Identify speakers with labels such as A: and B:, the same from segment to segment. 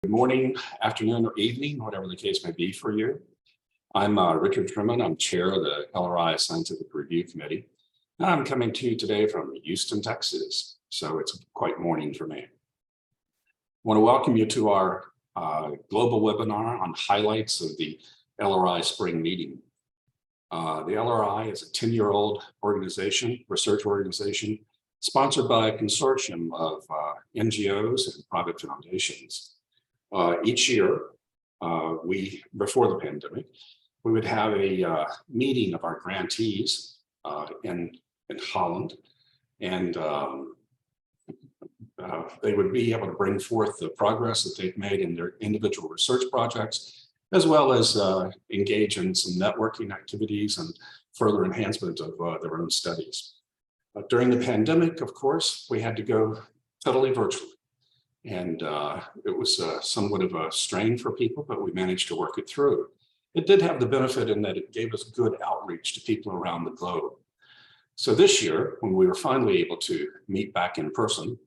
A: Good morning, afternoon, or evening, whatever the case may be for you. I'm Richard Truman. I'm chair of the LRI Scientific Review Committee. And I'm coming to you today from Houston, Texas. So it's quite morning for me. I want to welcome you to our global webinar on highlights of the LRI Spring Meeting. The LRI is a 10-year-old organization, research organization, sponsored by a consortium of NGOs and private foundations. Each year, before the pandemic, we would have a meeting of our grantees in Holland, and they would be able to bring forth the progress that they've made in their individual research projects, as well as engage in some networking activities and further enhancement of their own studies. During the pandemic, of course, we had to go totally virtually. And it was somewhat of a strain for people, but we managed to work it through. It did have the benefit in that it gave us good outreach to people around the globe. So this year, when we were finally able to meet back in person,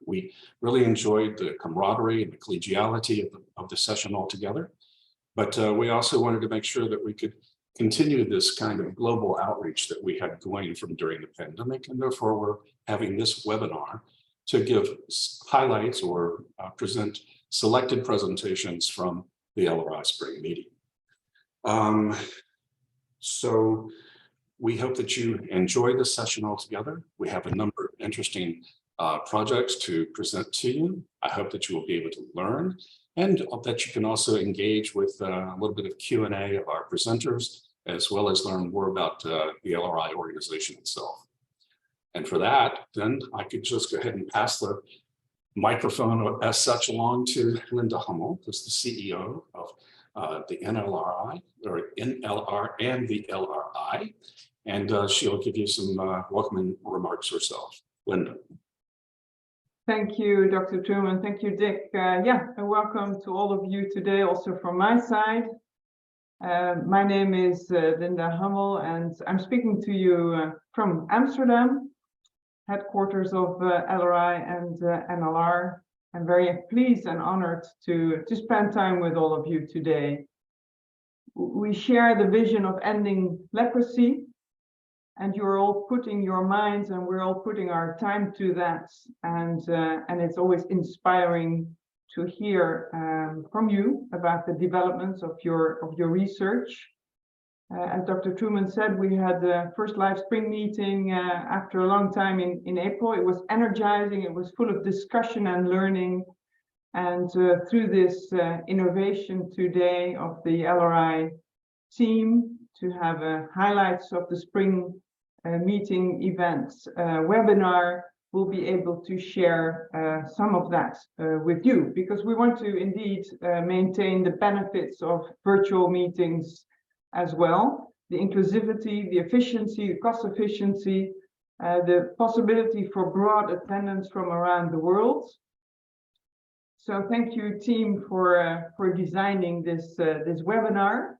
A: we really enjoyed the camaraderie and the collegiality of the session altogether. But we also wanted to make sure that we could continue this kind of global outreach that we had going from during the pandemic, and therefore we're having this webinar to give highlights or present selected presentations from the LRI Spring Meeting. So we hope that you enjoy this session altogether. We have a number of interesting projects to present to you. I hope that you will be able to learn, and that you can also engage with a little bit of Q&A of our presenters, as well as learn more about the LRI organization itself. And for that, then I could just go ahead and pass the microphone as such along to Linda Hummel, who's the CEO of the NLRI, or NLR and the LRI. And she'll give you some welcoming remarks herself. Linda.
B: Thank you, Dr. Truman. Thank you, Dick. And welcome to all of you today, also from my side. My name is Linda Hummel, and I'm speaking to you from Amsterdam, headquarters of LRI and NLR. I'm very pleased and honored to spend time with all of you today. We share the vision of ending leprosy, and you're all putting your minds and we're all putting our time to that. And it's always inspiring to hear from you about the developments of your research. As Dr. Truman said, we had the first live spring meeting after a long time in April. It was energizing, it was full of discussion and learning. And through this innovation today of the LRI team to have highlights of the spring meeting events webinar, we'll be able to share some of that with you, because we want to indeed maintain the benefits of virtual meetings as well, the inclusivity, the efficiency, the cost efficiency, the possibility for broad attendance from around the world. So thank you, team, for designing this webinar.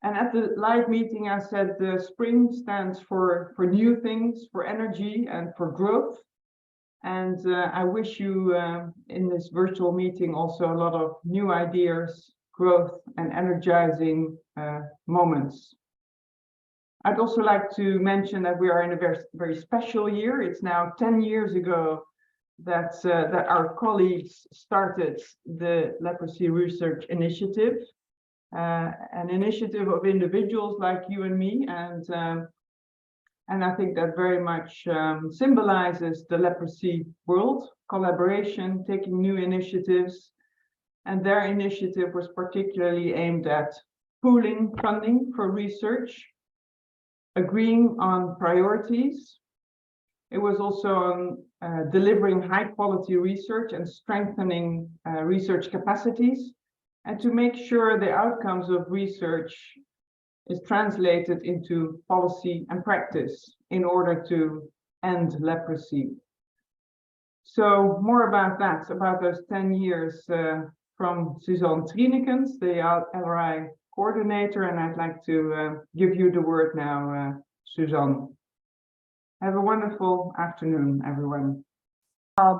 B: And at the live meeting, I said the spring stands for new things, for energy and for growth. And I wish you in this virtual meeting also a lot of new ideas, growth, and energizing moments. I'd also like to mention that we are in a very, very special year. It's now 10 years ago that our colleagues started the Leprosy Research Initiative, an initiative of individuals like you and me, and I think that very much symbolizes the leprosy world, collaboration, taking new initiatives. And their initiative was particularly aimed at pooling funding for research, agreeing on priorities. It was also on delivering high quality research and strengthening research capacities, and to make sure the outcomes of research is translated into policy and practice in order to end leprosy. So more about that, about those 10 years from Suzanne Trienekens, the LRI coordinator, and I'd like to give you the word now, Suzanne. Have a wonderful afternoon, everyone.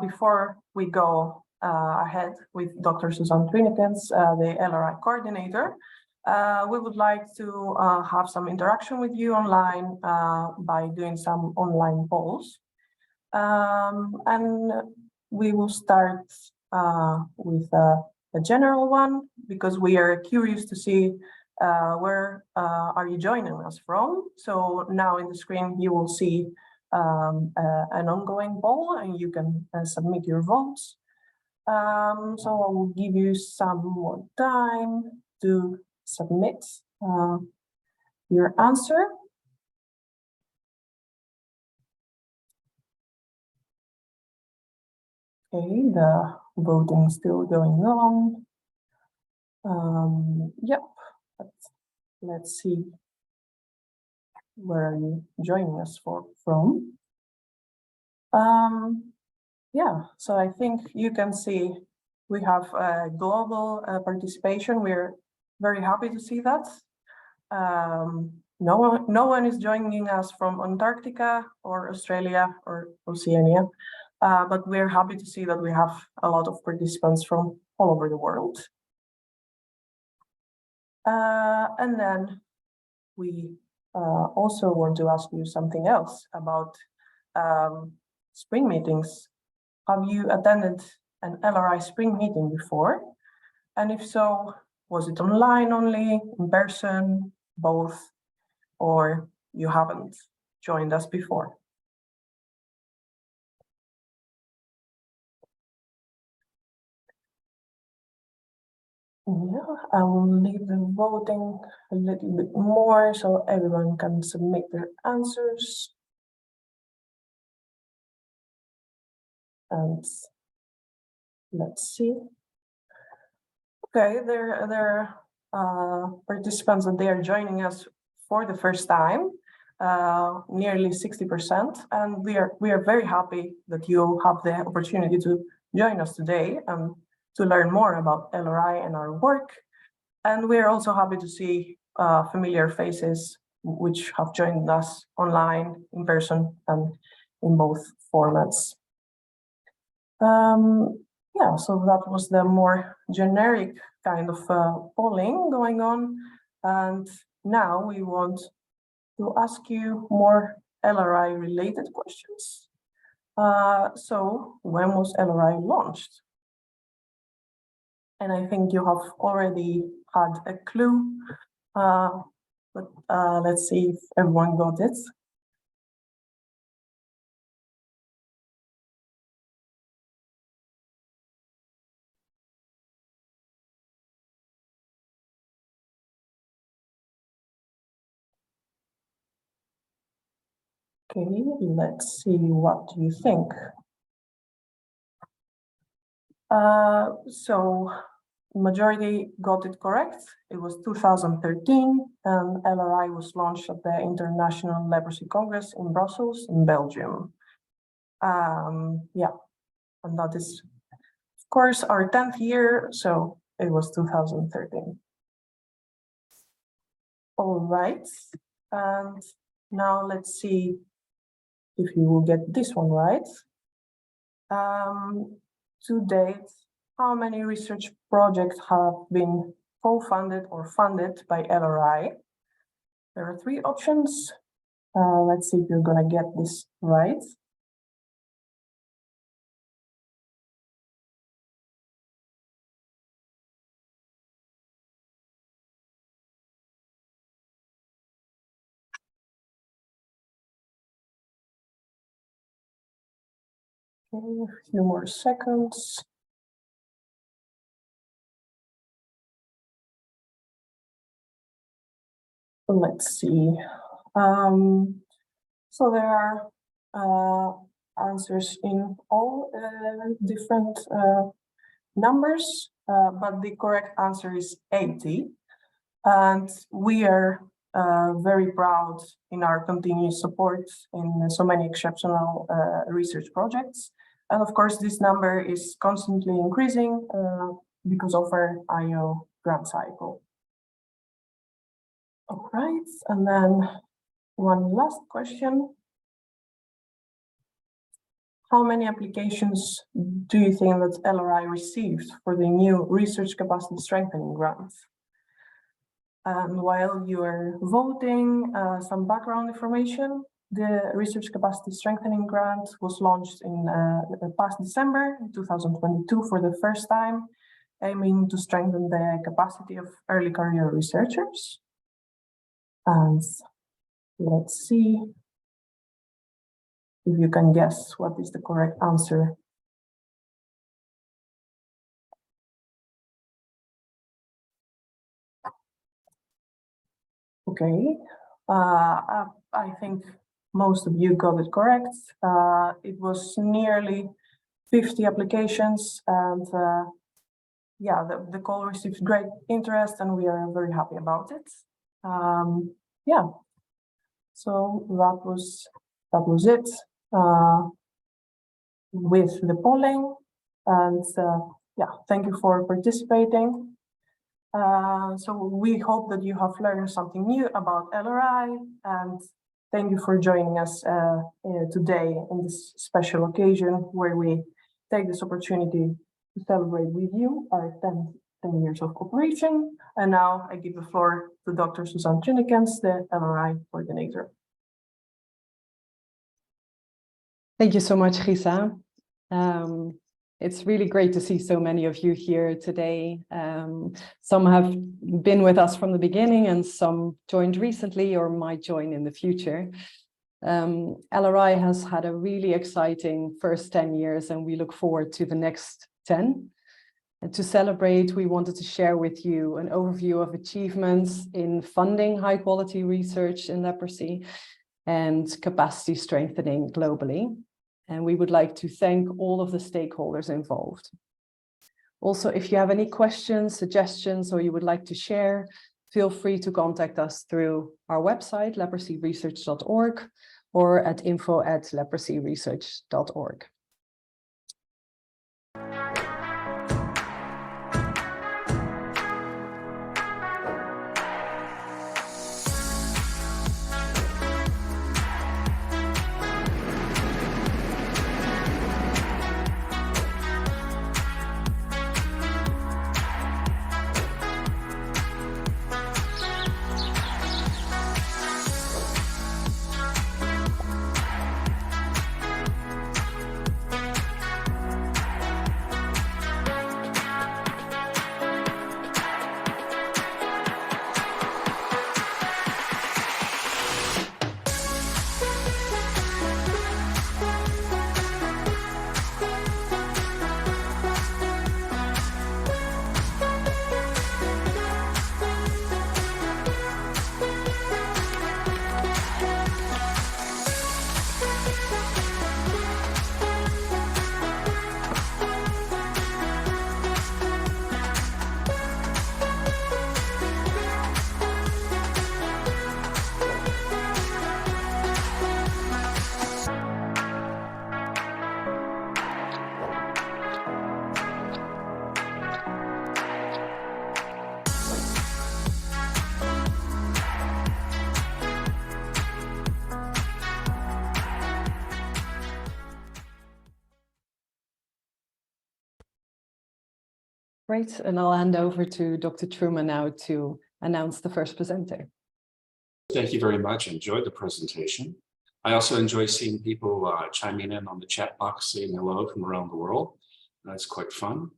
C: Before we go ahead with Dr. Susan Twinnekens, the LRI coordinator. We would like to have some interaction with you online by doing some online polls. And we will start with a general one, because we are curious to see where are you joining us from. So now in the screen you will see an ongoing poll, and you can submit your votes. So I will give you some more time to submit your answer. Okay, the voting is still going on. Yep, let's see, where are you joining us from? Yeah, so I think you can see we have global participation. We're very happy to see that. No one is joining us from Antarctica or Australia or Oceania, but we're happy to see that we have a lot of participants from all over the world. And then we also want to ask you something else about spring meetings. Have you attended an LRI Spring Meeting before? And if so, was it online only, in person, both, or you haven't joined us before? Yeah, I will leave the voting a little bit more so everyone can submit their answers. And let's see. Okay, there are participants that they are joining us for the first time, nearly 60%, and we are very happy that you have the opportunity to join us today and to learn more about LRI and our work. And we are also happy to see familiar faces which have joined us online, in person, and in both formats. Yeah, so that was the more generic kind of polling going on. And now we want to ask you more LRI related questions. So when was LRI launched? And I think you have already had a clue, but let's see if everyone got it. Okay, let's see what you think. So majority got it correct. It was 2013, and LRI was launched at the International Leprosy Congress in Brussels, in Belgium. Yeah, and that is, of course, our 10th year, so it was 2013. All right, and now let's see if you will get this one right. To date, how many research projects have been co-funded or funded by LRI? There are 3 options. Let's see if you're gonna get this right. Okay, a few more seconds. Let's see. So there are answers in all different numbers, but the correct answer is 80. And we are very proud in our continuous support in so many exceptional research projects. And of course, this number is constantly increasing because of our IO grant cycle. All right, and then one last question. how many applications do you think that LRI received for the new research capacity strengthening grant? And while you are voting, some background information. The Research Capacity Strengthening Grant was launched in past December 2022 for the first time, aiming to strengthen the capacity of early career researchers. And let's see if you can guess what is the correct answer. Okay, I think most of you got it correct. It was nearly 50 applications, and yeah, the call received great interest, and we are very happy about it. Yeah, so that was it with the polling, and yeah, thank you for participating. So we hope that you have learned something new about LRI, and thank you for joining us today in this special occasion where we take this opportunity to celebrate with you our 10 years of cooperation. And now I give the floor to Dr. Suzanne Trunnekens, the LRI coordinator.
D: Thank you so much, Gisa. It's really great to see so many of you here today. Some have been with us from the beginning and some joined recently or might join in the future. LRI has had a really exciting first 10 years and we look forward to the next 10. And to celebrate, we wanted to share with you an overview of achievements in funding high quality research in leprosy and capacity strengthening globally. And we would like to thank all of the stakeholders involved. Also, if you have any questions, suggestions, or you would like to share, feel free to contact us through our website, leprosyresearch.org, or at info@leprosyresearch.org. Great, and I'll hand over to Dr. Truman now to announce the first presenter.
A: Thank you very much. Enjoyed the presentation. I also enjoy seeing people chiming in on the chat box, saying hello from around the world. That's quite fun.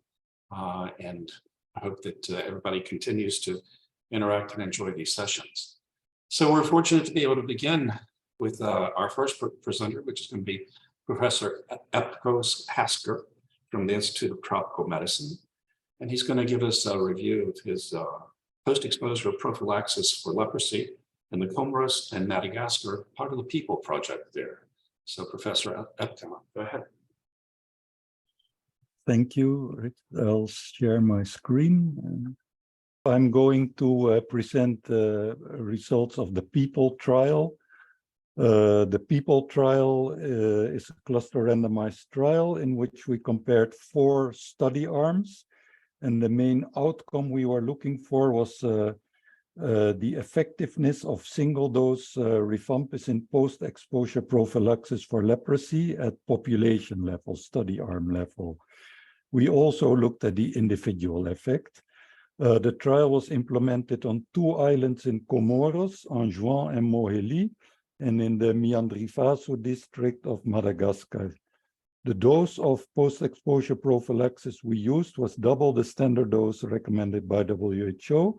A: And I hope that everybody continues to interact and enjoy these sessions. So we're fortunate to be able to begin with our first presenter, which is going to be Professor Epco Hasker from the Institute of Tropical Medicine. And he's going to give us a review of his post-exposure prophylaxis for leprosy in the Comoros and Madagascar, part of the People project there. So Professor Epco, go ahead.
E: Thank you, Rick. I'll share my screen. I'm going to present the results of the People trial. The People trial is a cluster randomized trial in which we compared 4 study arms. And the main outcome we were looking for was the effectiveness of single-dose rifampicin post-exposure prophylaxis for leprosy at population level, study arm level. We also looked at the individual effect. The trial was implemented on 2 islands in Comoros, Anjouan and Moheli, and in the Miandrivaso district of Madagascar. The dose of post-exposure prophylaxis we used was double the standard dose recommended by WHO.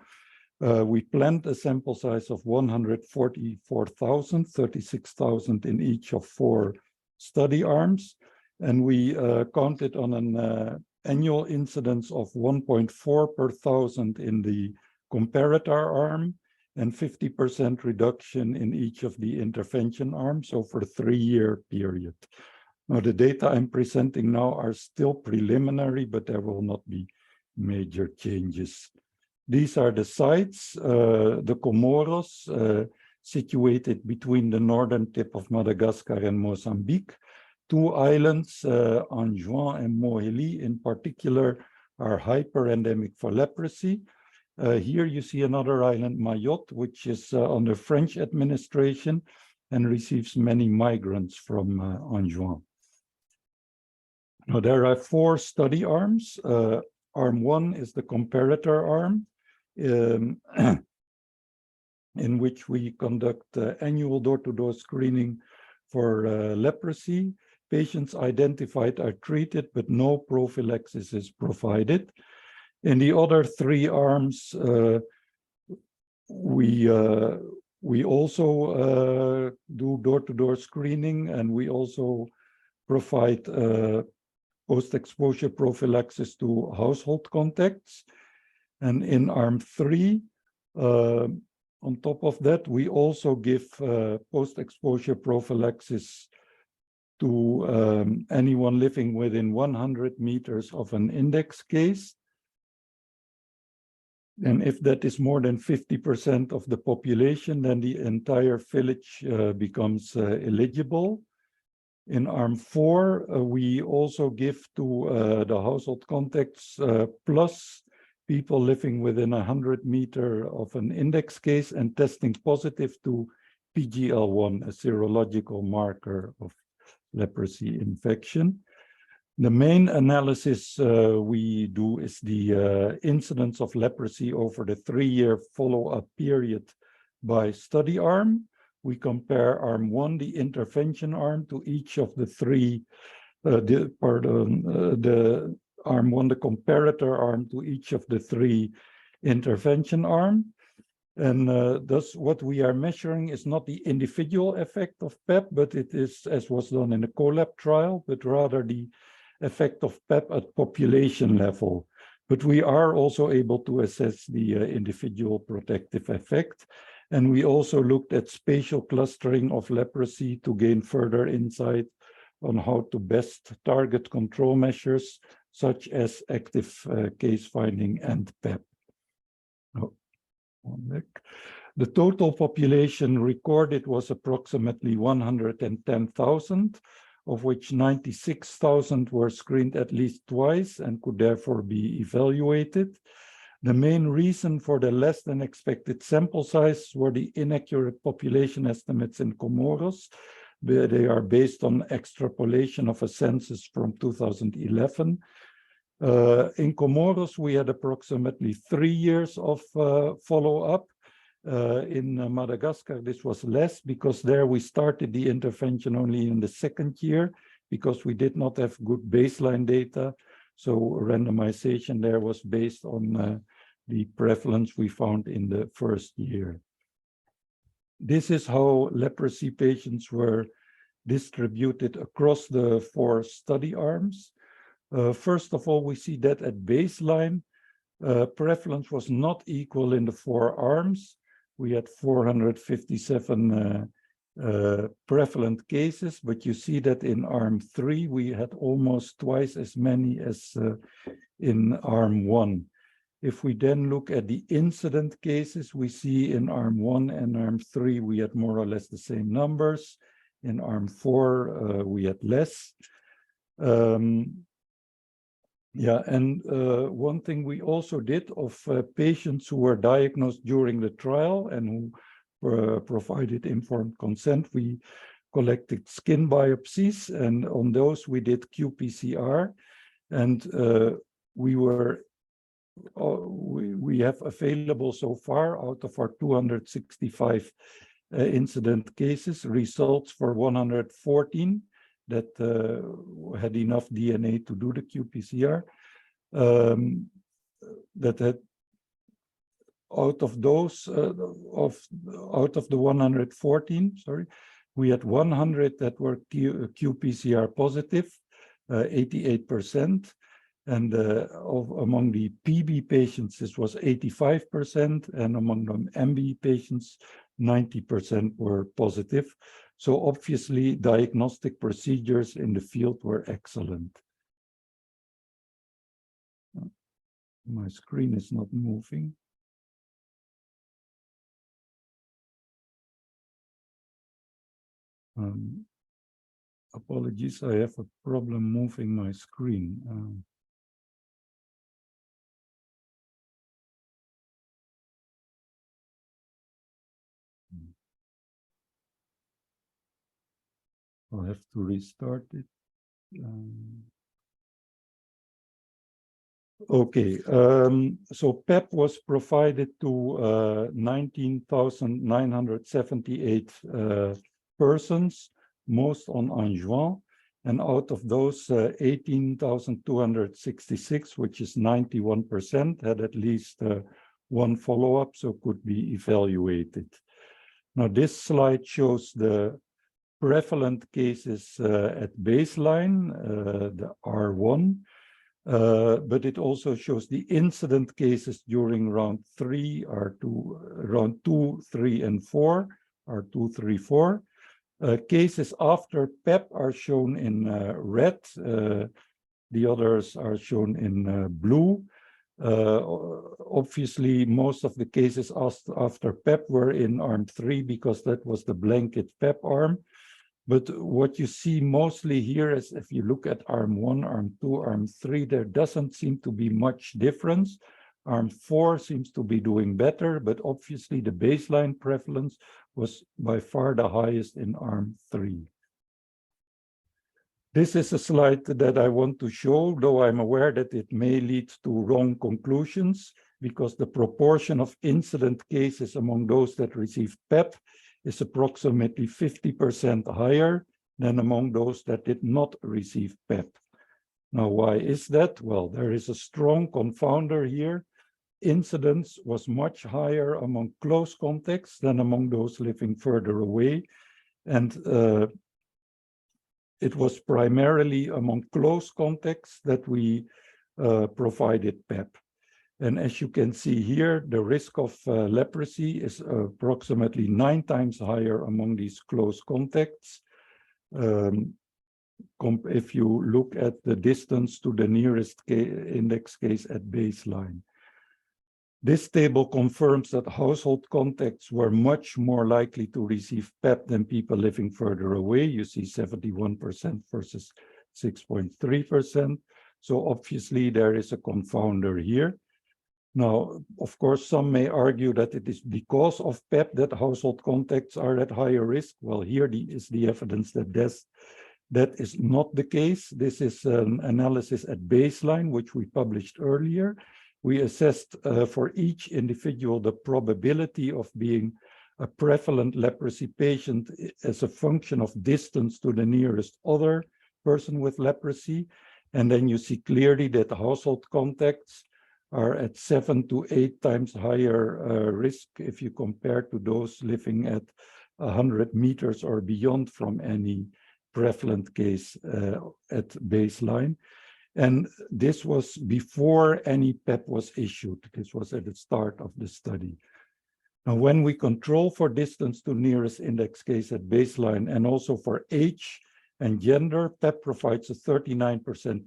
E: We planned a sample size of 144,000, 36,000 in each of 4 study arms, and we counted on an annual incidence of 1.4 per thousand in the comparator arm and 50% reduction in each of the intervention arms over a 3-year period. Now, the data I'm presenting now are still preliminary, but there will not be major changes. These are the sites, the Comoros, situated between the northern tip of Madagascar and Mozambique. 2 islands, Anjouan and Moheli in particular, are hyper-endemic for leprosy. Here you see another island, Mayotte, which is under French administration and receives many migrants from Anjouan. Now, there are 4 study arms. Arm 1 is the comparator arm, in which we conduct annual door-to-door screening for leprosy. Patients identified are treated, but no prophylaxis is provided. In the other 3 arms, we also do door-to-door screening, and we also provide post-exposure prophylaxis to household contacts. And in arm 3, on top of that, we also give post-exposure prophylaxis to anyone living within 100 meters of an index case. And if that is more than 50% of the population, then the entire village becomes eligible. In arm 4, we also give to the household contacts plus people living within 100 meters of an index case and testing positive to PGL1, a serological marker of leprosy infection. The main analysis we do is the incidence of leprosy over the 3-year follow-up period by study arm. We compare arm 1, the intervention arm, to each of the 3, the arm 1, the comparator arm, to each of the 3 intervention arm. And thus what we are measuring is not the individual effect of PEP, but it is, as was done in the CoLab trial, but rather the effect of PEP at population level. But we are also able to assess the individual protective effect. And we also looked at spatial clustering of leprosy to gain further insight on how to best target control measures, such as active case finding and PEP. Oh, the total population recorded was approximately 110,000, of which 96,000 were screened at least twice and could therefore be evaluated. The main reason for the less than expected sample size were the inaccurate population estimates in Comoros. They are based on extrapolation of a census from 2011. In Comoros, we had approximately 3 years of follow-up. In Madagascar, this was less because there we started the intervention only in the 2nd year because we did not have good baseline data. So randomization there was based on the prevalence we found in the 1st year. This is how leprosy patients were distributed across the 4 study arms. First of all, we see that at baseline, prevalence was not equal in the 4 arms. We had 457 prevalent cases, but you see that in arm 3, we had almost twice as many as in arm 1. If we then look at the incident cases, we see in arm 1 and arm 3, we had more or less the same numbers. In arm 4, we had less. Yeah, and one thing we also did of patients who were diagnosed during the trial and who provided informed consent, we collected skin biopsies, and on those we did qPCR, and we have available so far out of our 265 incident cases results for 114 that had enough DNA to do the qPCR. That had out of those out of the 114, sorry, we had 100 that were qPCR positive, 88%. And among the PB patients, this was 85%, and among the MB patients, 90% were positive. So obviously, diagnostic procedures in the field were excellent. My screen is not moving. Apologies, I have a problem moving my screen. I'll have to restart it. Okay, so PEP was provided to 19,978 persons, most on Anjouan, and out of those 18,266, which is 91%, had at least one follow-up, so could be evaluated. Now this slide shows the prevalent cases at baseline, the R1, but it also shows the incident cases during round 3, round 2, 3, and 4, R2, 3, 4. Cases after PEP are shown in red, the others are shown in blue. Obviously, most of the cases after PEP were in arm 3 because that was the blanket PEP arm. But what you see mostly here is if you look at arm 1, arm 2, arm 3, there doesn't seem to be much difference. Arm 4 seems to be doing better, but obviously the baseline prevalence was by far the highest in arm 3. This is a slide that I want to show, though I'm aware that it may lead to wrong conclusions because the proportion of incident cases among those that received PEP is approximately 50% higher than among those that did not receive PEP. Now, why is that? Well, there is a strong confounder here. Incidence was much higher among close contacts than among those living further away. And it was primarily among close contacts that we provided PEP. And as you can see here, the risk of leprosy is approximately 9 times higher among these close contacts. If you look at the distance to the nearest index case at baseline. This table confirms that household contacts were much more likely to receive PEP than people living further away. You see 71% versus 6.3%. So obviously there is a confounder here. Now, of course, some may argue that it is because of PEP that household contacts are at higher risk. Well, here is the evidence that that is not the case. This is an analysis at baseline, which we published earlier. We assessed for each individual the probability of being a prevalent leprosy patient as a function of distance to the nearest other person with leprosy. And then you see clearly that household contacts are at 7 to 8 times higher risk if you compare to those living at 100 meters or beyond from any prevalent case at baseline. And this was before any PEP was issued. This was at the start of the study. Now, when we control for distance to nearest index case at baseline and also for age and gender, PEP provides a 39%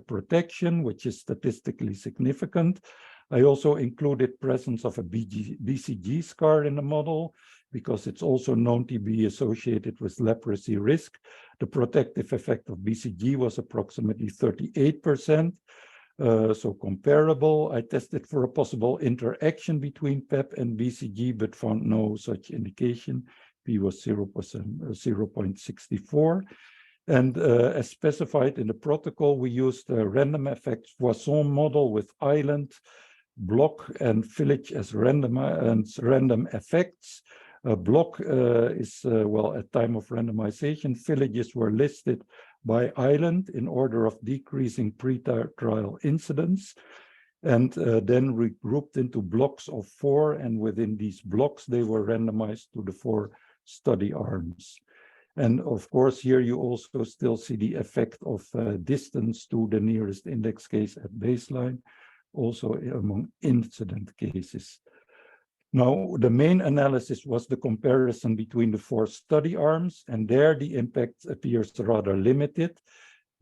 E: protection, which is statistically significant. I also included presence of a BCG scar in the model because it's also known to be associated with leprosy risk. The protective effect of BCG was approximately 38%. so comparable. I tested for a possible interaction between PEP and BCG, but found no such indication. P was 0.64. And as specified in the protocol, we used a random effects Poisson model with island, block, and village as random effects. Block is, well, at time of randomization, villages were listed by island in order of decreasing pre-trial incidence, and then regrouped into blocks of 4, and within these blocks, they were randomized to the 4 study arms. And of course, here you also still see the effect of distance to the nearest index case at baseline, also among incident cases. Now, the main analysis was the comparison between the 4 study arms, and there the impact appears rather limited.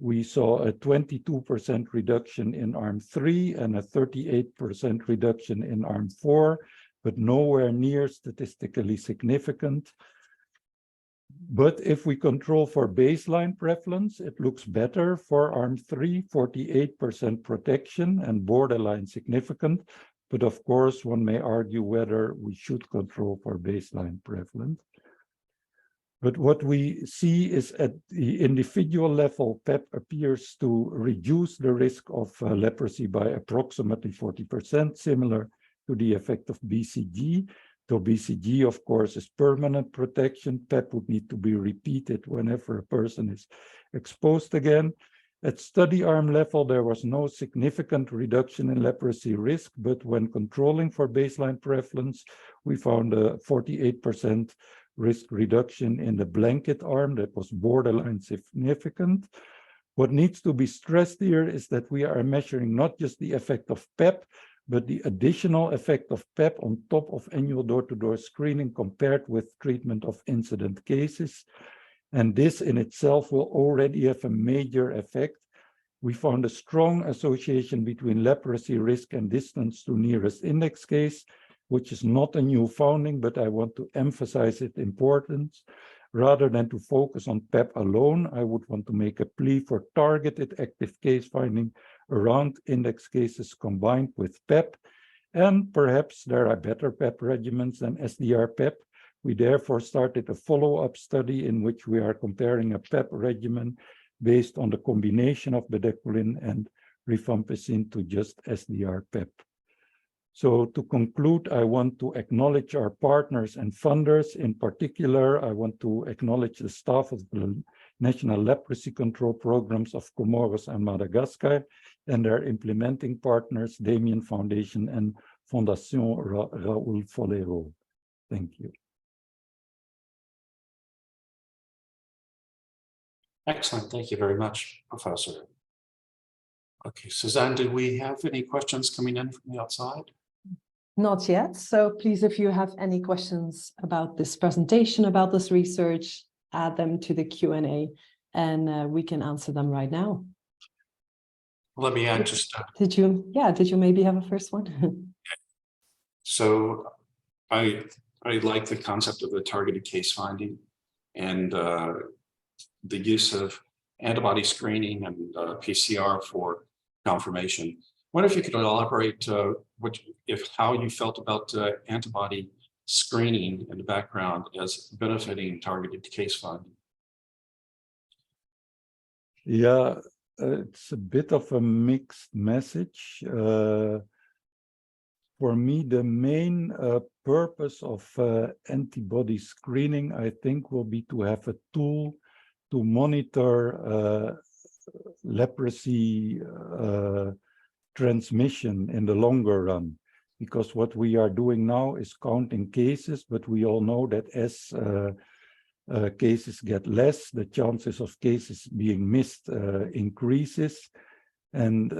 E: We saw a 22% reduction in arm 3 and a 38% reduction in arm 4, but nowhere near statistically significant. But if we control for baseline prevalence, it looks better for arm 3, 48% protection and borderline significant. But of course, one may argue whether we should control for baseline prevalence. But what we see is at the individual level, PEP appears to reduce the risk of leprosy by approximately 40%, similar to the effect of BCG. So BCG, of course, is permanent protection. PEP would need to be repeated whenever a person is exposed again. At study arm level, there was no significant reduction in leprosy risk, but when controlling for baseline prevalence, we found a 48% risk reduction in the blanket arm that was borderline significant. What needs to be stressed here is that we are measuring not just the effect of PEP, but the additional effect of PEP on top of annual door-to-door screening compared with treatment of incident cases. And this in itself will already have a major effect. We found a strong association between leprosy risk and distance to nearest index case, which is not a new finding, but I want to emphasize its importance. Rather than to focus on PEP alone, I would want to make a plea for targeted active case finding around index cases combined with PEP. And perhaps there are better PEP regimens than SDR-PEP. We therefore started a follow-up study in which we are comparing a PEP regimen based on the combination of bedaquiline and rifampicin to just SDR-PEP. So to conclude, I want to acknowledge our partners and funders. In particular, I want to acknowledge the staff of the National Leprosy Control Programs of Comoros and Madagascar and their implementing partners, Damien Foundation and Fondation Raoul Folero. Thank you.
A: Excellent. Thank you very much, Professor. Okay, Suzanne, do we have any questions coming in from the outside?
D: Not yet. So please, if you have any questions about this presentation, about this research, add them to the Q&A and we can answer them right now.
A: Let me add just
D: Did you maybe have a first one?
A: So I like the concept of the targeted case finding and the use of antibody screening and PCR for confirmation. I wonder if you could elaborate how you felt about antibody screening in the background as benefiting targeted case finding.
E: Yeah, it's a bit of a mixed message. For me, the main purpose of antibody screening, I think, will be to have a tool to monitor leprosy transmission in the longer run. Because what we are doing now is counting cases, but we all know that as cases get less, the chances of cases being missed increases. And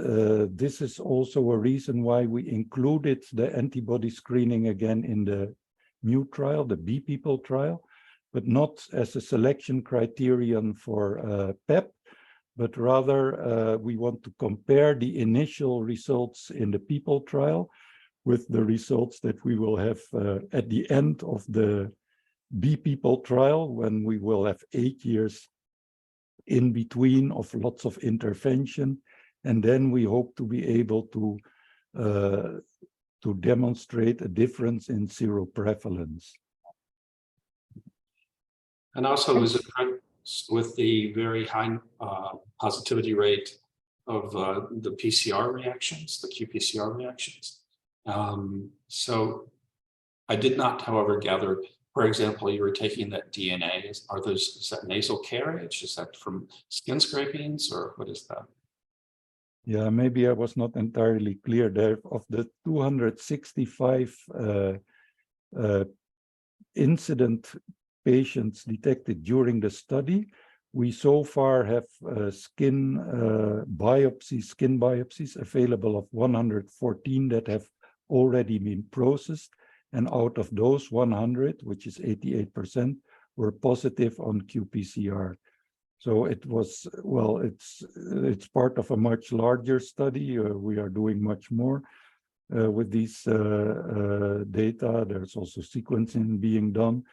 E: this is also a reason why we included the antibody screening again in the new trial, the B people trial, but not as a selection criterion for PEP, but rather we want to compare the initial results in the people trial with the results that we will have at the end of the B people trial, when we will have 8 years in between of lots of intervention. And then we hope to be able to demonstrate a difference in seroprevalence.
A: And also, is it with the very high positivity rate of the PCR reactions, the qPCR reactions? So I did not, however, gather, for example, you were taking that DNA. Is that nasal carriage? Is that from skin scrapings, or what is that?
E: Yeah, maybe I was not entirely clear there. Of the 265 incident patients detected during the study, we so far have skin biopsies available of 114 that have already been processed. And out of those 100, which is 88%, were positive on qPCR. So it was, well, it's part of a much larger study. We are doing much more with these data. There's also sequencing being done.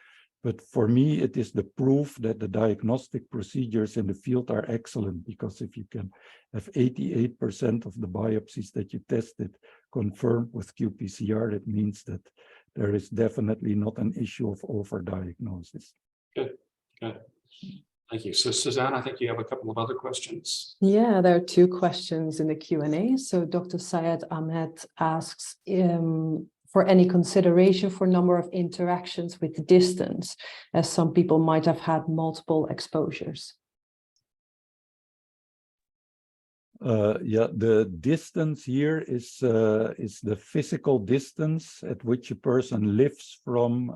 E: But for me, it is the proof that the diagnostic procedures in the field are excellent, because if you can have 88% of the biopsies that you tested confirmed with qPCR, that means that there is definitely not an issue of overdiagnosis.
A: Good, good. Thank you. So Suzanne, I think you have a couple of other questions.
D: Yeah, there are two questions in the Q&A. So Dr. Syed Ahmed asks for any consideration for number of interactions with distance, as some people might have had multiple exposures.
E: Yeah, the distance here is the physical distance at which a person lives from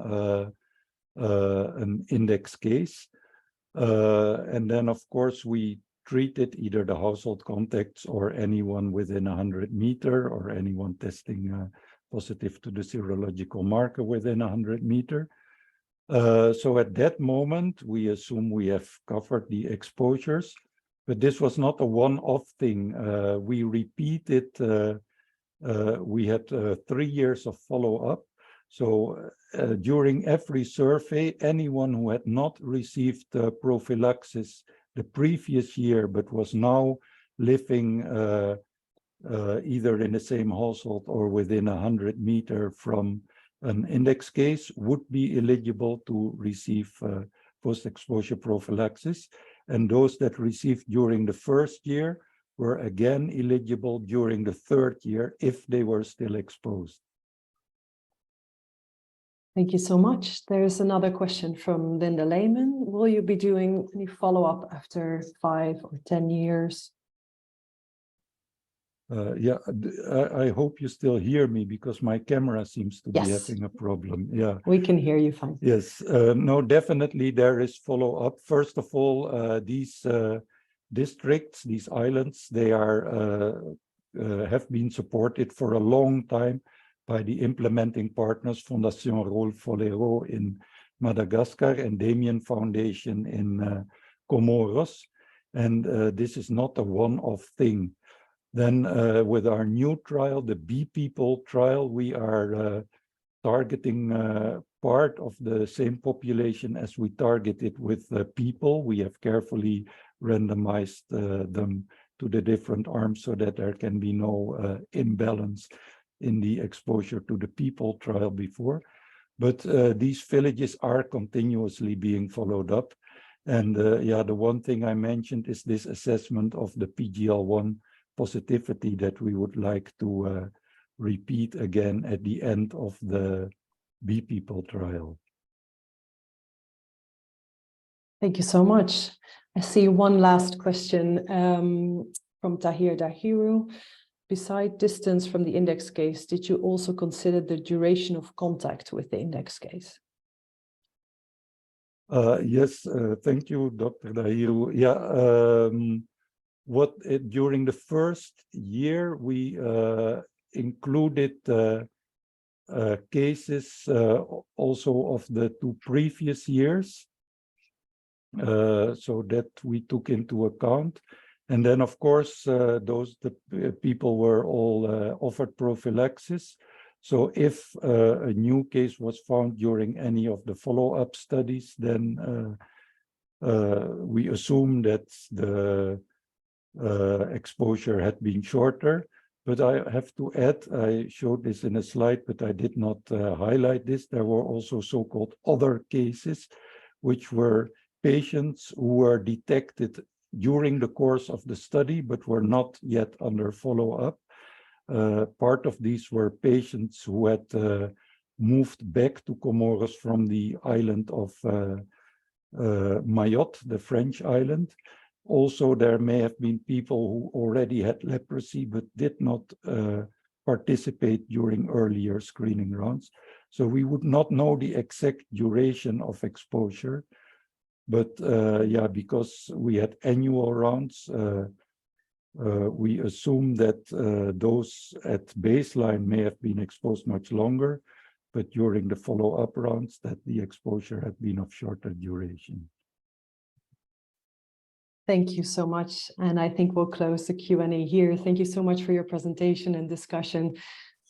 E: an index case. And then, of course, we treated either the household contacts or anyone within 100 meters or anyone testing positive to the serological marker within 100 meters. So at that moment, we assume we have covered the exposures, but this was not a one-off thing. We repeated, we had 3 years of follow-up. So during every survey, anyone who had not received prophylaxis the previous year, but was now living either in the same household or within 100 meters from an index case, would be eligible to receive post-exposure prophylaxis. And those that received during the first year were again eligible during the 3rd year if they were still exposed.
D: Thank you so much. There's another question from Linda Lehman. Will you be doing any follow-up after 5 or 10 years?
E: Yeah, I hope you still hear me, because my camera seems to be having a problem. Yeah,
D: we can hear you fine.
E: Yes, no, definitely there is follow-up. First of all, these districts, these islands, they are have been supported for a long time by the implementing partners, Fondation Rolf Folero in Madagascar and Damien Foundation in Comoros. And this is not a one-off thing. Then with our new trial, the Bee People trial, we are targeting part of the same population as we targeted with people. We have carefully randomized them to the different arms so that there can be no imbalance in the exposure to the people trial before. But these villages are continuously being followed up. And yeah, the one thing I mentioned is this assessment of the PGL1 positivity that we would like to repeat again at the end of the Bee People trial.
D: Thank you so much. I see one last question from Tahir Dahiru. Beside distance from the index case, did you also consider the duration of contact with the index case?
E: Yes, thank you, Dr. Dahiru. Yeah, during the first year, we included cases also of the 2 previous years, so that we took into account. And then, of course, the people were all offered prophylaxis. So if a new case was found during any of the follow-up studies, then we assume that exposure had been shorter. But I have to add, I showed this in a slide, but I did not highlight this. There were also so-called other cases, which were patients who were detected during the course of the study, but were not yet under follow-up. Part of these were patients who had moved back to Comoros from the island of Mayotte, the French island. Also, there may have been people who already had leprosy but did not participate during earlier screening rounds. So we would not know the exact duration of exposure. But yeah, because we had annual rounds, we assume that those at baseline may have been exposed much longer, but during the follow-up rounds that the exposure had been of shorter duration.
D: Thank you so much. And I think we'll close the Q&A here. Thank you so much for your presentation and discussion.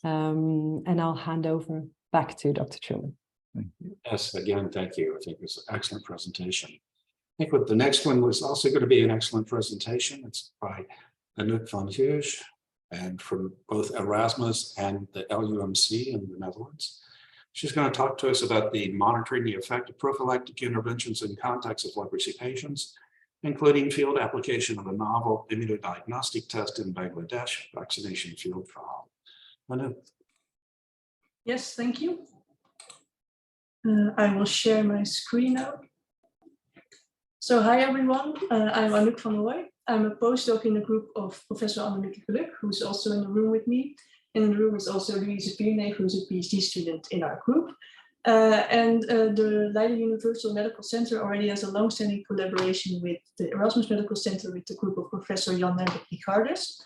D: And I'll hand over back to Dr. Truman.
E: Thank you.
A: Yes, again, thank you. I think it's an excellent presentation. I think what the next one was also going to be an excellent presentation. It's by Anouk van Hooij, and from both Erasmus and the LUMC in the Netherlands. She's going to talk to us about the monitoring the effect of prophylactic interventions in context of leprosy patients, including field application of a novel immunodiagnostic test in Bangladesh vaccination field trial. Anouk.
F: Yes, thank you. I will share my screen now. So hi everyone, I'm Anouk van Hooij. I'm a postdoc in a group of Professor Annemieke Geluk, who's also in the room with me. In the room is also Louise Pierneef, who's a PhD student in our group. The Leiden Universal Medical Center already has a long-standing collaboration with the Erasmus Medical Center with the group of Professor Jan Hendrik Ligardes.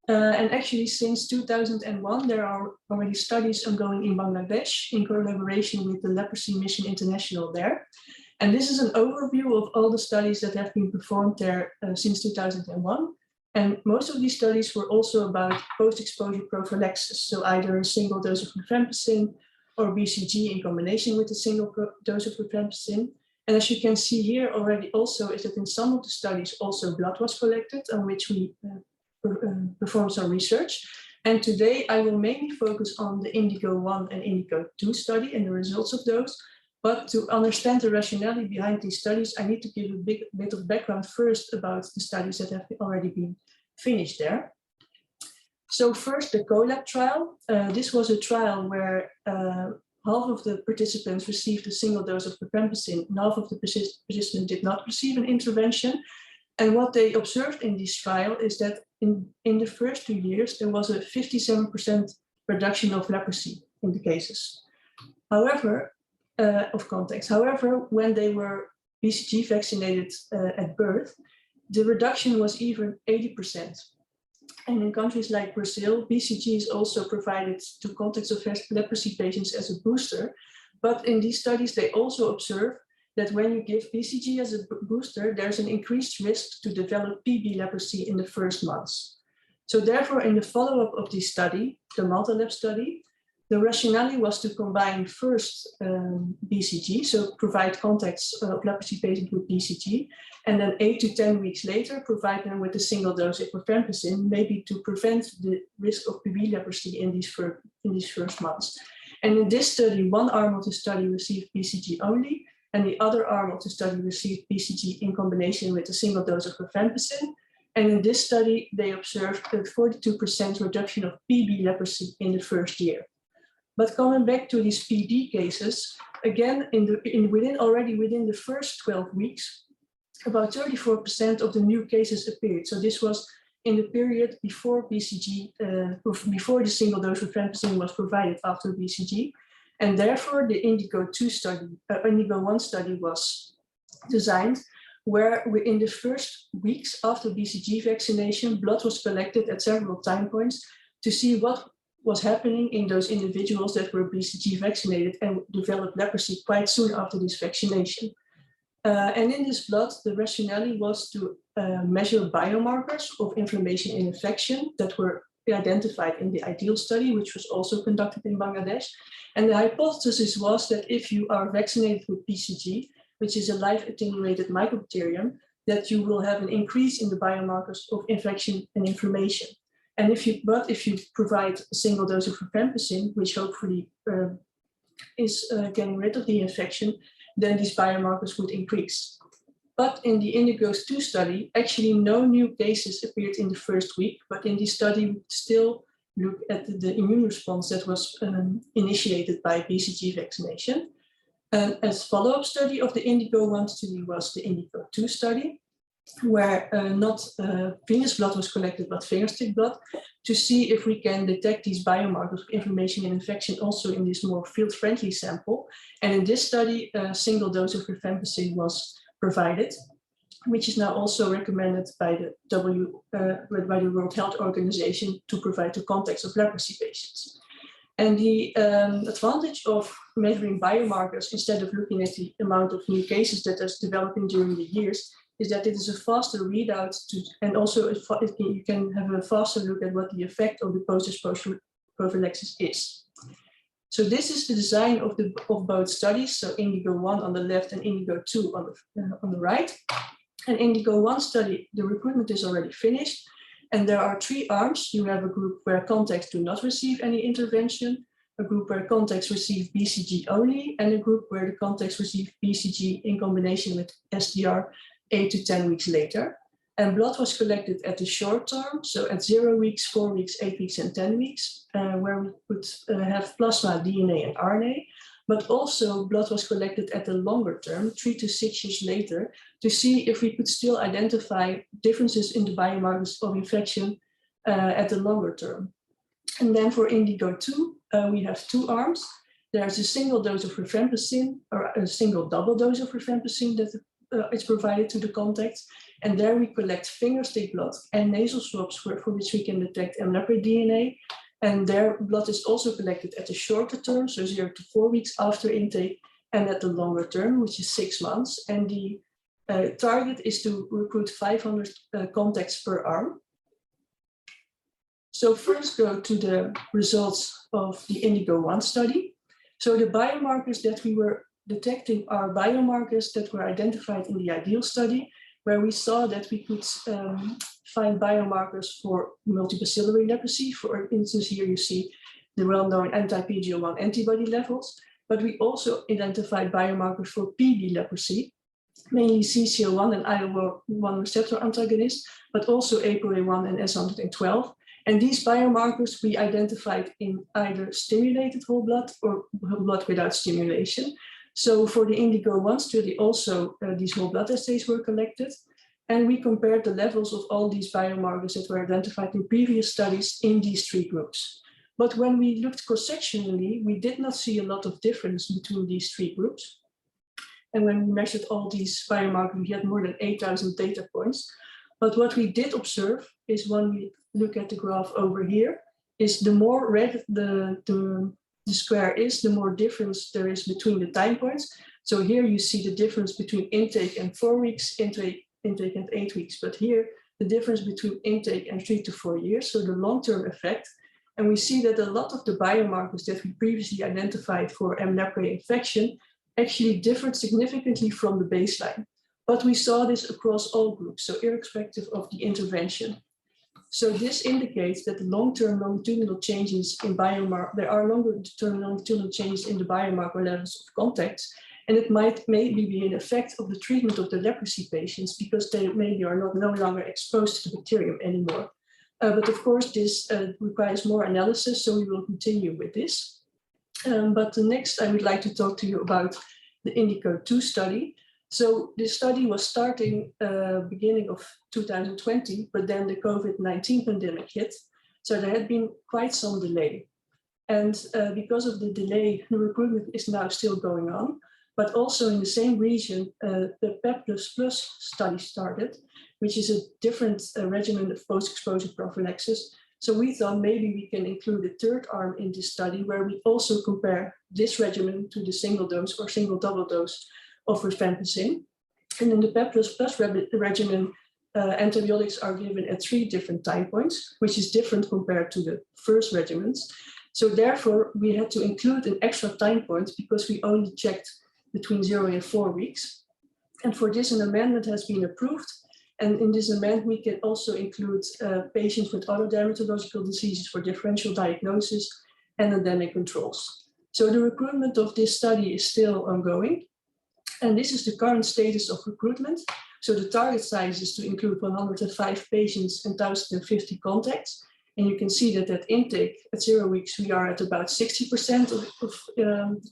F: And actually since 2001, there are already studies ongoing in Bangladesh in collaboration with the Leprosy Mission International there. And this is an overview of all the studies that have been performed there since 2001. And most of these studies were also about post-exposure prophylaxis. So either a single dose of rifampicin or BCG in combination with a single dose of rifampicin. And as you can see here already also is that in some of the studies also blood was collected on which we performed some research. And today I will mainly focus on the Indigo 1 and Indigo 2 study and the results of those. But to understand the rationale behind these studies, I need to give a bit of background first about the studies that have already been finished there. So first, the CoLab trial. This was a trial where half of the participants received a single dose of rifampicin, and half of the participants did not receive an intervention. And what they observed in this trial is that in the first 2 years, there was a 57% reduction of leprosy in the cases. However, However, when they were BCG vaccinated at birth, the reduction was even 80%. And in countries like Brazil, BCG is also provided to contacts of leprosy patients as a booster. But in these studies, they also observe that when you give BCG as a booster, there's an increased risk to develop PB leprosy in the first months. So therefore, in the follow-up of this study, the multi-lab study, the rationale was to combine first BCG, so provide contacts of leprosy patients with BCG, and then 8 to 10 weeks later, provide them with a single dose of rifampicin, maybe to prevent the risk of PB leprosy in these first months. And in this study, one arm of the study received BCG only, and the other arm of the study received BCG in combination with a single dose of rifampicin. And in this study, they observed a 42% reduction of PB leprosy in the first year. But coming back to these PD cases, again, already within the first 12 weeks, about 34% of the new cases appeared. So this was in the period before BCG, before the single dose of rifampicin was provided after BCG. And therefore, the Indigo 2 study, Indigo 1 study was designed, where in the first weeks after BCG vaccination, blood was collected at several time points to see what was happening in those individuals that were BCG vaccinated and developed leprosy quite soon after this vaccination. And in this blood, the rationale was to measure biomarkers of inflammation and infection that were identified in the IDEAL study, which was also conducted in Bangladesh. And the hypothesis was that if you are vaccinated with BCG, which is a live attenuated mycobacterium, that you will have an increase in the biomarkers of infection and inflammation. And if you provide a single dose of rifampicin, which hopefully is getting rid of the infection, then these biomarkers would increase. But in the INDIGO-2 study, actually no new cases appeared in the first week, but in this study we still look at the immune response that was initiated by BCG vaccination. And as follow-up study of the INDIGO-1 study was the INDIGO-2 study, where not venous blood was collected, but fingerstick blood, to see if we can detect these biomarkers of inflammation and infection also in this more field-friendly sample. And in this study, a single dose of rifampicin was provided, which is now also recommended by the World Health Organization to provide to context of leprosy patients. And the advantage of measuring biomarkers instead of looking at the amount of new cases that is developing during the years is that it is a faster readout and also you can have a faster look at what the effect of the post-exposure prophylaxis is. So this is the design of both studies, so INDIGO-1 on the left and INDIGO-2 on the right. And INDIGO-1 study, the recruitment is already finished, and there are 3 arms. You have a group where contacts do not receive any intervention, a group where contacts receive BCG only, and a group where the contacts receive BCG in combination with SDR 8 to 10 weeks later. And blood was collected at the short term, so at 0 weeks, 4 weeks, 8 weeks, and 10 weeks, where we could have plasma, DNA, and RNA. But also blood was collected at the longer term, 3 to 6 years later, to see if we could still identify differences in the biomarkers of infection at the longer term. And then for INDIGO-2, we have 2 arms. There's a single dose of rifampicin, or a single double dose of rifampicin that is provided to the contacts. And there we collect fingerstick blood and nasal swabs for which we can detect mLepre DNA. And their blood is also collected at the shorter term, so 0 to 4 weeks after intake, and at the longer term, which is 6 months. And the target is to recruit 500 contacts per arm. So first go to the results of the INDIGO-1 study. So the biomarkers that we were detecting are biomarkers that were identified in the IDEAL study, where we saw that we could find biomarkers for multibacillary leprosy. For instance, here you see the well-known anti-PGL1 antibody levels, but we also identified biomarkers for PB leprosy, mainly CCL1 and IL-1 receptor antagonists, but also ApoA1 and S112. And these biomarkers we identified in either stimulated whole blood or whole blood without stimulation. So for the INDIGO-1 study, also these whole blood assays were collected, and we compared the levels of all these biomarkers that were identified in previous studies in these 3 groups. But when we looked cross-sectionally, we did not see a lot of difference between these 3 groups. And when we measured all these biomarkers, we had more than 8,000 data points. But what we did observe is when we look at the graph over here, is the more red the square is, the more difference there is between the time points. So here you see the difference between intake and 4 weeks, intake and 8 weeks. But here, the difference between intake and 3 to 4 years, so the long-term effect. And we see that a lot of the biomarkers that we previously identified for mLepre infection actually differed significantly from the baseline. But we saw this across all groups, so irrespective of the intervention. So this indicates that long-term longitudinal changes in biomarker, there are longer-term longitudinal changes in the biomarker levels of contacts, and it might maybe be an effect of the treatment of the leprosy patients because they maybe are no longer exposed to the bacterium anymore. But of course, this requires more analysis, so we will continue with this. But next, I would like to talk to you about the INDIGO-2 study. So this study was starting beginning of 2020, but then the COVID-19 pandemic hit. So there had been quite some delay. And because of the delay, the recruitment is now still going on. But also in the same region, the PEP++ study started, which is a different regimen of post-exposure prophylaxis. So we thought maybe we can include a 3rd arm in this study where we also compare this regimen to the single dose or single double dose of rifampicin. And in the PEP++ regimen, antibiotics are given at 3 different time points, which is different compared to the first regimens. So therefore, we had to include an extra time point because we only checked between 0 and 4 weeks. And for this, an amendment has been approved. And in this amendment, we can also include patients with other dermatological diseases for differential diagnosis and endemic controls. So the recruitment of this study is still ongoing. And this is the current status of recruitment. So the target size is to include 105 patients and 1,050 contacts. And you can see that at intake at 0 weeks, we are at about 60%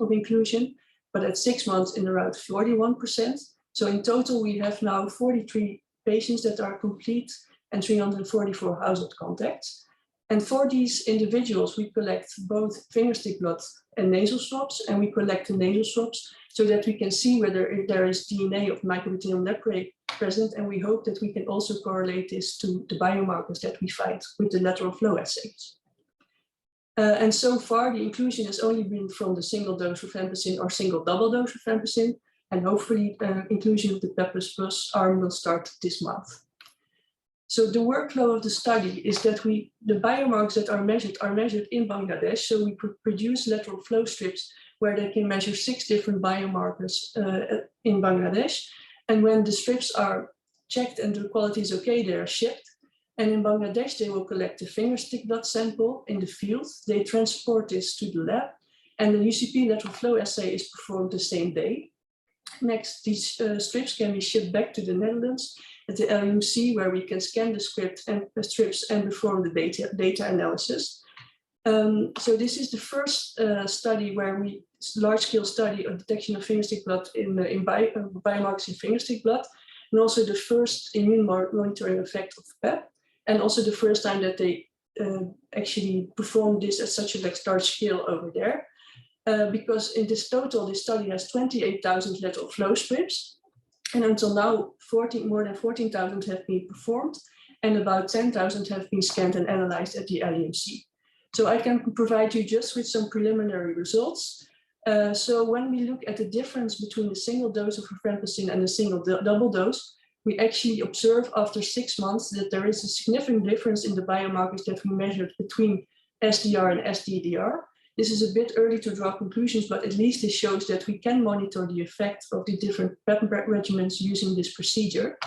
F: of inclusion, but at 6 months in around 41%. So in total, we have now 43 patients that are complete and 344 household contacts. And for these individuals, we collect both fingerstick blood and nasal swabs, and we collect the nasal swabs so that we can see whether there is DNA of Mycobacterium leprae present, and we hope that we can also correlate this to the biomarkers that we find with the lateral flow assays. And so far, the inclusion has only been from the single dose of rifampicin or single double dose of rifampicin, and hopefully inclusion of the PEP++ arm will start this month. So the workflow of the study is that the biomarkers that are measured in Bangladesh. So we produce lateral flow strips where they can measure 6 different biomarkers in Bangladesh. And when the strips are checked and the quality is okay, they are shipped. And in Bangladesh, they will collect the fingerstick blood sample in the field. They transport this to the lab, and the UCP lateral flow assay is performed the same day. Next, these strips can be shipped back to the Netherlands at the LUMC, where we can scan the strips and perform the data analysis. So this is the first study where large-scale study of detection of fingerstick blood in biomarkers in fingerstick blood, and also the first immune monitoring effect of PEP, and also the first time that they actually performed this at such a large scale over there. Because in this study has 28,000 lateral flow strips, and until now, more than 14,000 have been performed, and about 10,000 have been scanned and analyzed at the LUMC. So I can provide you just with some preliminary results. So when we look at the difference between the single dose of rifampicin and the single double dose, we actually observe after 6 months that there is a significant difference in the biomarkers that we measured between SDR and SDDR. This is a bit early to draw conclusions, but at least it shows that we can monitor the effect of the different PEP regimens using this procedure.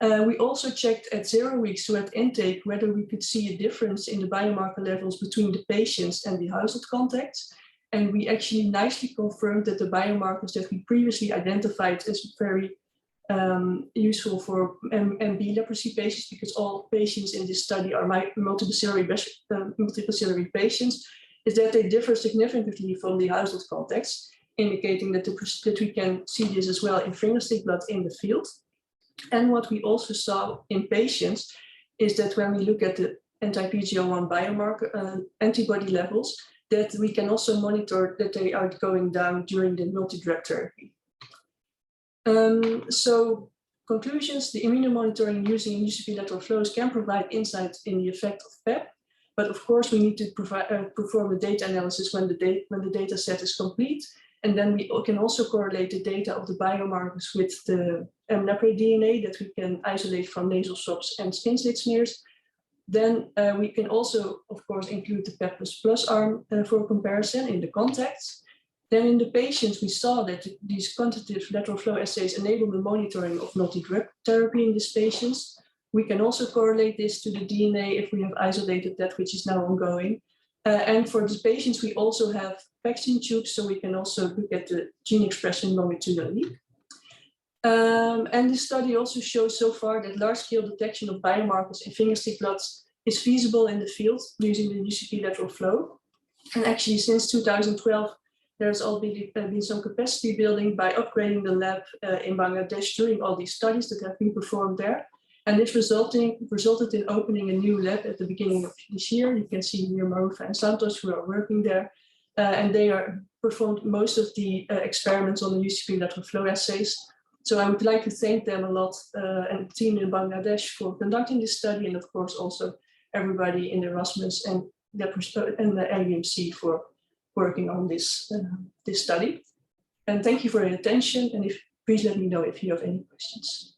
F: We also checked at 0 weeks, so at intake, whether we could see a difference in the biomarker levels between the patients and the household contacts. And we actually nicely confirmed that the biomarkers that we previously identified as very useful for MB leprosy patients, because all patients in this study are multibacillary patients, is that they differ significantly from the household contacts, indicating that we can see this as well in fingerstick blood in the field. And what we also saw in patients is that when we look at the anti-PGL1 biomarker antibody levels, that we can also monitor that they are going down during the multi-drug therapy. So conclusions, the immunomonitoring using UCP lateral flows can provide insights in the effect of PEP, but of course we need to perform a data analysis when the data set is complete. And then we can also correlate the data of the biomarkers with the leprae DNA that we can isolate from nasal swabs and skin slit smears. Then we can also, of course, include the PEP++ arm for comparison in the contacts. Then in the patients, we saw that these quantitative lateral flow assays enable the monitoring of multi-drug therapy in these patients. We can also correlate this to the DNA if we have isolated that, which is now ongoing. And for the patients, we also have vaccine tubes, so we can also look at the gene expression longitudinally. And this study also shows so far that large-scale detection of biomarkers in fingerstick blood is feasible in the field using the UCP lateral flow. And actually, since 2012, there's already been some capacity building by upgrading the lab in Bangladesh during all these studies that have been performed there. And this resulted in opening a new lab at the beginning of this year. You can see here Marufa and Santos who are working there. And they performed most of the experiments on the UCP lateral flow assays. So I would like to thank them a lot and the team in Bangladesh for conducting this study, and of course also everybody in Erasmus and the LUMC for working on this study. And thank you for your attention, and please let me know if you have any questions.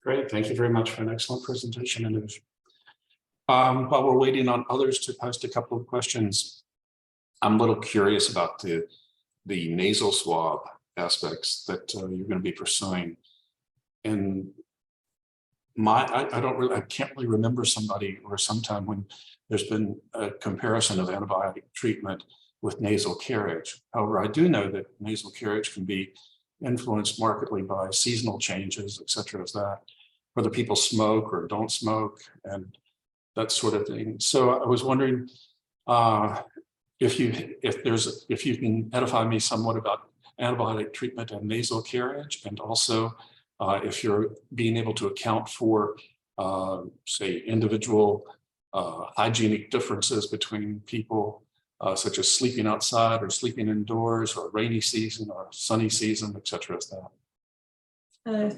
A: Great, thank you very much for an excellent presentation, Anouk. While we're waiting on others to post a couple of questions, I'm a little curious about the nasal swab aspects that you're going to be pursuing. And I can't really remember somebody or sometime when there's been a comparison of antibiotic treatment with nasal carriage. However, I do know that nasal carriage can be influenced markedly by seasonal changes, et cetera, as that, whether people smoke or don't smoke and that sort of thing. So I was wondering if you can edify me somewhat about antibiotic treatment and nasal carriage, and also if you're being able to account for, say, individual hygienic differences between people, such as sleeping outside or sleeping indoors, or rainy season or sunny season, et cetera, as that.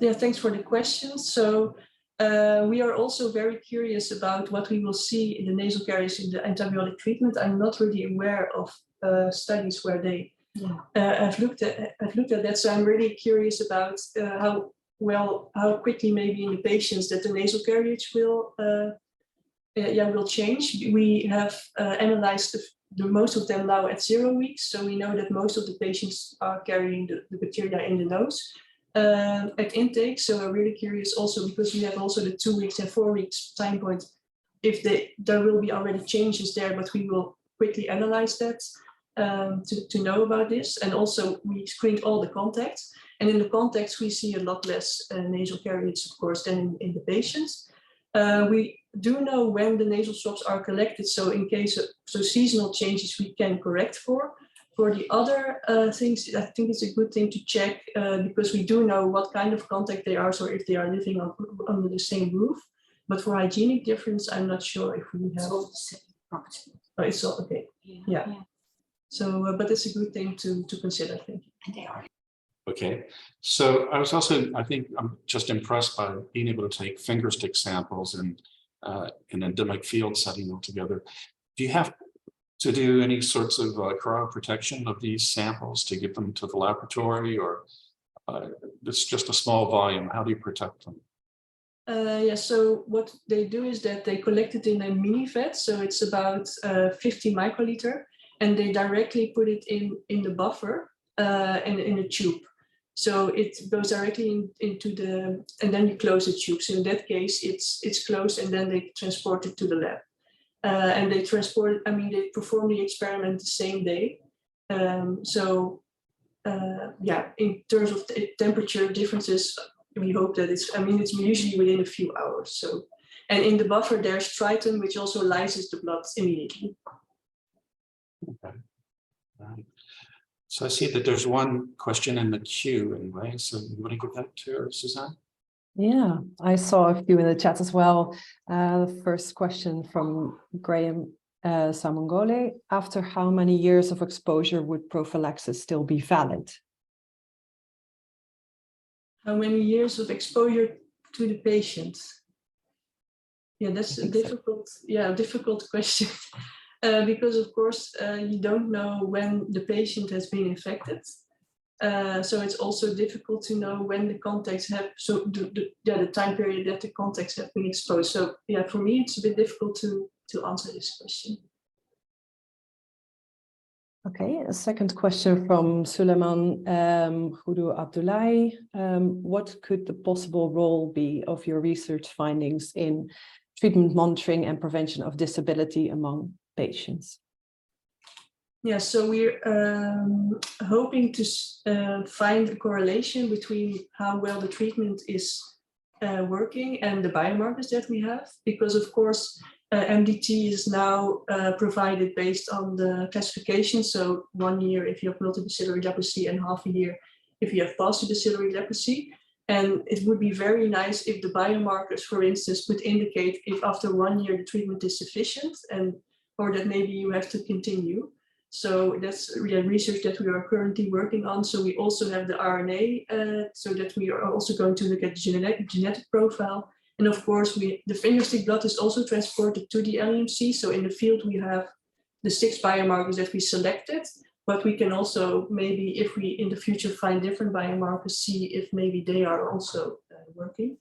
F: Yeah, thanks for the question. So we are also very curious about what we will see in the nasal carriage in the antibiotic treatment. I'm not really aware of studies where they have looked at that. So I'm really curious about how quickly maybe in the patients that the nasal carriage will change. We have analyzed the most of them now at 0 weeks. So we know that most of the patients are carrying the bacteria in the nose at intake. So we're really curious also, because we have also the 2 weeks and 4 weeks time point, if there will be already changes there, but we will quickly analyze that to know about this. And also we screened all the contacts, and in the contacts we see a lot less nasal carriage, of course, than in the patients. We do know when the nasal swabs are collected, so in case of seasonal changes we can correct for. For the other things, I think it's a good thing to check because we do know what kind of contact they are, so if they are living under the same roof. But for hygienic difference, I'm not sure if we have. It's all the same property. Oh, it's all okay. Yeah. So, but it's a good thing to consider, I think. And they are.
A: Okay, so I was also, I think I'm just impressed by being able to take finger stick samples in an endemic field setting altogether. Do you have to do any sorts of cryoprotection of these samples to get them to the laboratory, or it's just a small volume? How do you protect them?
F: Yeah, so what they do is that they collect it in a mini vat, so it's about 50 microliter, and they directly put it in the buffer and in a tube. So it goes directly into the, and then you close the tube. So in that case, it's closed, and then they transport it to the lab. And they they perform the experiment the same day. Yeah, in terms of the temperature differences, we hope that it's usually within a few hours. So, and in the buffer, there's Triton, which also lyses the blood immediately.
A: Okay. Right. So I see that there's one question in the queue anyway. So you want to give that to her, Suzanne?
D: Yeah, I saw a few in the chat as well. The first question from Graham Samongole: after how many years of exposure would prophylaxis still be valid?
F: How many years of exposure to the patient? Yeah, that's a difficult question. Because of course you don't know when the patient has been infected. So it's also difficult to know when the contacts have, so the time period that the contacts have been exposed. So yeah, for me, it's a bit difficult to answer this question.
D: Okay, a second question from Suleiman Hudu Abdullahi. What could the possible role be of your research findings in treatment monitoring and prevention of disability among patients?
F: Yeah, so we're hoping to find a correlation between how well the treatment is working and the biomarkers that we have, because of course MDT is now provided based on the classification. So 1 year if you have multibacillary leprosy, and half a year if you have paucibacillary leprosy. And it would be very nice if the biomarkers, for instance, would indicate if after 1 year the treatment is sufficient, or that maybe you have to continue. So that's research that we are currently working on. So we also have the RNA, so that we are also going to look at the genetic profile. And of course, the fingerstick blood is also transported to the LUMC. So in the field, we have the 6 biomarkers that we selected, but we can also maybe, if we in the future find different biomarkers, see if maybe they are also working.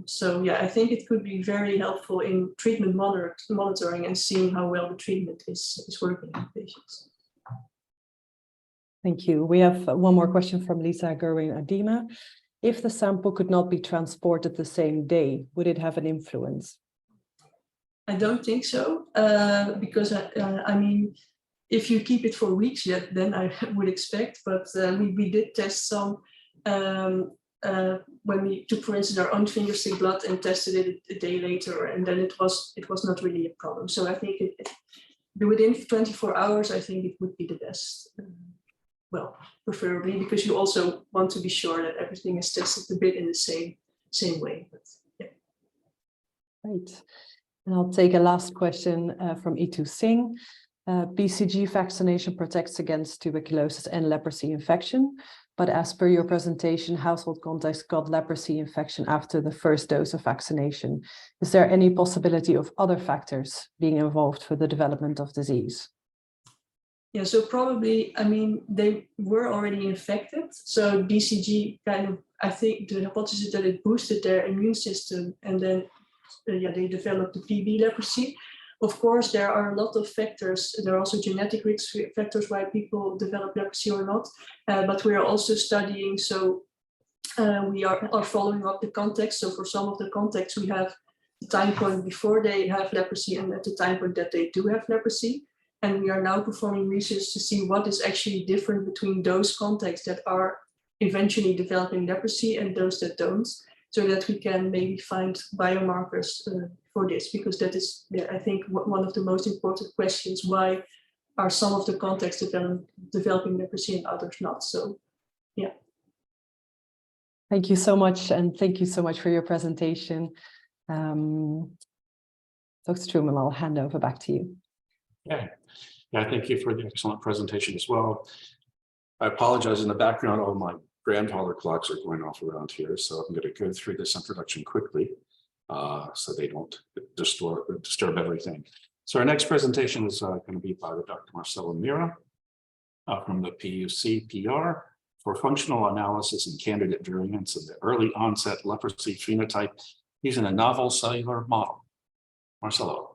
F: So yeah, I think it could be very helpful in treatment monitoring and seeing how well the treatment is working in patients.
D: Thank you. We have one more question from Lisa Gerwin-Adima. If the sample could not be transported the same day, would it have an influence?
F: I don't think so, because I mean, if you keep it for weeks, yet then I would expect. But we did test some when we took, for instance, our own fingerstick blood and tested it a day later, and then it was not really a problem. So I think within 24 hours, I think it would be the best. Well, preferably, because you also want to be sure that everything is tested a bit in the same way. But, yeah.
D: Great. And I'll take a last question from Itu Singh. BCG vaccination protects against tuberculosis and leprosy infection, but as per your presentation, household contacts got leprosy infection after the first dose of vaccination. Is there any possibility of other factors being involved for the development of disease?
F: Yeah, so probably, I mean, they were already infected. So BCG kind of, I think the hypothesis that it boosted their immune system, and then they developed the PB leprosy. Of course, there are a lot of factors. There are also genetic risk factors why people develop leprosy or not. But we are also studying, so we are following up the context. So for some of the contexts, we have the time point before they have leprosy and at the time point that they do have leprosy. And we are now performing research to see what is actually different between those contexts that are eventually developing leprosy and those that don't, so that we can maybe find biomarkers for this, because that is, I think, one of the most important questions. Why are some of the contexts developing leprosy and others not? So, yeah.
D: Thank you so much, and thank you so much for your presentation. Dr. Truman, I'll hand over back to you.
A: Yeah, thank you for the excellent presentation as well. I apologize in the background, all my grandfather clocks are going off around here, so I'm going to go through this introduction quickly so they don't disturb everything. So our next presentation is going to be by Dr. Marcelo Mira from the PUC-PR for functional analysis and candidate variants of the early onset leprosy phenotype using a novel cellular model. Marcelo.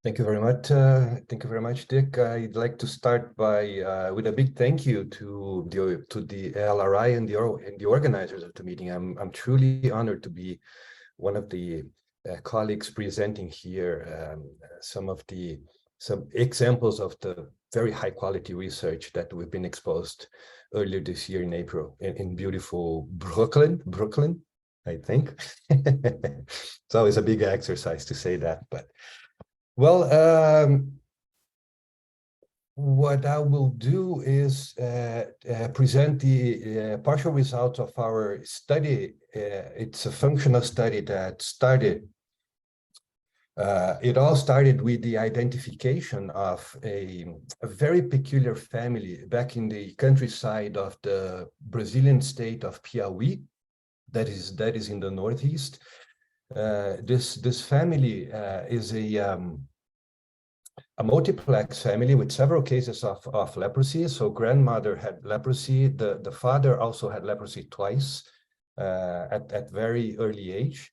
G: Thank you very much. Thank you very much, Dick. I'd like to start by with a big thank you to the LRI and the organizers of the meeting. I'm truly honored to be one of the colleagues presenting here some examples of the very high quality research that we've been exposed earlier this year in April in beautiful Brooklyn, I think. It's always a big exercise to say that, but. Well, what I will do is present the partial results of our study. It's a functional study that started, it all started with the identification of a very peculiar family back in the countryside of the Brazilian state of Piauí, that is in the Northeast. This family is a multiplex family with several cases of leprosy. So grandmother had leprosy. The father also had leprosy twice at very early age.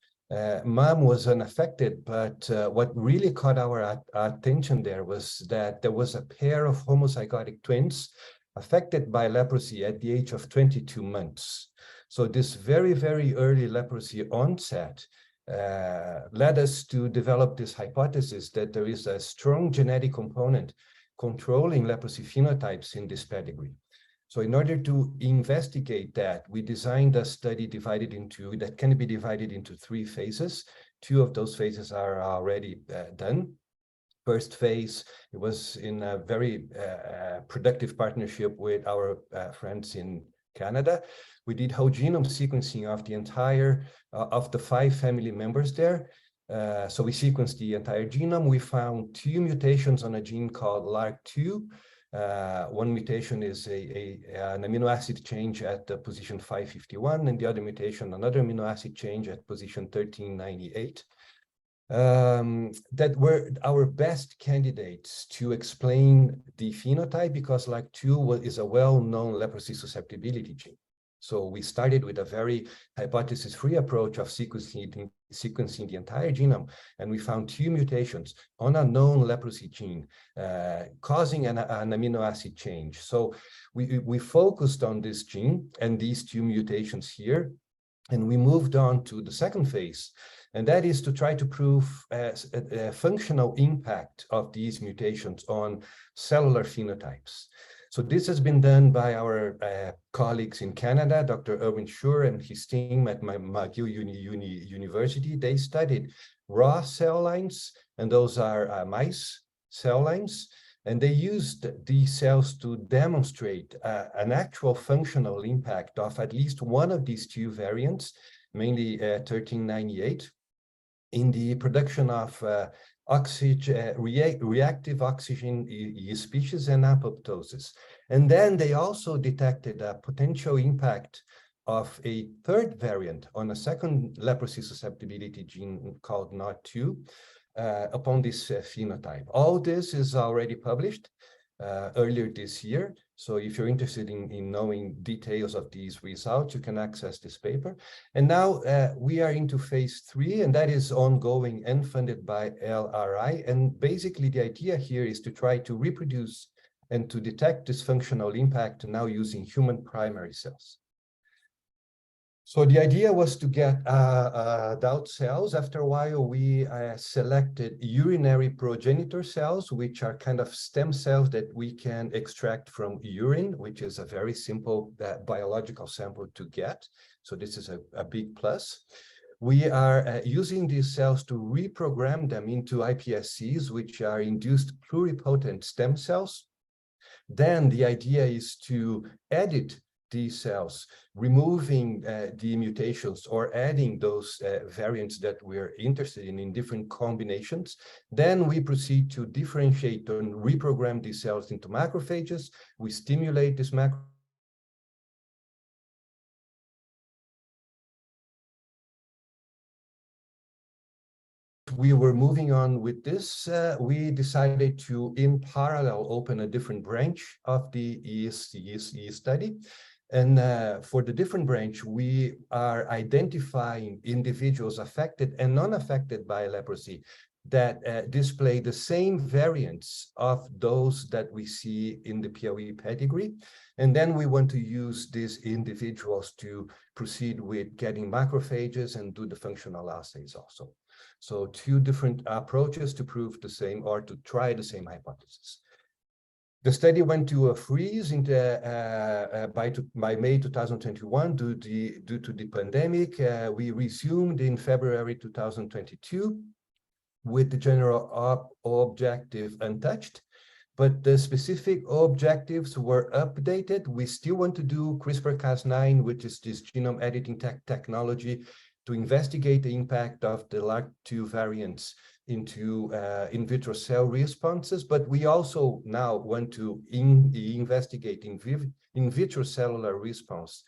G: Mom was unaffected, but what really caught our attention there was that there was a pair of homozygotic twins affected by leprosy at the age of 22 months. So this very, very early leprosy onset led us to develop this hypothesis that there is a strong genetic component controlling leprosy phenotypes in this pedigree. So in order to investigate that, we designed a study that can be divided into 3 phases. 2 of those phases are already done. First phase, it was in a very productive partnership with our friends in Canada. We did whole genome sequencing of the entire, of the 5 family members there. So we sequenced the entire genome. We found 2 mutations on a gene called LRRK2. One mutation is an amino acid change at the position 551, and the other mutation, another amino acid change at position 1398. That were our best candidates to explain the phenotype, because LRRK2 is a well-known leprosy susceptibility gene. So we started with a very hypothesis-free approach of sequencing the entire genome, and we found 2 mutations on a known leprosy gene, causing an amino acid change. So we focused on this gene and these 2 mutations here, and we moved on to the second phase, and that is to try to prove a functional impact of these mutations on cellular phenotypes. So this has been done by our colleagues in Canada, Dr. Erwin Schur and his team at McGill University. They studied raw cell lines, and those are mice cell lines, and they used these cells to demonstrate an actual functional impact of at least one of these 2 variants, mainly 1398, in the production of reactive oxygen species and apoptosis. And then they also detected a potential impact of a 3rd variant on a second leprosy susceptibility gene called NOD2 upon this phenotype. All this is already published earlier this year. So if you're interested in knowing details of these results, you can access this paper. And now we are into phase 3, and that is ongoing and funded by LRI. And basically the idea here is to try to reproduce and to detect this functional impact now using human primary cells. So the idea was to get adult cells. After a while, we selected urinary progenitor cells, which are kind of stem cells that we can extract from urine, which is a very simple biological sample to get. So this is a big plus. We are using these cells to reprogram them into iPSCs, which are induced pluripotent stem cells. Then the idea is to edit these cells, removing the mutations or adding those variants that we're interested in different combinations. Then we proceed to differentiate and reprogram these cells into macrophages. We stimulate this we were moving on with this, we decided to, in parallel, open a different branch of the ESE study. And for the different branch, we are identifying individuals affected and non-affected by leprosy that display the same variants of those that we see in the POE pedigree. And then we want to use these individuals to proceed with getting macrophages and do the functional assays also. So 2 different approaches to prove the same or to try the same hypothesis. The study went to a freeze by May 2021 due to the pandemic. We resumed in February 2022 with the general objective untouched, but the specific objectives were updated. We still want to do CRISPR-Cas9, which is this genome editing technology, to investigate the impact of the LRI2 variants into in vitro cell responses, but we also now want to investigate in vitro cellular response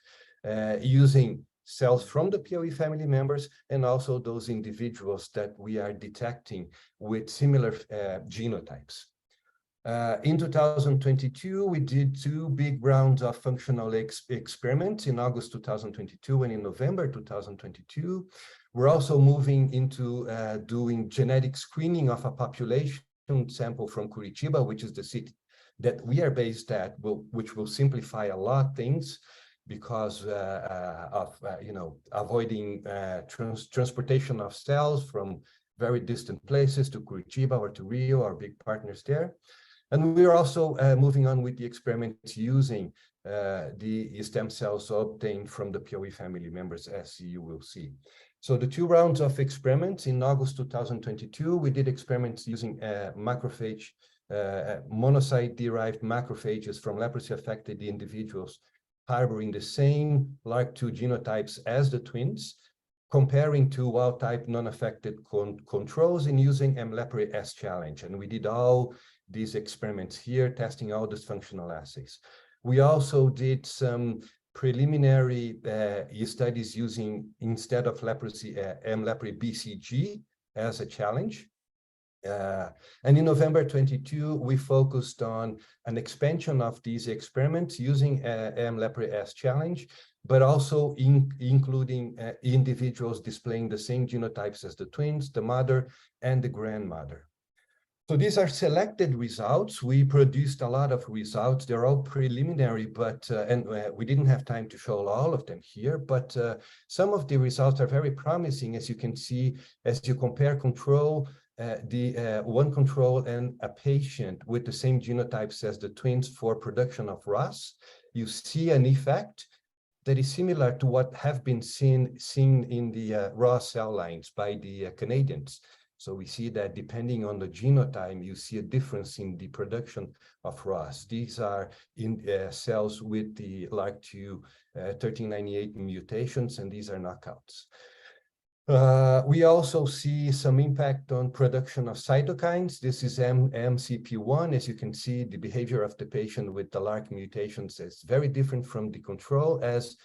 G: using cells from the POE family members and also those individuals that we are detecting with similar genotypes. In 2022, we did 2 big rounds of functional experiments in August 2022 and in November 2022. We're also moving into doing genetic screening of a population sample from Curitiba, which is the city that we are based at, which will simplify a lot of things because of avoiding transportation of cells from very distant places to Curitiba or to Rio, our big partners there. And we are also moving on with the experiments using the stem cells obtained from the POE family members, as you will see. So the 2 rounds of experiments in August 2022, we did experiments using macrophage, monocyte-derived macrophages from leprosy-affected individuals harboring the same LRI2 genotypes as the twins, comparing to wild-type non-affected controls and using mLepre-S challenge. And we did all these experiments here, testing all these functional assays. We also did some preliminary studies using, instead of leprosy, mLepre-BCG as a challenge. And in November 22, we focused on an expansion of these experiments using mLepre-S challenge, but also including individuals displaying the same genotypes as the twins, the mother and the grandmother. So these are selected results. We produced a lot of results. They're all preliminary, but we didn't have time to show all of them here, but some of the results are very promising, as you can see, as you compare control, one control and a patient with the same genotypes as the twins for production of ROS. You see an effect that is similar to what have been seen in the raw cell lines by the Canadians. So we see that depending on the genotype, you see a difference in the production of ROS. These are in cells with the LRRK2 1398 mutations, and these are knockouts. We also see some impact on production of cytokines. This is MCP1. As you can see, the behavior of the patient with the LRRK mutations is very different from the control, as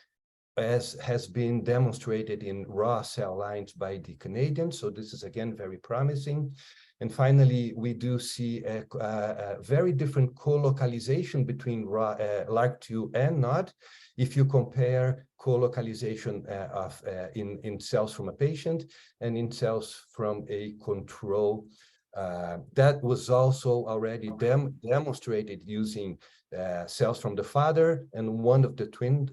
G: has been demonstrated in raw cell lines by the Canadians. So this is again very promising. And finally, we do see a very different co-localization between LRRK2 and NOD. If you compare co-localization in cells from a patient and in cells from a control, that was also already demonstrated using cells from the father and one of the twin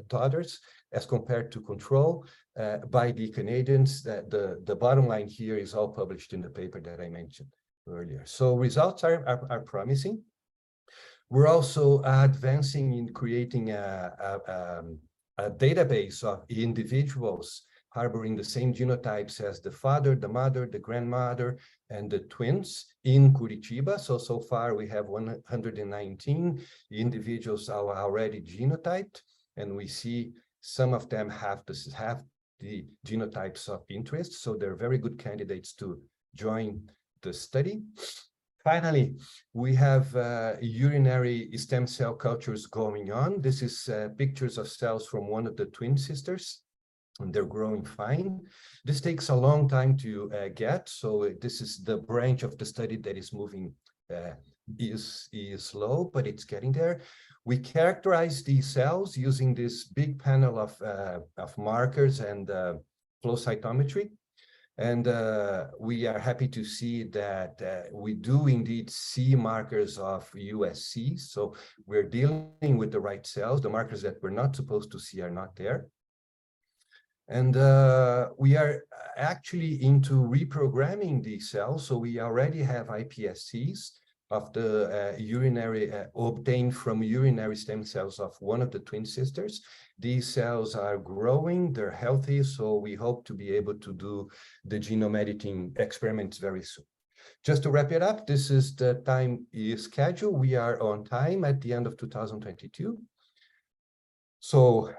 G: daughters as compared to control by the Canadians. The bottom line here is all published in the paper that I mentioned earlier. So results are promising. We're also advancing in creating a database of individuals harboring the same genotypes as the father, the mother, the grandmother, and the twins in Curitiba. So far we have 119 individuals are already genotyped, and we see some of them have the genotypes of interest. So they're very good candidates to join the study. Finally, we have urinary stem cell cultures going on. This is pictures of cells from one of the twin sisters, and they're growing fine. This takes a long time to get, so this is the branch of the study that is moving, is slow, but it's getting there. We characterize these cells using this big panel of markers and flow cytometry. And we are happy to see that we do indeed see markers of USC. So we're dealing with the right cells. The markers that we're not supposed to see are not there. And we are actually into reprogramming these cells. So we already have iPSCs of the urinary obtained from urinary stem cells of one of the twin sisters. These cells are growing, they're healthy, so we hope to be able to do the genome editing experiments very soon. Just to wrap it up, this is the time schedule. We are on time at the end of 2022. So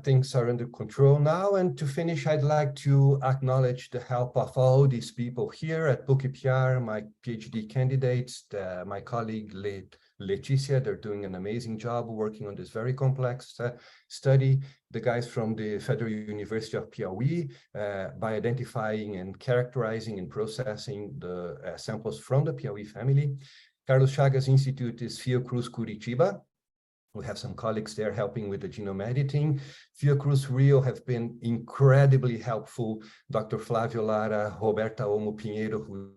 G: things are under control now. And to finish, I'd like to acknowledge the help of all these people here at PUC-IPR, my PhD candidates, my colleague Leticia. They're doing an amazing job working on this very complex study. The guys from the Federal University of Piauí, by identifying and characterizing and processing the samples from the Piauí family. Carlos Chagas Institute is Fiocruz Curitiba. We have some colleagues there helping with the genome editing. Fiocruz Rio have been incredibly helpful. Dr. Flávio Lara, Roberta Olmo Pinheiro, who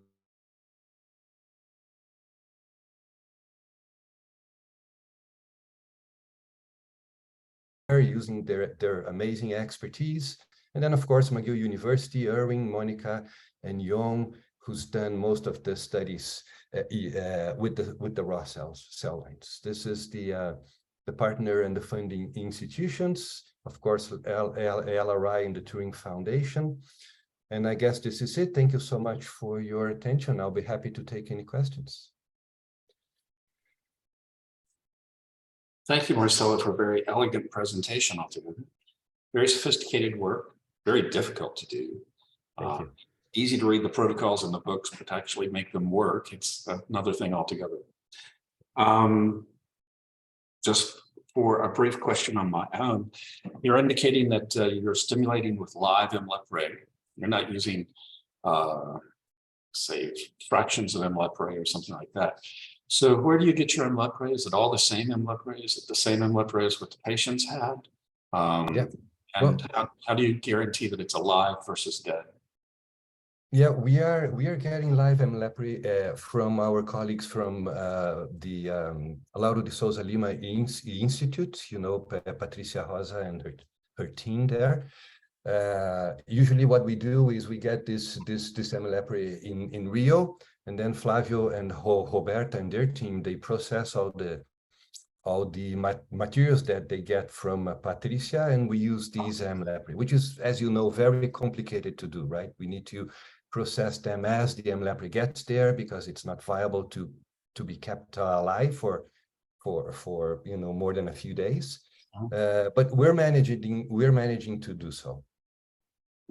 G: are using their amazing expertise. And then, of course, McGill University, Irving, Monica, and Young, who's done most of the studies with the raw cell lines. This is the partner and the funding institutions, of course, LRI and the Turing Foundation. And I guess this is it. Thank you so much for your attention. I'll be happy to take any questions.
A: Thank you, Marcelo, for a very elegant presentation altogether. Very sophisticated work, very difficult to do.
G: Thank you.
A: Easy to read the protocols in the books, but to actually make them work, it's another thing altogether. Just for a brief question on my own, you're indicating that you're stimulating with live mLepray. You're not using, say, fractions of mLepray or something like that. So where do you get your mLepray? Is it all the same mLepray? Is it the same mLepray as what the patients had?
G: Yeah.
A: And how do you guarantee that it's alive versus dead?
G: Yeah, we are getting live mLepri from our colleagues from the Lauro de Souza Lima Institute, you know, Patricia Rosa and her team there. Usually what we do is we get this mLepri in Rio, and then Flavio and Roberta and their team, they process all the materials that they get from Patricia, and we use these mLepri, which is, as you know, very complicated to do, right? We need to process them as the mLepri gets there, because it's not viable to be kept alive for you know, more than a few days. But we're managing to do so.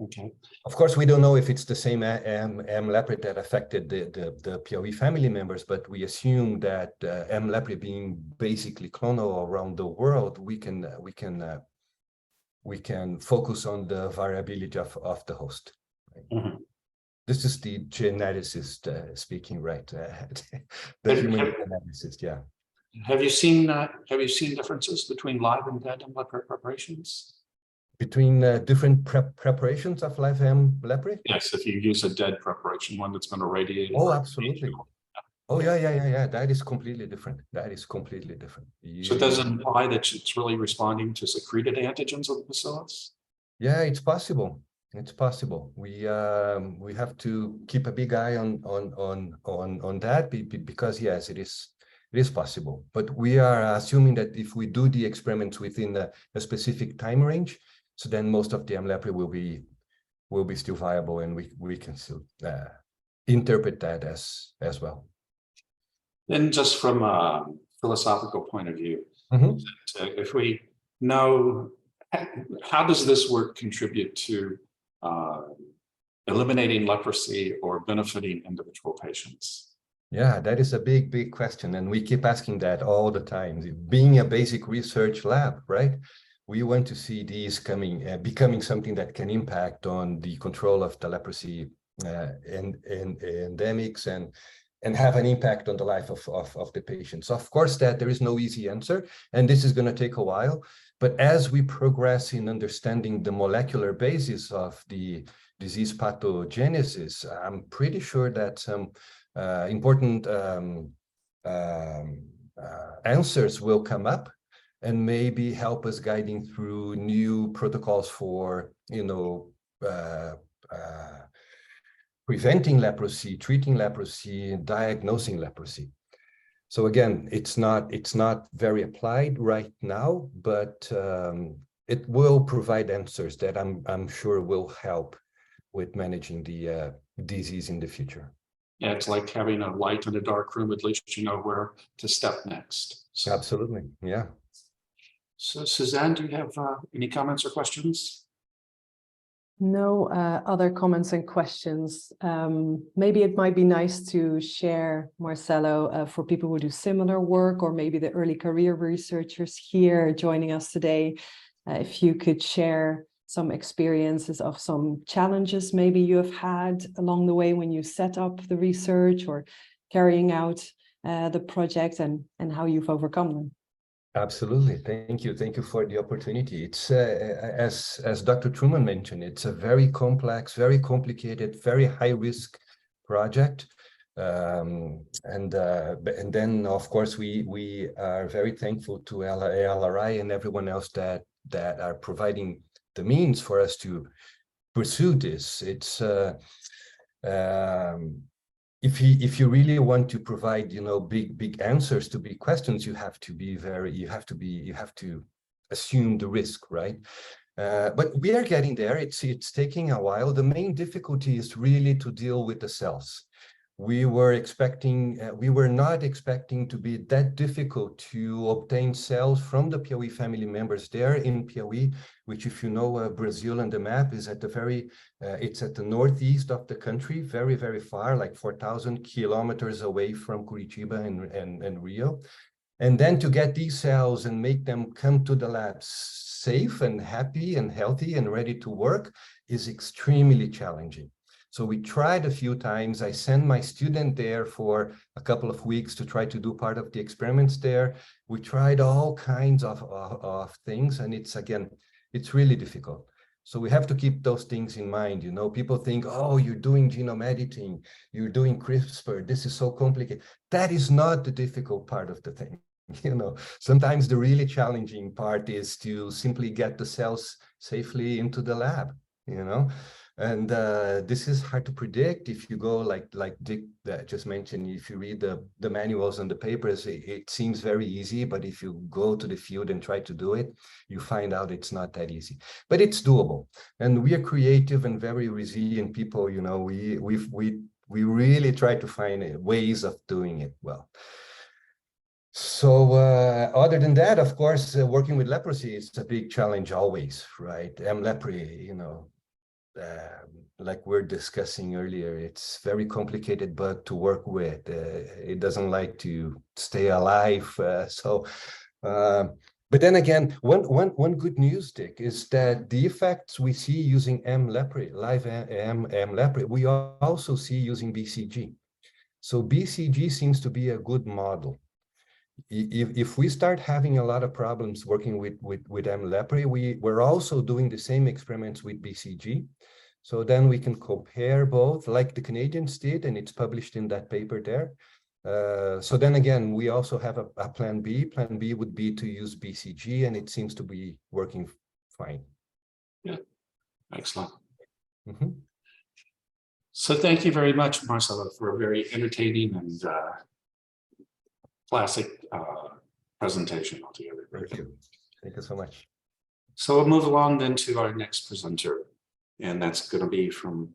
A: Okay.
G: Of course, we don't know if it's the same mLepri that affected the POE family members, but we assume that mLepri being basically clonal around the world, we can focus on the variability of the host. Right? This is the geneticist speaking, right? The human geneticist, yeah.
A: Have you seen differences between live and dead mLepri preparations?
G: Between different preparations of live mLepri?
A: Yes, if you use a dead preparation, one that's been irradiated.
G: Oh, absolutely. Oh, yeah. That is completely different. That is completely different.
A: So it doesn't imply that it's really responding to secreted antigens of the bacillus?
G: Yeah, it's possible. It's possible. We have to keep a big eye on that, because yes, it is possible. But we are assuming that if we do the experiments within a specific time range, so then most of the mLepri will be still viable, and we can still interpret that as well.
A: Then just from a philosophical point of view, if we know, how does this work contribute to eliminating leprosy or benefiting individual patients?
G: Yeah, that is a big question, and we keep asking that all the time. Being a basic research lab, right? We want to see these becoming something that can impact on the control of the leprosy and endemics, and have an impact on the life of the patients. Of course, that there is no easy answer, and this is going to take a while. But as we progress in understanding the molecular basis of the disease pathogenesis, I'm pretty sure that some important answers will come up, and maybe help us guiding through new protocols for, you know, preventing leprosy, treating leprosy, diagnosing leprosy. So again, it's not very applied right now, but it will provide answers that I'm sure will help with managing the disease in the future.
A: Yeah, it's like having a light in a dark room. At least you know where to step next. So,
G: absolutely, yeah.
A: So Suzanne, do you have any comments or questions?
D: No other comments and questions. Maybe it might be nice to share, Marcelo, for people who do similar work, or maybe the early career researchers here joining us today, if you could share some experiences of some challenges maybe you have had along the way when you set up the research or carrying out the project, and how you've overcome them.
G: Absolutely. Thank you for the opportunity. It's as Dr. Truman mentioned, it's a very complex, very complicated, very high risk project. And then of course we are very thankful to LRI and everyone else that are providing the means for us to pursue this. It's if you really want to provide, you know, big answers to big questions, you have to assume the risk, right? But we are getting there. It's taking a while. The main difficulty is really to deal with the cells. We were not expecting to be that difficult to obtain cells from the POE family members there in POE, which, if you know Brazil and the map, is at it's at the northeast of the country, very, very far, like 4,000 kilometers away from Curitiba and Rio. And then to get these cells and make them come to the lab safe and happy and healthy and ready to work is extremely challenging. So we tried a few times. I sent my student there for a couple of weeks to try to do part of the experiments there. We tried all kinds of things, and it's, again, It's really difficult. So we have to keep those things in mind. You know, people think, oh, you're doing genome editing, you're doing CRISPR, this is so complicated. That is not the difficult part of the thing. You know, sometimes the really challenging part is to simply get the cells safely into the lab, you know. And this is hard to predict. If you go like Dick just mentioned, if you read the manuals and the papers, it seems very easy. But if you go to the field and try to do it, you find out it's not that easy. But it's doable. And we are creative and very resilient people. You know, we really try to find ways of doing it well. So other than that, of course, working with leprosy is a big challenge always, right? Lepri, you know. Like we're discussing earlier, it's very complicated bug to work with. It doesn't like to stay alive. But then again, one good news, Dick, is that the effects we see using live M. lepri, we also see using BCG. So BCG seems to be a good model. If we start having a lot of problems working with M. lepri, we're also doing the same experiments with BCG. So then we can compare both, like the Canadians did, and it's published in that paper there. So then again, we also have a plan B. Plan B would be to use BCG, and it seems to be working fine.
A: Yeah, excellent.
G: Mm-hmm.
A: So thank you very much, Marcelo, for a very entertaining and classic presentation altogether.
G: Thank you. Thank you so much.
A: So we'll move along then to our next presenter, and that's going to be from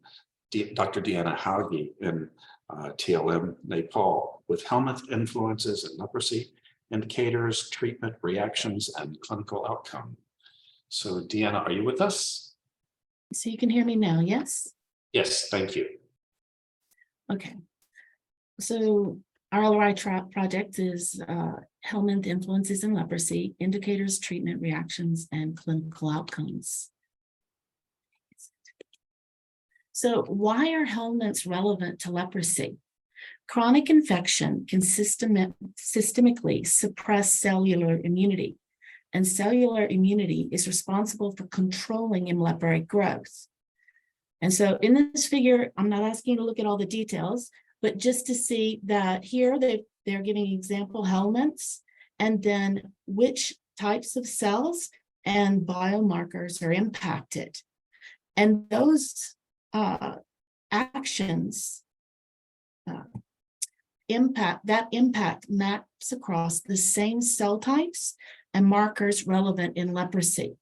A: Dr. Deanna Hooij in TLM, Nepal, with helminth influences in leprosy, indicators, treatment, reactions, and clinical outcome. So Deanna, are you with us?
H: So you can hear me now, yes?
A: Yes, thank you.
H: Okay. So our LRI project is helminth influences in leprosy, indicators, treatment, reactions, and clinical outcomes. So why are helminths relevant to leprosy? Chronic infection can systemically suppress cellular immunity, and cellular immunity is responsible for controlling M. lepri growth. And so in this figure, I'm not asking you to look at all the details, but just to see that here they're giving example helminths, and then which types of cells and biomarkers are impacted. And those actions impact maps across the same cell types and markers relevant in leprosy.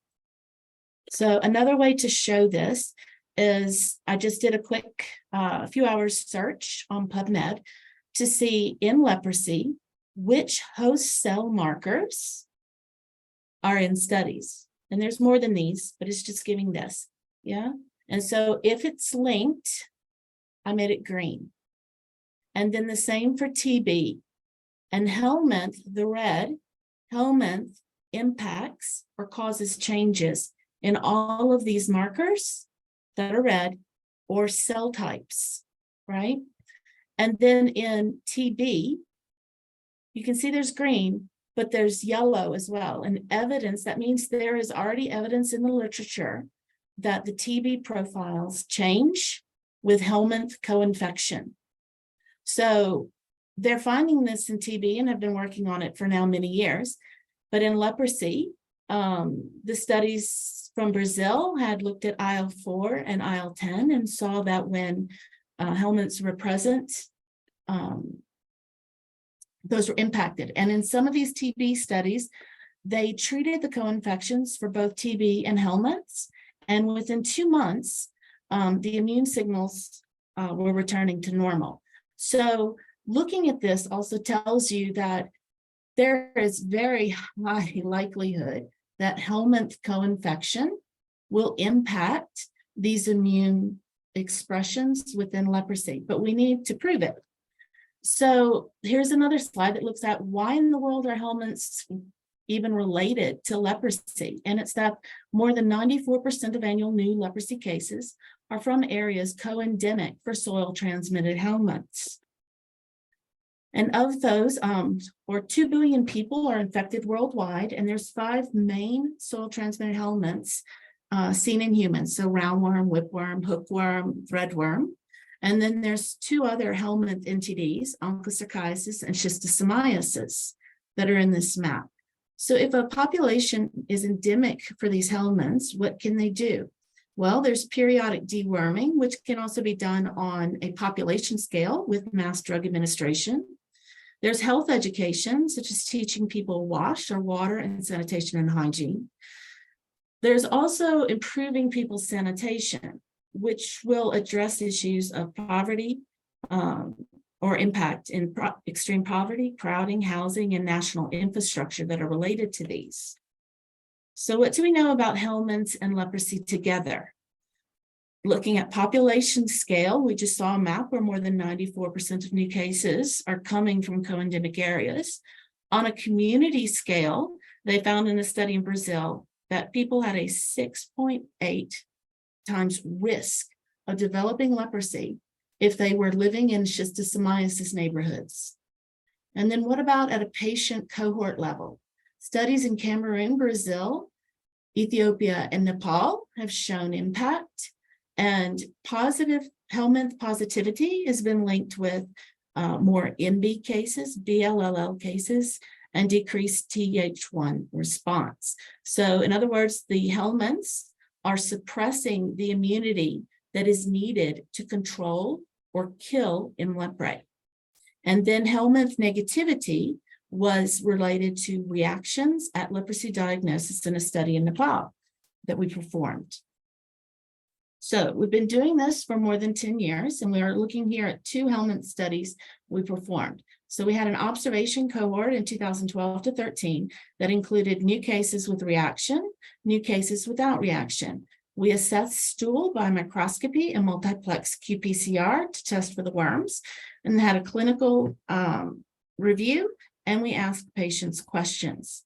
H: So another way to show this is I just did a quick few hours search on PubMed to see in leprosy which host cell markers are in studies. And there's more than these, but it's just giving this. Yeah. And so if it's linked, I made it green. And then the same for TB. And helminth, the red, helminth impacts or causes changes in all of these markers that are red or cell types, right? And then in TB, you can see there's green, but there's yellow as well. And evidence, that means there is already evidence in the literature that the TB profiles change with helminth co-infection. So they're finding this in TB and have been working on it for now many years. But in leprosy, the studies from Brazil had looked at IL-4 and IL-10 and saw that when helminths were present, those were impacted. And in some of these TB studies, they treated the co-infections for both TB and helminths. And within 2 months, the immune signals were returning to normal. So looking at this also tells you that there is very high likelihood that helminth co-infection will impact these immune expressions within leprosy, but we need to prove it. So here's another slide that looks at why in the world are helminths even related to leprosy. And it's that more than 94% of annual new leprosy cases are from areas co-endemic for soil transmitted helminths. And of those, or 2 billion people are infected worldwide, and there's 5 main soil-transmitted helminths seen in humans. So roundworm, whipworm, hookworm, threadworm. And then there's 2 other helminth entities, onchocerciasis and schistosomiasis, that are in this map. So if a population is endemic for these helminths, what can they do? Well, there's periodic deworming, which can also be done on a population scale with mass drug administration. There's health education, such as teaching people wash or water and sanitation and hygiene. There's also improving people's sanitation, which will address issues of poverty or impact in extreme poverty, crowding, housing, and national infrastructure that are related to these. So what do we know about helminths and leprosy together? Looking at population scale, we just saw a map where more than 94% of new cases are coming from co-endemic areas. On a community scale, they found in a study in Brazil that people had a 6.8 times risk of developing leprosy if they were living in schistosomiasis neighborhoods. And then what about at a patient cohort level? Studies in Cameroon, Brazil, Ethiopia, and Nepal have shown impact, and positive helminth positivity has been linked with more MB cases, BLLL cases, and decreased Th1 response. So in other words, the helminths are suppressing the immunity that is needed to control or kill in leprae. And then helminth negativity was related to reactions at leprosy diagnosis in a study in Nepal that we performed. So we've been doing this for more than 10 years, and we are looking here at 2 helminth studies we performed. So we had an observation cohort in 2012 to 13 that included new cases with reaction, new cases without reaction. We assessed stool by microscopy and multiplex qPCR to test for the worms, and had a clinical review, and we asked patients questions.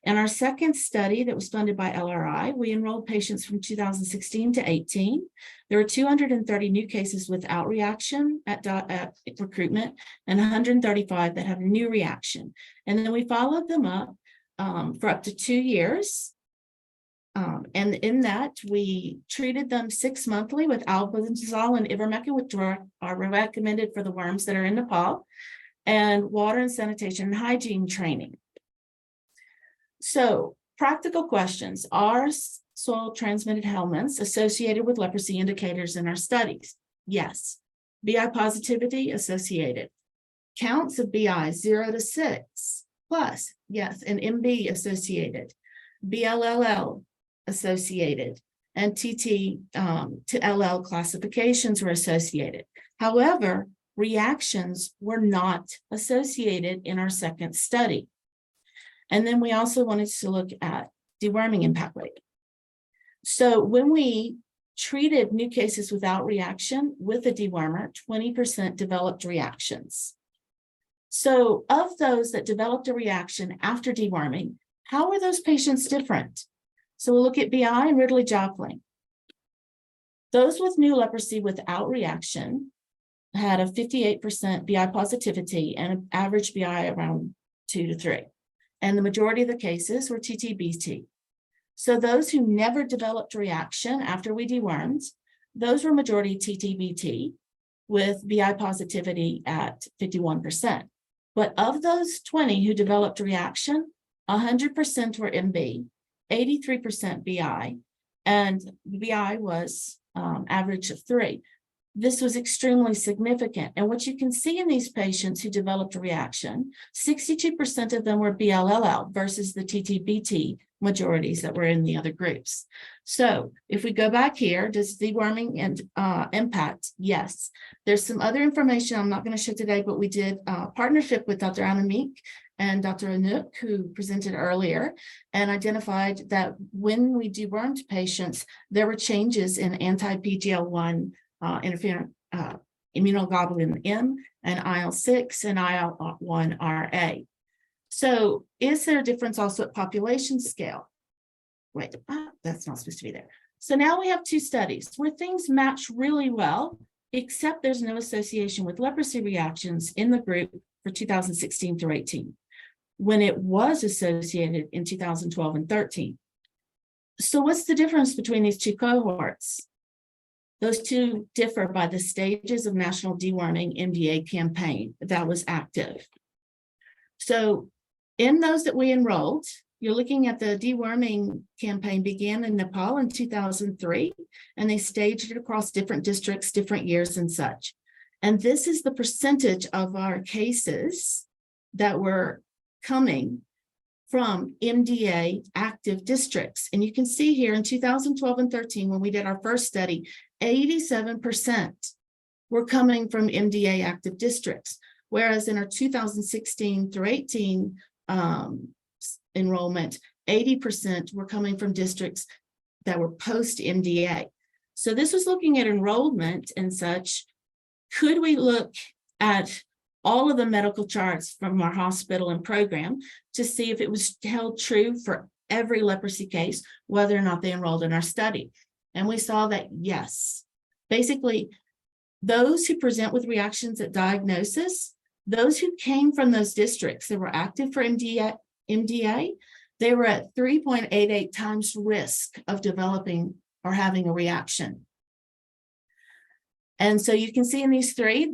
H: In our second study that was funded by LRI, we enrolled patients from 2016 to 18. There were 230 new cases without reaction at recruitment and 135 that had a new reaction. And then we followed them up for up to 2 years. And in that, we treated them 6 monthly with albendazole and ivermectin, which are recommended for the worms that are in Nepal, and water and sanitation and hygiene training. So, practical questions. Are soil-transmitted helminths associated with leprosy indicators in our studies? Yes. BI positivity associated. Counts of BI 0 to 6 plus, yes, and MB associated. BLLL associated, and TT to LL classifications were associated. However, reactions were not associated in our second study. And then we also wanted to look at deworming impact rate. So when we treated new cases without reaction with a dewormer, 20% developed reactions. So of those that developed a reaction after deworming, how were those patients different? So we'll look at BI and Ridley-Joplin. Those with new leprosy without reaction had a 58% BI positivity and an average BI around 2 to 3. And the majority of the cases were TTBT. So those who never developed reaction after we dewormed, those were majority TTBT with BI positivity at 51%. But of those 20 who developed reaction, 100% were MB, 83% BI, and BI was average of 3. This was extremely significant. And what you can see in these patients who developed a reaction, 62% of them were BLLL versus the TTBT majorities that were in the other groups. So if we go back here, does deworming and impact? Yes. There's some other information I'm not going to show today, but we did a partnership with Dr. Anouk and Dr. Anouk, who presented earlier, and identified that when we dewormed patients, there were changes in anti-PGL1 interferon immunoglobulin M and IL-6 and IL-1RA. So is there a difference also at population scale? Wait, that's not supposed to be there. So now we have 2 studies where things match really well, except there's no association with leprosy reactions in the group for 2016 through 18, when it was associated in 2012 and 13. So what's the difference between these two cohorts? Those two differ by the stages of national deworming MDA campaign that was active. So in those that we enrolled, you're looking at the deworming campaign began in Nepal in 2003, and they staged it across different districts, different years and such. And this is the percentage of our cases that were coming from MDA active districts. And you can see here in 2012 and 13, when we did our first study, 87% were coming from MDA active districts, whereas in our 2016 through 18 enrollment, 80% were coming from districts that were post MDA. So this was looking at enrollment and such. Could we look at all of the medical charts from our hospital and program to see if it was held true for every leprosy case, whether or not they enrolled in our study? And we saw that yes, basically those who present with reactions at diagnosis, those who came from those districts that were active for MDA, they were at 3.88 times risk of developing or having a reaction. And so you can see in these three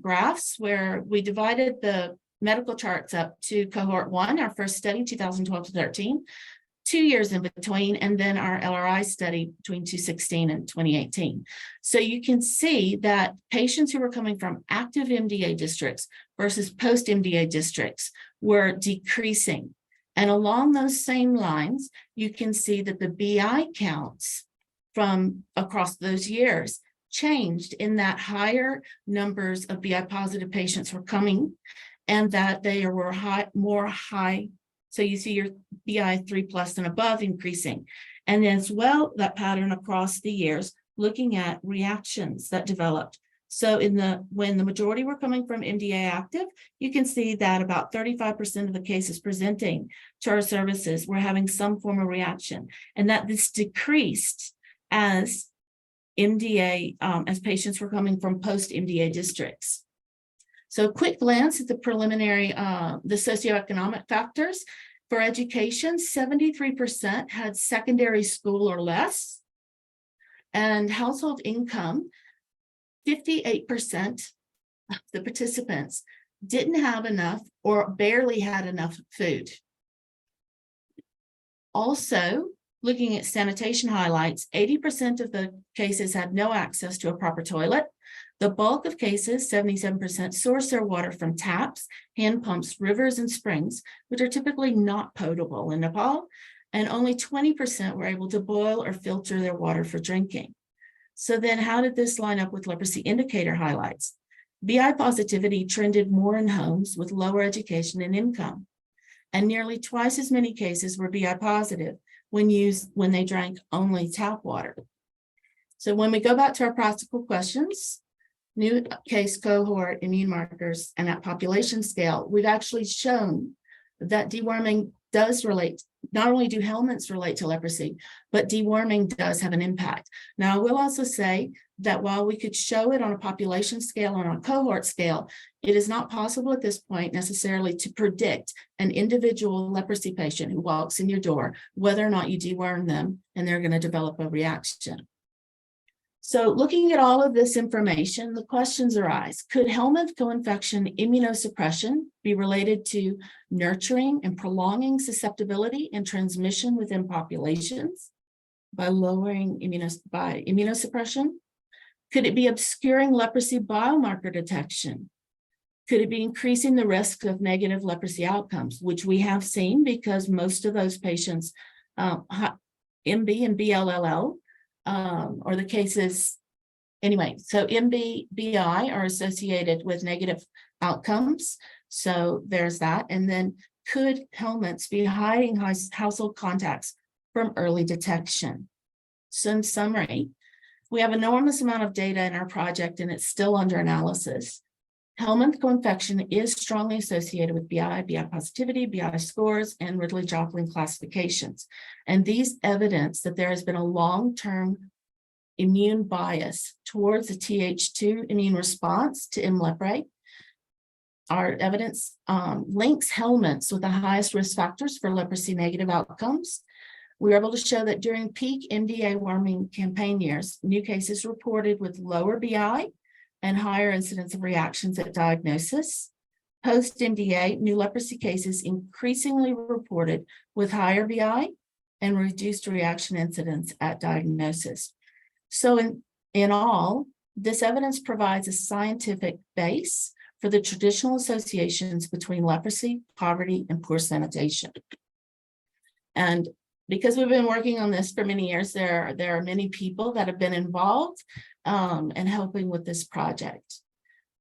H: graphs where we divided the medical charts up to cohort 1, our first study, 2012 to 13, 2 years in between, and then our LRI study between 2016 and 2018. So you can see that patients who were coming from active MDA districts versus post-MDA districts were decreasing. And along those same lines, you can see that the BI counts from across those years changed in that higher numbers of BI positive patients were coming, and that they were more high. So you see your BI 3+ and above increasing. And as well, that pattern across the years, looking at reactions that developed. So when the majority were coming from MDA active, you can see that about 35% of the cases presenting to our services were having some form of reaction, and that this decreased as MDA, as patients were coming from post-MDA districts. So a quick glance at the preliminary, the socioeconomic factors. For education, 73% had secondary school or less, and household income, 58% of the participants didn't have enough or barely had enough food. Also, looking at sanitation highlights, 80% of the cases had no access to a proper toilet. The bulk of cases, 77%, source their water from taps, hand pumps, rivers, and springs, which are typically not potable in Nepal, and only 20% were able to boil or filter their water for drinking. So then how did this line up with leprosy indicator highlights? BI positivity trended more in homes with lower education and income, and nearly twice as many cases were BI positive when they drank only tap water. So when we go back to our practical questions, new case cohort, immune markers, and at population scale, we've actually shown that deworming does relate. Not only do helminths relate to leprosy, but deworming does have an impact. Now, I will also say that while we could show it on a population scale and on a cohort scale, it is not possible at this point necessarily to predict an individual leprosy patient who walks in your door, whether or not you deworm them and they're going to develop a reaction. So looking at all of this information, the questions arise. Could helminth co-infection immunosuppression be related to nurturing and prolonging susceptibility and transmission within populations by lowering immunosuppression? Could it be obscuring leprosy biomarker detection? Could it be increasing the risk of negative leprosy outcomes, which we have seen because most of those patients, MB and BLLL, or the cases, anyway, so MB, BI are associated with negative outcomes. So there's that. And then could helminths be hiding household contacts from early detection? So in summary, we have an enormous amount of data in our project and it's still under analysis. Helminth co-infection is strongly associated with BI positivity, BI scores, and Ridley-Joplin classifications. And these evidence that there has been a long-term immune bias towards the Th2 immune response to M. leprae. our evidence links helminths with the highest risk factors for leprosy negative outcomes. We were able to show that during peak MDA worming campaign years, new cases reported with lower BI and higher incidence of reactions at diagnosis. Post-MDA, new leprosy cases increasingly reported with higher BI and reduced reaction incidence at diagnosis. So in all, this evidence provides a scientific base for the traditional associations between leprosy, poverty, and poor sanitation. And because we've been working on this for many years, there are many people that have been involved in helping with this project.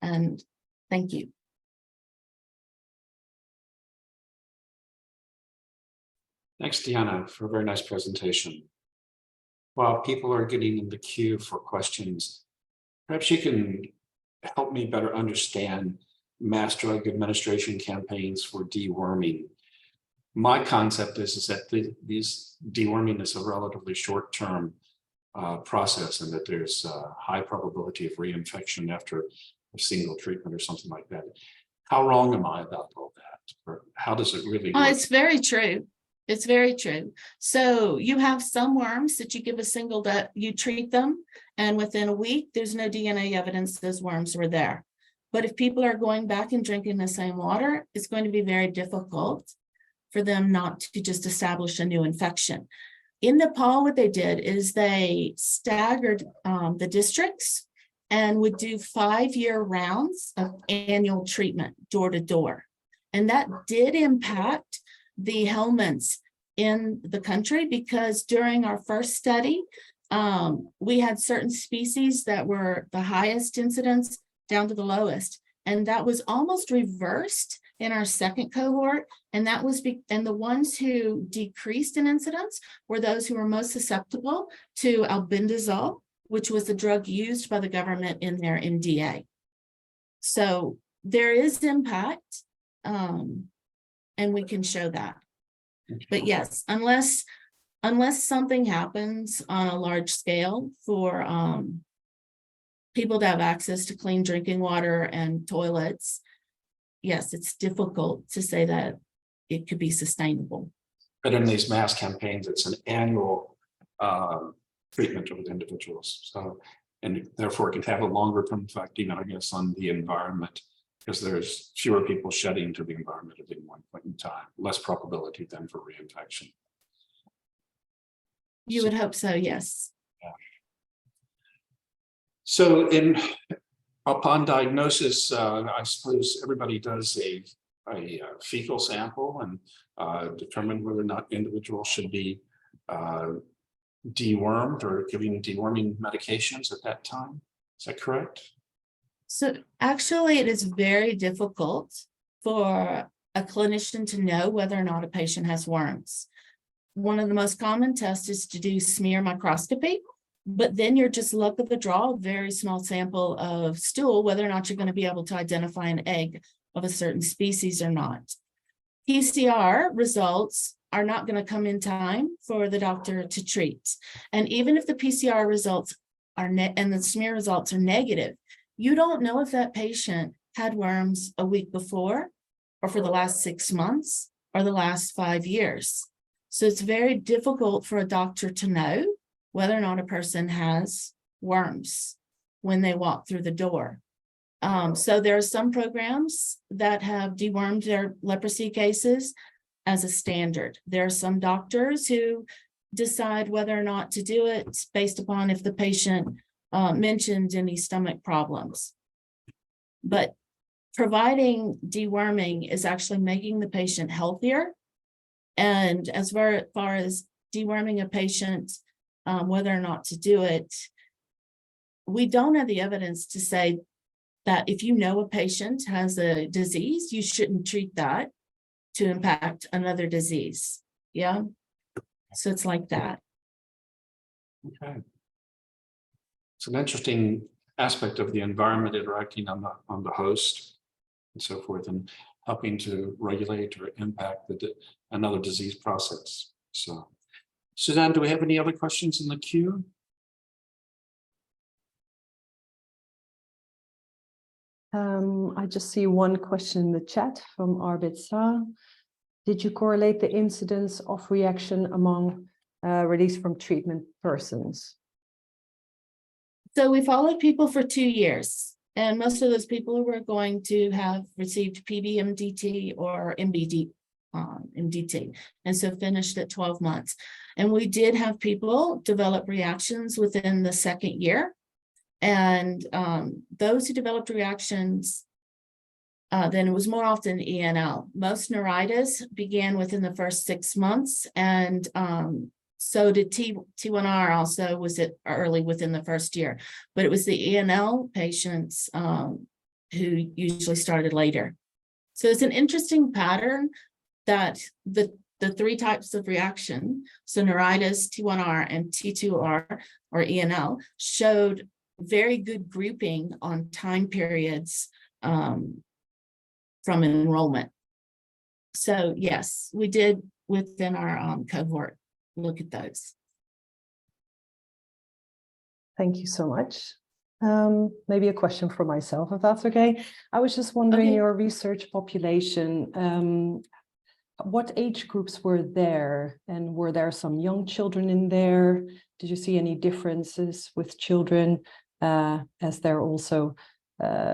H: And thank you.
A: Thanks, Deanna, for a very nice presentation. While people are getting in the queue for questions, perhaps you can help me better understand mass drug administration campaigns for deworming. My concept is that these deworming is a relatively short-term process, and that there's a high probability of reinfection after a single treatment or something like that. How wrong am I about all that? Or how does it really work?
H: It's very true. It's very true. So you have some worms that you give a single, you treat them, and within a week, there's no DNA evidence those worms were there. But if people are going back and drinking the same water, it's going to be very difficult for them not to just establish a new infection. In Nepal, what they did is they staggered the districts and would do 5-year rounds of annual treatment door to door. And that did impact the helminths in the country, because during our first study, we had certain species that were the highest incidence down to the lowest. And that was almost reversed in our second cohort. And that was, and the ones who decreased in incidence were those who were most susceptible to albendazole, which was the drug used by the government in their MDA. So there is impact. And we can show that. But yes, unless something happens on a large scale for people to have access to clean drinking water and toilets, yes, it's difficult to say that it could be sustainable.
A: But in these mass campaigns, it's an annual treatment with individuals. So, and therefore it can have a longer term effect, I guess, on the environment, because there's fewer people shedding to the environment at any one point in time, less probability then for reinfection.
H: You would hope so, yes.
A: Yeah. So upon diagnosis, I suppose everybody does a fecal sample and determine whether or not individuals should be dewormed or giving deworming medications at that time. Is that correct?
H: So actually, it is very difficult for a clinician to know whether or not a patient has worms. One of the most common tests is to do smear microscopy, but then you're just luck of the draw, a very small sample of stool, whether or not you're going to be able to identify an egg of a certain species or not. PCR results are not going to come in time for the doctor to treat. And even if the PCR results are and the smear results are negative, you don't know if that patient had worms a week before, or for the last 6 months, or the last 5 years. So it's very difficult for a doctor to know whether or not a person has worms when they walk through the door. So there are some programs that have dewormed their leprosy cases as a standard. There are some doctors who decide whether or not to do it based upon if the patient mentioned any stomach problems. But providing deworming is actually making the patient healthier. And as far as deworming a patient, whether or not to do it, we don't have the evidence to say that if you know a patient has a disease, you shouldn't treat that to impact another disease. Yeah. So it's like that.
A: Okay. It's an interesting aspect of the environment interacting on the host and so forth, and helping to regulate or impact another disease process. So, Suzanne, do we have any other questions in the queue?
D: I just see one question in the chat from Arbit Sa. Did you correlate the incidence of reaction among release from treatment persons?
H: So we followed people for 2 years, and most of those people were going to have received PBMDT or MDT, and so finished at 12 months. And we did have people develop reactions within the second year. And those who developed reactions, then it was more often ENL. Most neuritis began within the first 6 months, and so did T1R also was it early within the first year, but it was the ENL patients who usually started later. So it's an interesting pattern that the 3 types of reaction, so neuritis, T1R, and T2R or ENL, showed very good grouping on time periods from enrollment. So yes, we did within our cohort look at those.
D: Thank you so much. Maybe a question for myself, if that's okay. I was just wondering,
H: Okay.
D: your research population, what age groups were there? And were there some young children in there? Did you see any differences with children? As there are also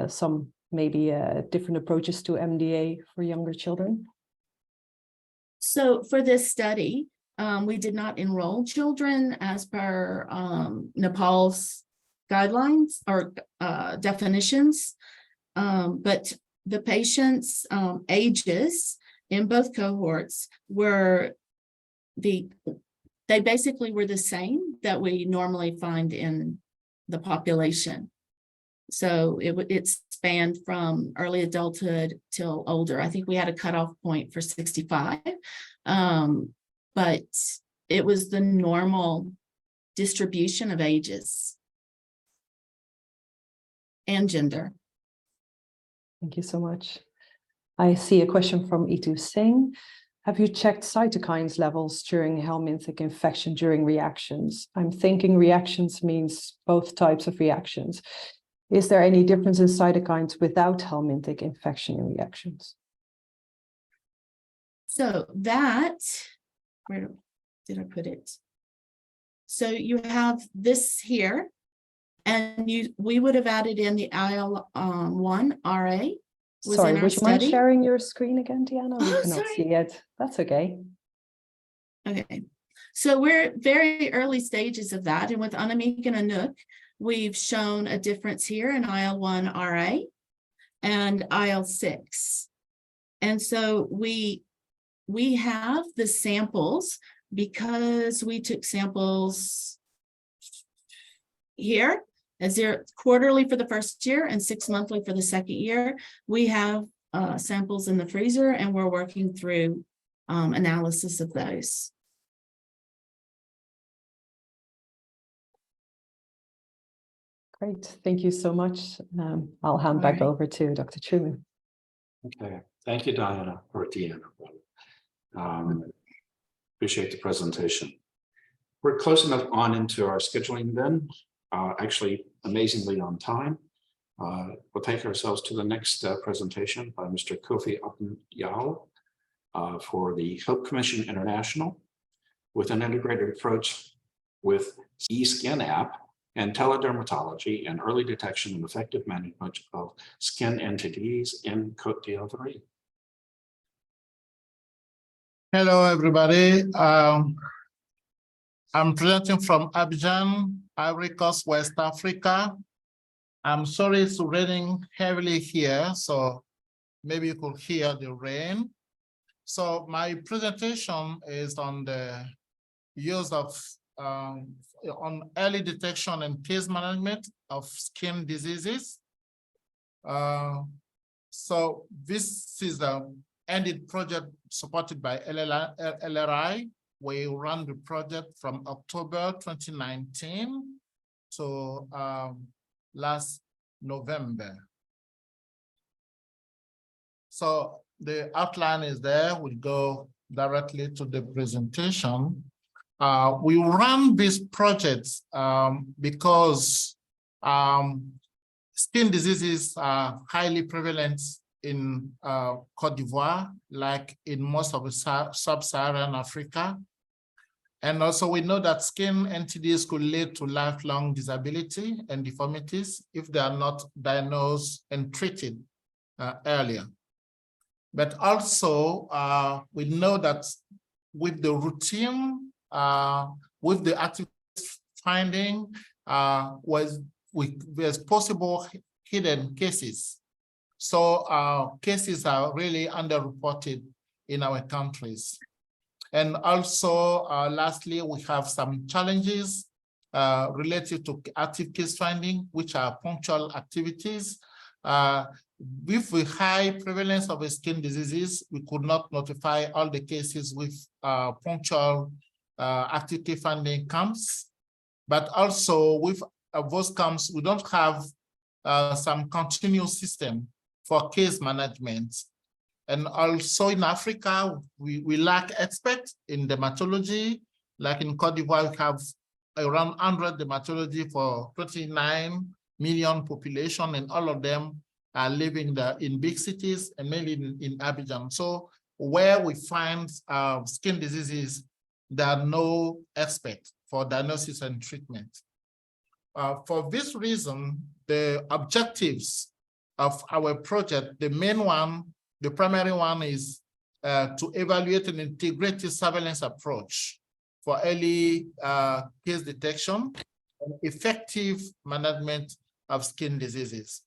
D: some maybe different approaches to MDA for younger children?
H: So for this study, we did not enroll children as per Nepal's guidelines or definitions, but the patients' ages in both cohorts were they basically were the same that we normally find in the population. So it spanned from early adulthood till older. I think we had a cutoff point for 65. But it was the normal distribution of ages and gender.
D: Thank you so much. I see a question from Itu Singh. Have you checked cytokines levels during helminthic infection during reactions? I'm thinking reactions means both types of reactions. Is there any difference in cytokines without helminthic infection in reactions?
H: So that, where did I put it? So you have this here, and we would have added in the IL-1 RA.
D: Sorry, would you mind sharing your screen again, Diana? We cannot
H: sorry.
D: see it. That's okay.
H: Okay, so we're very early stages of that, and with Anouk and Anouk, we've shown a difference here in IL-1 RA and IL-6, and so we have the samples because we took samples here as they're quarterly for the first year and 6 monthly for the second year. We have samples in the freezer, and we're working through analysis of those.
D: Great, thank you so much. I'll hand back over to Dr. Truman.
A: Okay, thank you, Diana, or Deanna. Appreciate the presentation. We're close enough on into our scheduling then, actually amazingly on time. We'll take ourselves to the next presentation by Mr. Kofi Yao for the Hope Commission International with an integrated approach with eSkin app and teledermatology and early detection and effective management of skin entities in Côte d'Ivoire.
I: Hello, everybody. I'm presenting from Abidjan, Ivory Coast, West Africa. I'm sorry it's raining heavily here, so maybe you could hear the rain. So my presentation is on the use of on early detection and case management of skin diseases. So this is an ended project supported by LRI. We ran the project from October 2019 to last November. So the outline is there. We go directly to the presentation. We ran this project because Skin diseases are highly prevalent in Cote d'Ivoire, like in most of the sub-Saharan Africa. And also we know that skin NTDs could lead to lifelong disability and deformities if they are not diagnosed and treated earlier. But also we know that with the routine, with the active finding, there's possible hidden cases. So cases are really underreported in our countries. And also, lastly, we have some challenges related to active case finding, which are punctual activities. With the high prevalence of skin diseases, we could not notify all the cases with punctual active case finding camps. But also with those camps, we don't have some continuous system for case management. And also in Africa, we lack experts in dermatology. Like in Cote d'Ivoire, we have around 100 dermatology for 29 million population, and all of them are living in big cities and mainly in Abidjan. So where we find skin diseases, there are no experts for diagnosis and treatment. For this reason, the objectives of our project, the main one, the primary one is to evaluate an integrated surveillance approach for early case detection and effective management of skin diseases.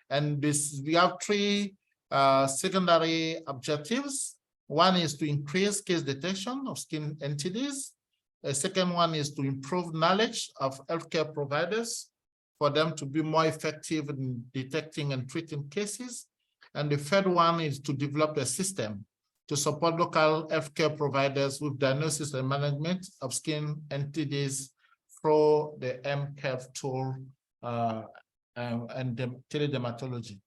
I: And we have three secondary objectives. One is to increase case detection of skin entities. The second one is to improve knowledge of healthcare providers for them to be more effective in detecting and treating cases. And the third one is to develop a system to support local healthcare providers with diagnosis and management of skin entities through the mCare tool and teledermatology.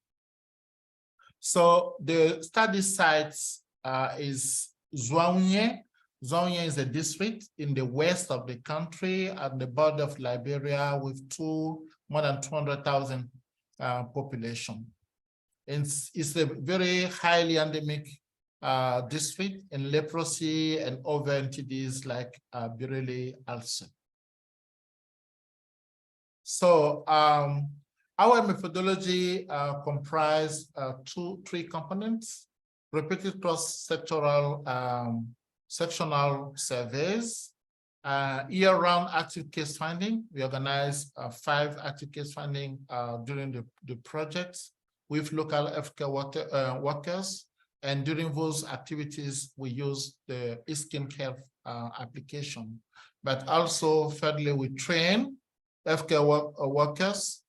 I: So the study sites is Zwaunye. Zwaunye is a district in the west of the country at the border of Liberia with more than 200,000 population. It's a very highly endemic district in leprosy and other entities like Birele ulcer. So our methodology comprised three components: repeated cross-sectoral sectional surveys, year-round active case finding. We organized 5 active case finding during the projects with local healthcare workers. And during those activities, we use the eSkin Health application. But also, thirdly, we train healthcare workers,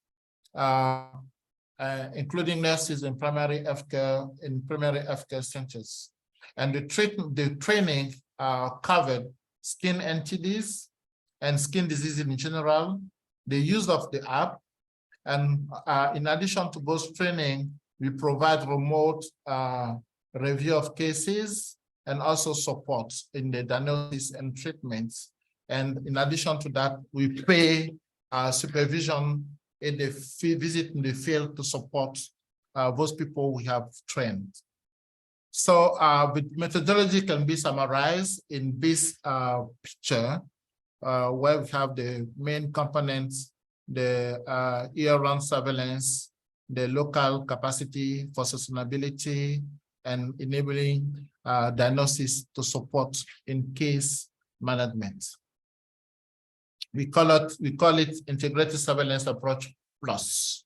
I: including nurses in primary healthcare centers. And the training covered skin NTDs and skin diseases in general, the use of the app. And in addition to both training, we provide remote review of cases and also support in the diagnosis and treatments. And in addition to that, we pay supervision in the visit in the field to support those people we have trained. So the methodology can be summarized in this picture, where we have the main components, the year-round surveillance, the local capacity for sustainability, and enabling diagnosis to support in case management. We call it integrated surveillance approach plus.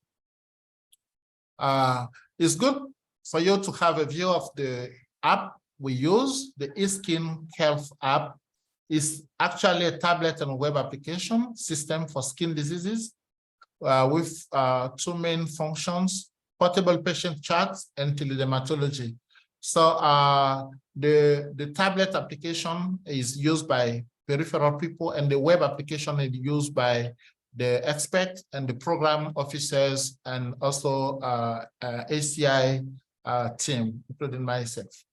I: It's good for you to have a view of the app we use. The eSkin Health app is actually a tablet and web application system for skin diseases with 2 main functions: portable patient charts and teledermatology. So the tablet application is used by peripheral people, and the web application is used by the expert and the program officers, and also ACI team, including myself.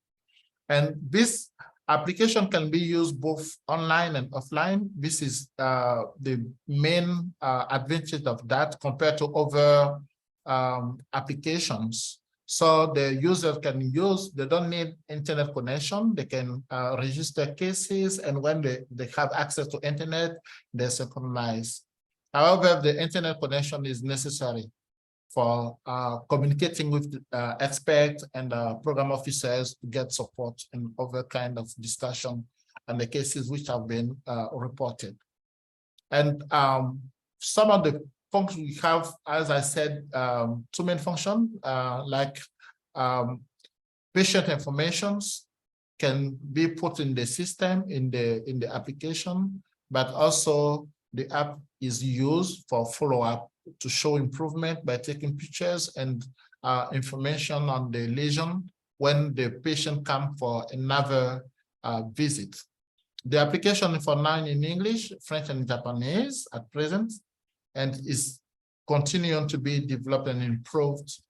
I: And this application can be used both online and offline. This is the main advantage of that compared to other applications. So the user can use, they don't need internet connection. They can register cases, and when they have access to internet, they synchronize. However, the internet connection is necessary for communicating with experts and program officers to get support and other kind of discussion on the cases which have been reported. And some of the functions we have, as I said, two main functions, like patient informations can be put in the system, in the application, but also the app is used for follow-up to show improvement by taking pictures and information on the lesion when the patient comes for another visit. The application for now in English, French, and Japanese at present, and is continuing to be developed and improved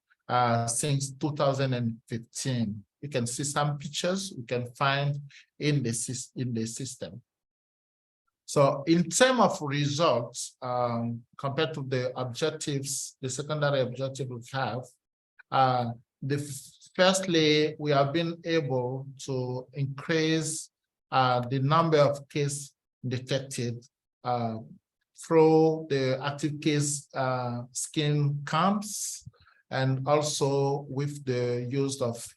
I: since 2015. You can see some pictures we can find in the system. So in terms of results, compared to the objectives, the secondary objective we have, firstly, we have been able to increase the number of cases detected through the active case skin counts, and also with the use of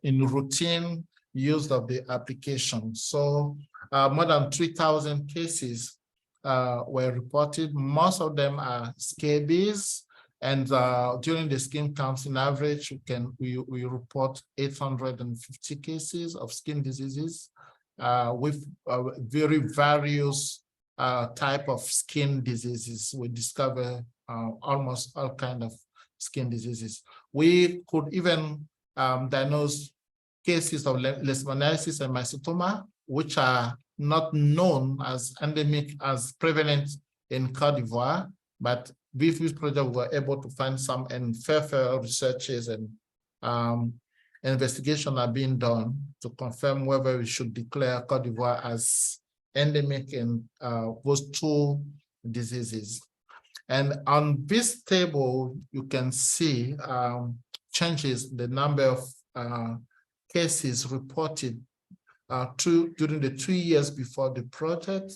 I: in routine use of the application. So more than 3,000 cases were reported. Most of them are scabies, and during the skin counts, in average, we report 850 cases of skin diseases with very various type of skin diseases. We discover almost all kinds of skin diseases. We could even diagnose cases of leishmaniasis and mycetoma, which are not known as endemic, as prevalent in Cote d'Ivoire, but with this project, we were able to find some, and further researches and investigation are being done to confirm whether we should declare Cote d'Ivoire as endemic in those two diseases. And on this table, you can see changes the number of cases reported during the 2 years before the project,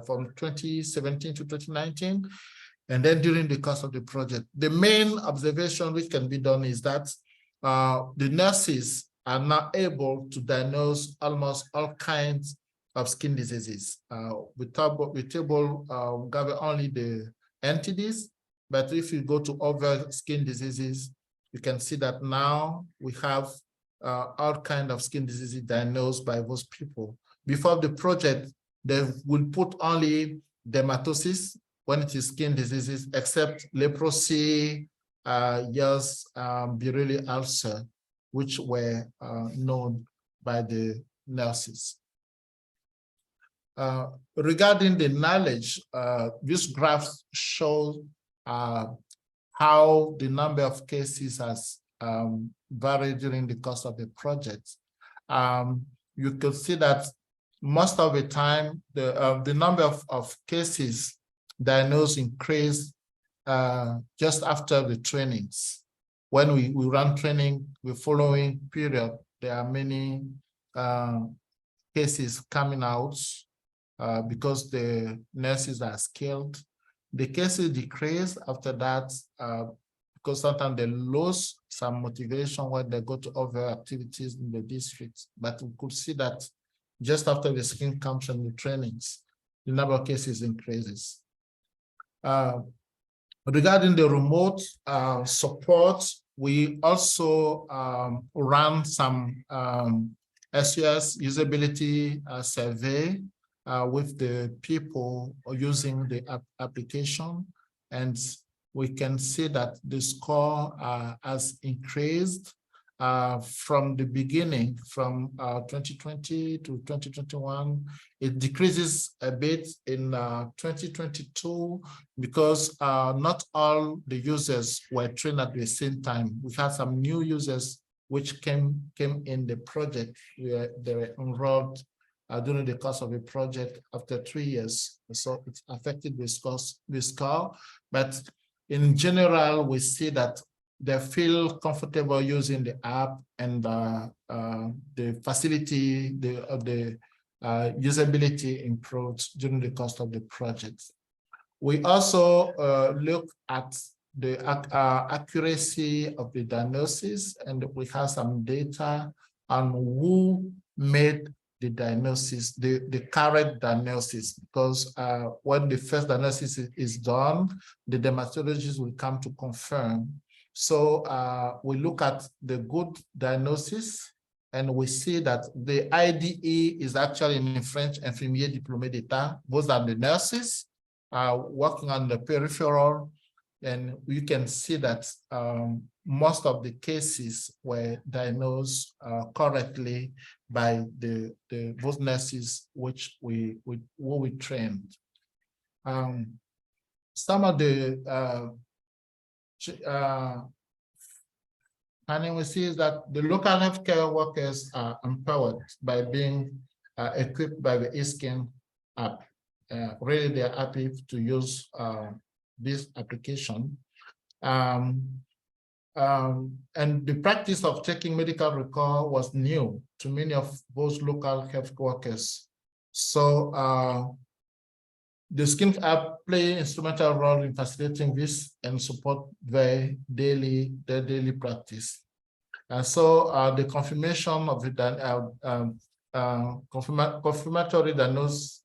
I: from 2017 to 2019, and then during the course of the project. The main observation which can be done is that the nurses are now able to diagnose almost all kinds of skin diseases. We gather only the entities, but if you go to other skin diseases, you can see that now we have all kinds of skin diseases diagnosed by those people. Before the project, they will put only dermatosis when it is skin diseases, except leprosy, biliary ulcer, which were known by the nurses. Regarding the knowledge, this graph shows how the number of cases has varied during the course of the project. You can see that most of the time, the number of cases diagnosed increased just after the trainings. When we run training, the following period, there are many cases coming out because the nurses are skilled. The cases decrease after that because sometimes they lose some motivation when they go to other activities in the district. But we could see that just after the skin comes and the trainings, the number of cases increases. Regarding the remote support, we also ran some SUS usability survey with the people using the application, and we can see that the score has increased from the beginning, from 2020 to 2021. It decreases a bit in 2022 because not all the users were trained at the same time. We had some new users which came in the project where they were enrolled during the course of the project after 3 years. So it affected the score. But in general, we see that they feel comfortable using the app and the facility, the usability improved during the course of the project. We also look at the accuracy of the diagnosis, and we have some data on who made the diagnosis, the correct diagnosis, because when the first diagnosis is done, the dermatologist will come to confirm. So we look at the good diagnosis, and we see that the IDE is actually in French infirmier diplômé d'état. Those are the nurses working on the peripheral, and you can see that most of the cases were diagnosed correctly by those nurses which we trained. Some of the finding we see is that the local healthcare workers are empowered by being equipped by the eSkin app. Really, they are happy to use this application. And the practice of taking medical record was new to many of those local health workers. So the Skin app play an instrumental role in facilitating this and support their daily practice. And so the confirmation of the confirmatory diagnosis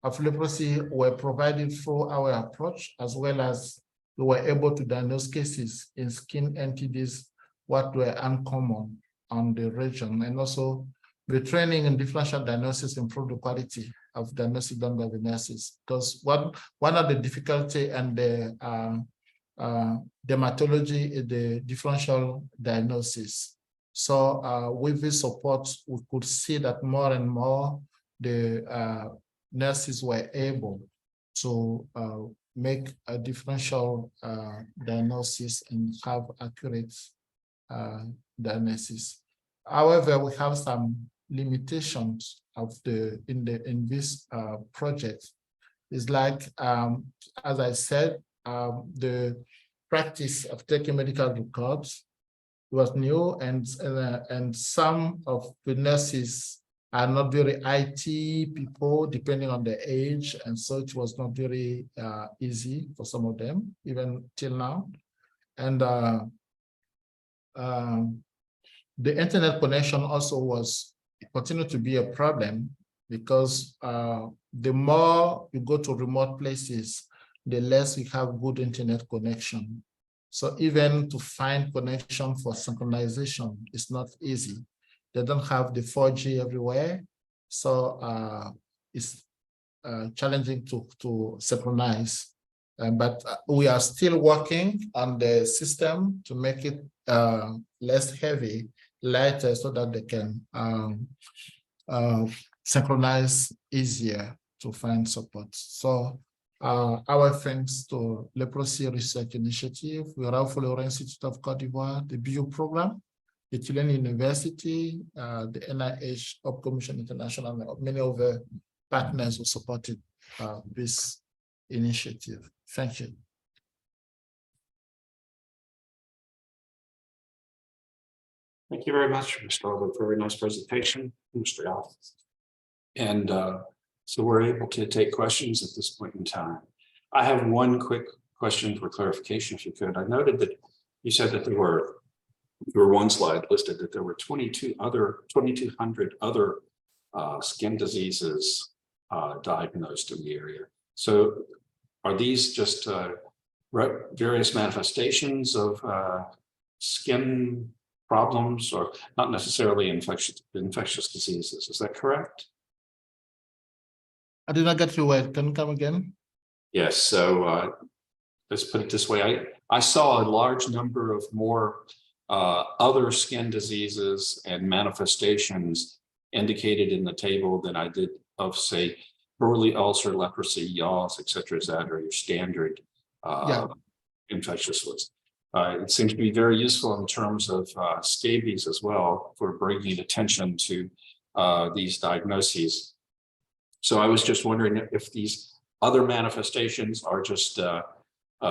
I: of leprosy were provided through our approach, as well as we were able to diagnose cases in skin entities what were uncommon on the region. And also the training in differential diagnosis improved the quality of diagnosis done by the nurses. Because one of the difficulty and the dermatology is the differential diagnosis. So with this support, we could see that more and more the nurses were able to make a differential diagnosis and have accurate diagnosis. However, we have some limitations of in this project. It's like, as I said, the practice of taking medical records was new, and some of the nurses are not very IT people, depending on their age, and so it was not very easy for some of them, even till now. And the internet connection also continued to be a problem, because the more you go to remote places, the less you have good internet connection. So even to find connection for synchronization is not easy. They don't have the 4G everywhere, so it's challenging to synchronize. But we are still working on the system to make it less heavy, lighter, so that they can synchronize easier to find support. So our thanks to Leprosy Research Initiative, the Florent Institute of Côte d'Ivoire, the BU program, the Chilean University, the NIH, Epco Commission International, and many other partners who supported this initiative. Thank you.
A: Thank you very much, Mr. Albert. Very nice presentation, Mr. Alf. And so we're able to take questions at this point in time. I have one quick question for clarification, if you could. I noted that you said that there were one slide listed that there were 2,200 other skin diseases diagnosed in the area. So are these just various manifestations of skin problems, or not necessarily infectious diseases? Is that correct?
I: I did not get your word. Can you come again?
A: Yes. So let's put it this way. I saw a large number of more other skin diseases and manifestations indicated in the table than I did of, say, early ulcer, leprosy, yaws, etc. Is that, or your standard infectious list? It seems to be very useful in terms of scabies as well, for bringing attention to these diagnoses. So I was just wondering if these other manifestations are just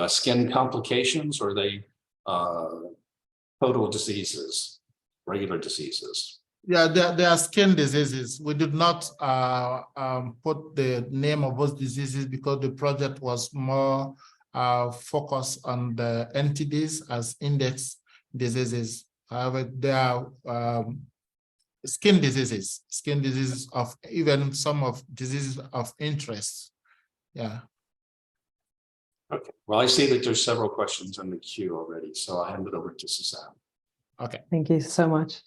A: skin complications, or they total diseases, regular diseases?
I: Yeah, there are skin diseases. We did not put the name of those diseases because the project was more focused on the entities as index diseases. However, there are skin diseases of even some of diseases of interest. Yeah.
A: Okay, well, I see that there's several questions in the queue already, so I'll hand it over to Suzanne.
I: Okay.
D: Thank you so much.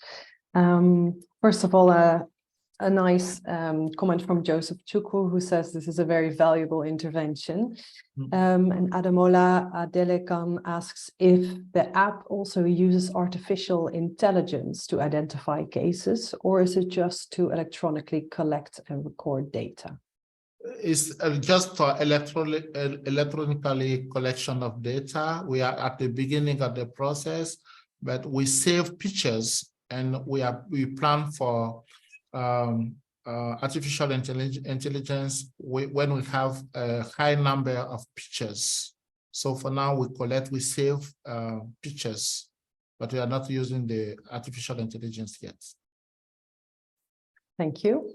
D: First of all, a nice comment from Joseph Chukwu, who says this is a very valuable intervention. And Adamola Adelekan asks if the app also uses artificial intelligence to identify cases, or is it just to electronically collect and record data?
I: It's just for electronically collection of data. We are at the beginning of the process, but we save pictures, and we plan for artificial intelligence when we have a high number of pictures. So for now, we save pictures, but we are not using the artificial intelligence yet.
D: Thank you.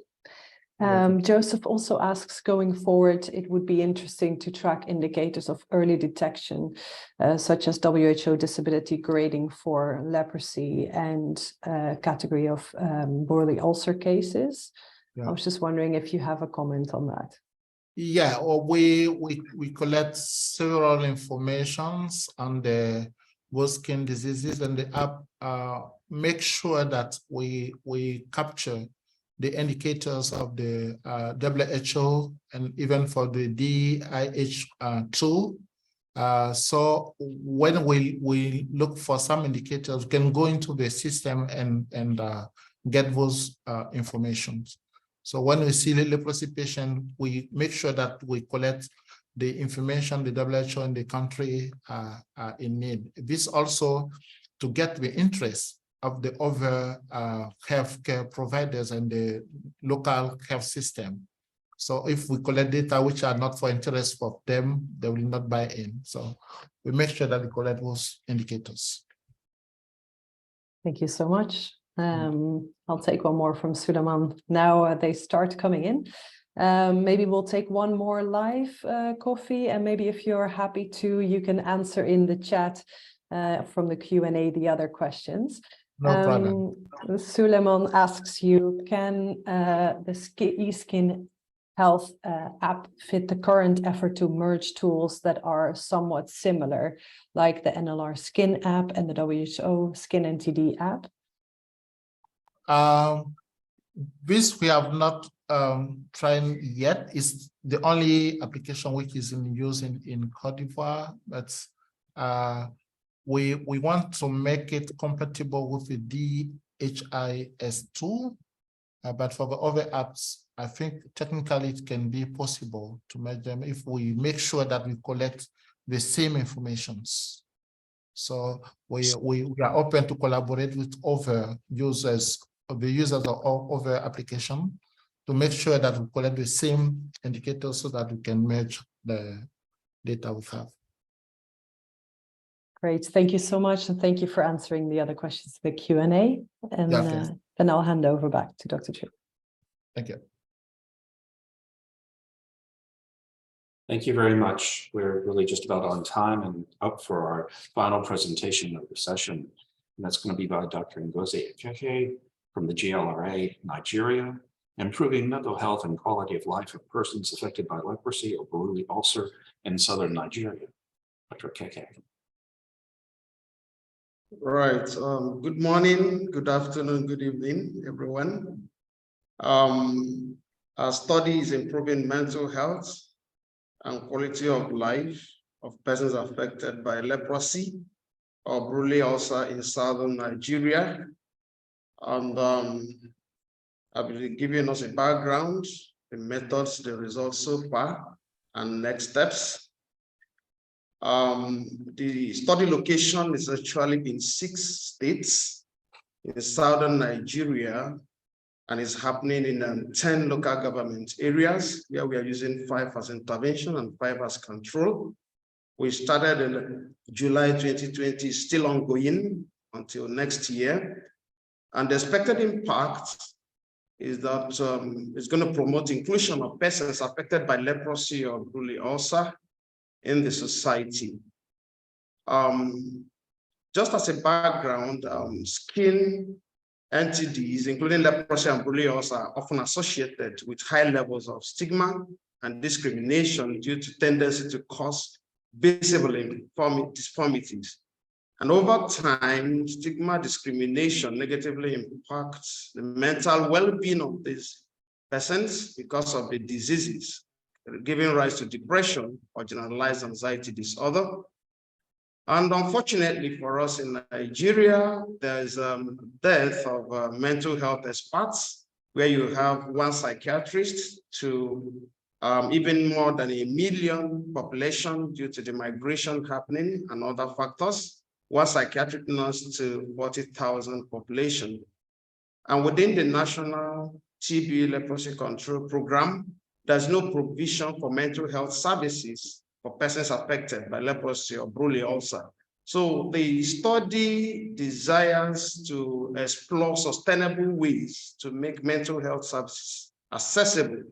D: Joseph also asks, going forward, it would be interesting to track indicators of early detection, such as WHO disability grading for leprosy and category of Burley ulcer cases. Yeah. I was just wondering if you have a comment on that.
I: Yeah, or we collect several informations on the skin diseases, and the app make sure that we capture the indicators of the WHO and even for the DIH2. So when we look for some indicators, we can go into the system and get those informations. So when we see the leprosy patient, we make sure that we collect the information the WHO in the country in need. This also to get the interest of the other healthcare providers and the local health system. So if we collect data which are not for interest of them, they will not buy in. So we make sure that we collect those indicators.
D: Thank you so much. I'll take one more from Suleiman. Now they start coming in. Maybe we'll take one more live, Kofi, and maybe if you're happy to, you can answer in the chat from the Q&A the other questions.
I: No problem.
D: Suleiman asks you, can the eSkin Health app fit the current effort to merge tools that are somewhat similar, like the NLR Skin app and the WHO Skin NTD app?
I: This we have not tried yet. It's the only application which is in use in Cote d'Ivoire, but we want to make it compatible with the DHIS2, but for the other apps, I think technically it can be possible to make them if we make sure that we collect the same informations. So we are open to collaborate with other users, the users of other application, to make sure that we collect the same indicators so that we can merge the data we have.
D: Great, thank you so much, and thank you for answering the other questions in the Q&A. And then I'll hand over back to Dr. Chu.
I: Thank you.
A: Thank you very much. We're really just about on time and up for our final presentation of the session. And that's going to be by Dr. Ngozi Ekeke from the GLRA, Nigeria, improving mental health and quality of life of persons affected by leprosy or Burley ulcer in southern Nigeria. Dr. Ekeke.
J: Right. Good morning, good afternoon, good evening, everyone. Our study is improving mental health and quality of life of persons affected by leprosy or Burley ulcer in southern Nigeria. And I'll be giving us a background, the methods, the results so far, and next steps. The study location is actually in 6 states in southern Nigeria, and it's happening in 10 local government areas where we are using 5 as intervention and 5 as control. We started in July 2020, still ongoing until next year. And the expected impact is that it's going to promote inclusion of persons affected by leprosy or brulee ulcer in the society. Just as a background, skin NTDs, including leprosy and brulee ulcer, are often associated with high levels of stigma and discrimination due to tendency to cause visible deformities. And over time, stigma discrimination negatively impacts the mental well-being of these persons because of the diseases, giving rise to depression or generalized anxiety disorder. And unfortunately for us in Nigeria, there is death of mental health experts, where you have one psychiatrist to even more than 1 million population due to the migration happening and other factors, one psychiatric nurse to 40,000 population. And within the National TB Leprosy Control Program, there's no provision for mental health services for persons affected by leprosy or brulee ulcer. So the study desires to explore sustainable ways to make mental health services accessible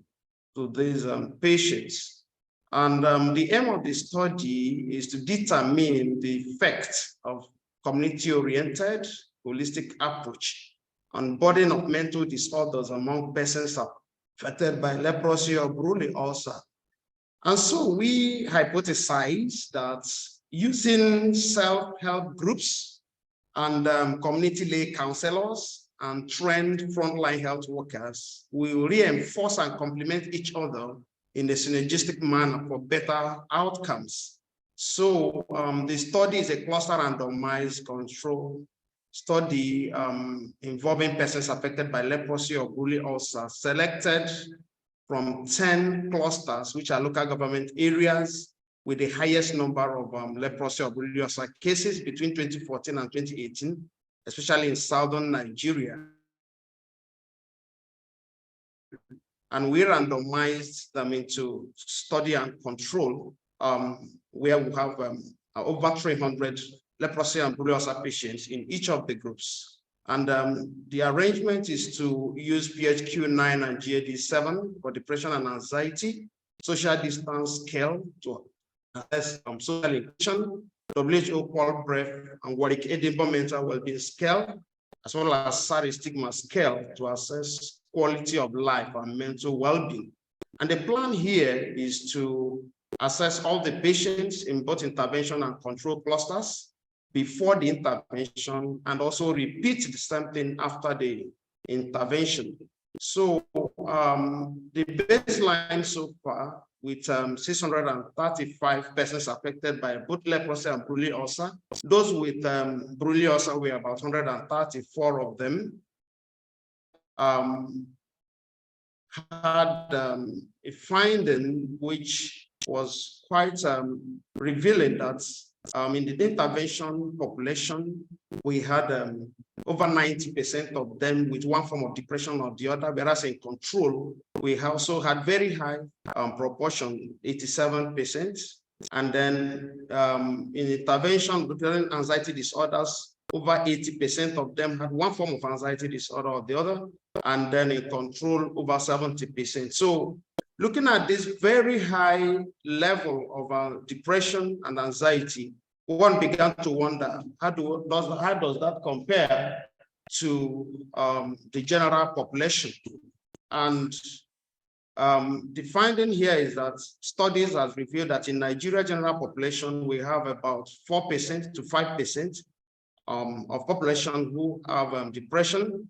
J: to these patients. And the aim of the study is to determine the effect of community-oriented, holistic approach on burden of mental disorders among persons affected by leprosy or brulee ulcer. And so we hypothesize that using self-help groups and community lay counselors and trained frontline health workers will reinforce and complement each other in a synergistic manner for better outcomes. So the study is a cluster randomized control study involving persons affected by leprosy or brulee ulcer, selected from 10 clusters, which are local government areas with the highest number of leprosy or brulee ulcer cases between 2014 and 2018, especially in southern Nigeria. And we randomized them into study and control, where we have over 300 leprosy and brulee ulcer patients in each of the groups. And the arrangement is to use PHQ-9 and GAD-7 for depression and anxiety, social distance scale to assess social inclusion, WHO Paul Breath and Warwick Edinburgh mental well-being scale, as well as SARI stigma scale to assess quality of life and mental well-being. And the plan here is to assess all the patients in both intervention and control clusters before the intervention, and also repeat the same thing after the intervention. So the baseline so far with 635 persons affected by both leprosy and brulee ulcer. Those with brulee ulcer were about 134 of them. Had a finding which was quite revealing that in the intervention population, we had over 90% of them with one form of depression or the other, whereas in control, we also had very high proportion, 87%. And then in intervention with anxiety disorders, over 80% of them had one form of anxiety disorder or the other, and then in control, over 70%. So looking at this very high level of depression and anxiety, one began to wonder, how does that compare to the general population? And the finding here is that studies have revealed that in Nigeria general population, we have about 4% to 5% of population who have depression,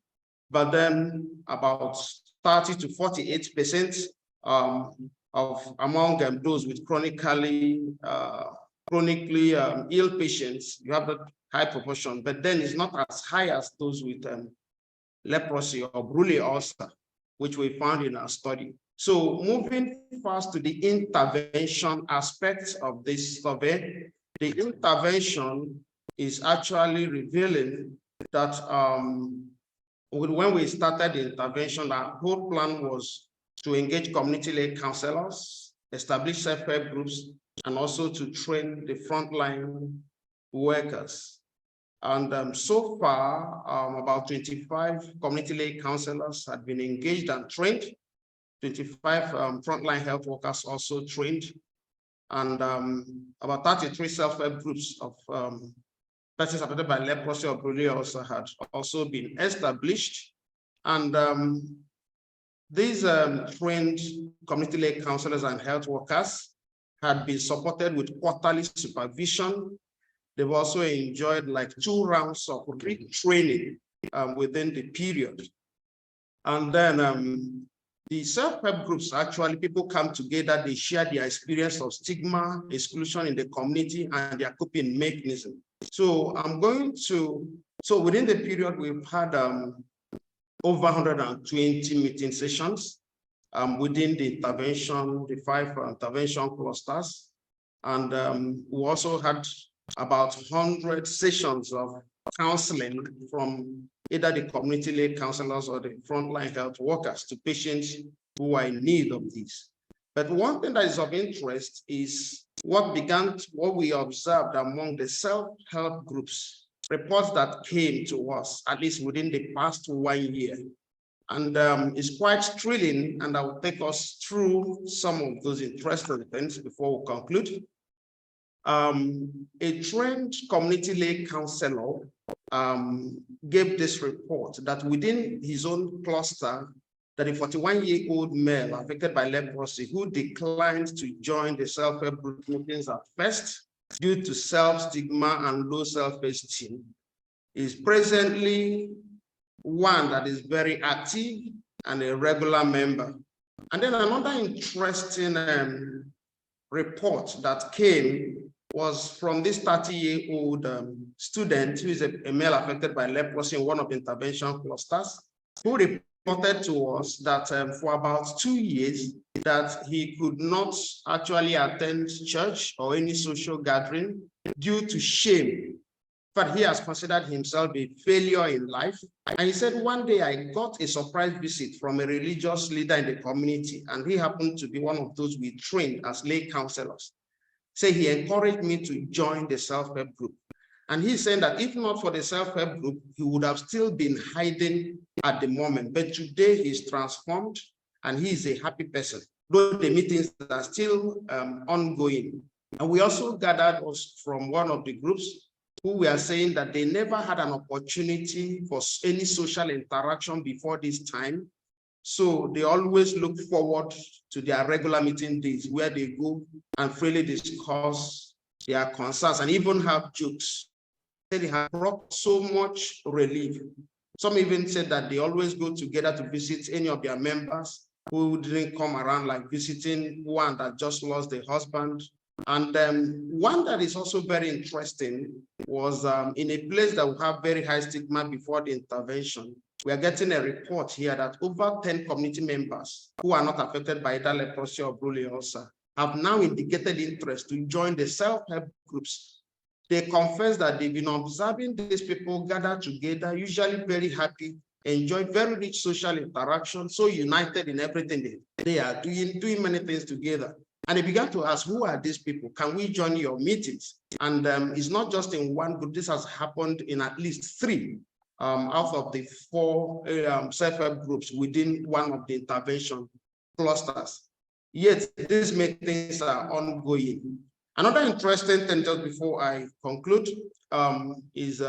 J: but then about 30 to 48% of among those with chronically ill patients, you have that high proportion, but then it's not as high as those with leprosy or brulee ulcer, which we found in our study. So moving fast to the intervention aspects of this survey, the intervention is actually revealing that when we started the intervention, our whole plan was to engage community-led counselors, establish self-help groups, and also to train the frontline workers. And so far, about 25 community lay counselors had been engaged and trained, 25 frontline health workers also trained, and about 33 self-help groups of persons affected by leprosy or borreliosis had also been established. And these trained community lay counselors and health workers had been supported with quarterly supervision. They've also enjoyed like 2 rounds of retraining within the period. And then the self-help groups, actually, people come together, they share their experience of stigma, exclusion in the community, and their coping mechanism. So so within the period, we've had over 120 meeting sessions within the intervention, the 5 intervention clusters. And we also had about 100 sessions of counseling from either the community lay counselors or the frontline health workers to patients who are in need of this. But one thing that is of interest is what we observed among the self-help groups, reports that came to us, at least within the past 1 year. And it's quite thrilling, and I will take us through some of those interesting things before we conclude. A trained community lay counselor gave this report that within his own cluster, that a 41-year-old male affected by leprosy who declined to join the self-help group meetings at first due to self-stigma and low self-esteem is presently one that is very active and a regular member. And then another interesting report that came was from this 30-year-old student who is a male affected by leprosy in one of the intervention clusters, who reported to us that for about 2 years that he could not actually attend church or any social gathering due to shame. But he has considered himself a failure in life. And he said, one day I got a surprise visit from a religious leader in the community, and he happened to be one of those we trained as lay counselors. So he encouraged me to join the self-help group. And he's saying that if not for the self-help group, he would have still been hiding at the moment. But today he's transformed and he is a happy person, though the meetings are still ongoing. And we also gathered us from one of the groups who were saying that they never had an opportunity for any social interaction before this time. So they always look forward to their regular meeting days where they go and freely discuss their concerns and even have jokes. They have brought so much relief. Some even said that they always go together to visit any of their members who didn't come around, like visiting one that just lost their husband. And one that is also very interesting was in a place that will have very high stigma before the intervention. We are getting a report here that over 10 community members who are not affected by either leprosy or borreliosis have now indicated interest to join the self-help groups. They confess that they've been observing these people gather together, usually very happy, enjoy very rich social interaction, so united in everything they are doing many things together. And they began to ask, who are these people? Can we join your meetings? And it's not just in one group. This has happened in at least 3 out of the 4 self-help groups within one of the intervention clusters. Yet these meetings are ongoing. Another interesting thing, just before I conclude, is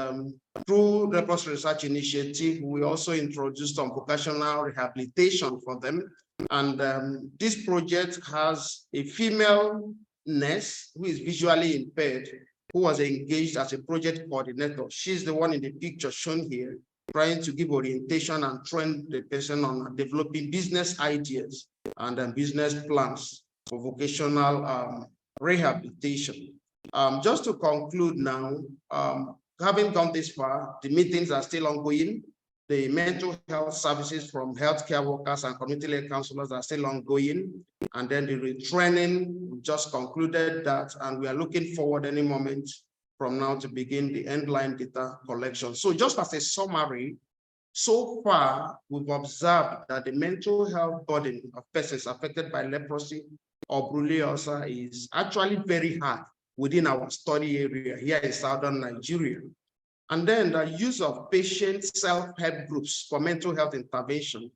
J: through Leprosy Research Initiative, we also introduced some vocational rehabilitation for them. And this project has a female nurse who is visually impaired, who was engaged as a project coordinator. She's the one in the picture shown here, trying to give orientation and train the person on developing business ideas and business plans for vocational rehabilitation. Just to conclude now, having gone this far, the meetings are still ongoing. The mental health services from healthcare workers and community lay counselors are still ongoing. And then the retraining, we just concluded that, and we are looking forward any moment from now to begin the end-line data collection. So just as a summary, so far, we've observed that the mental health burden of persons affected by leprosy or Brule ulcer is actually very hard within our study area here in southern Nigeria. And then the use of patient self-help groups for mental health intervention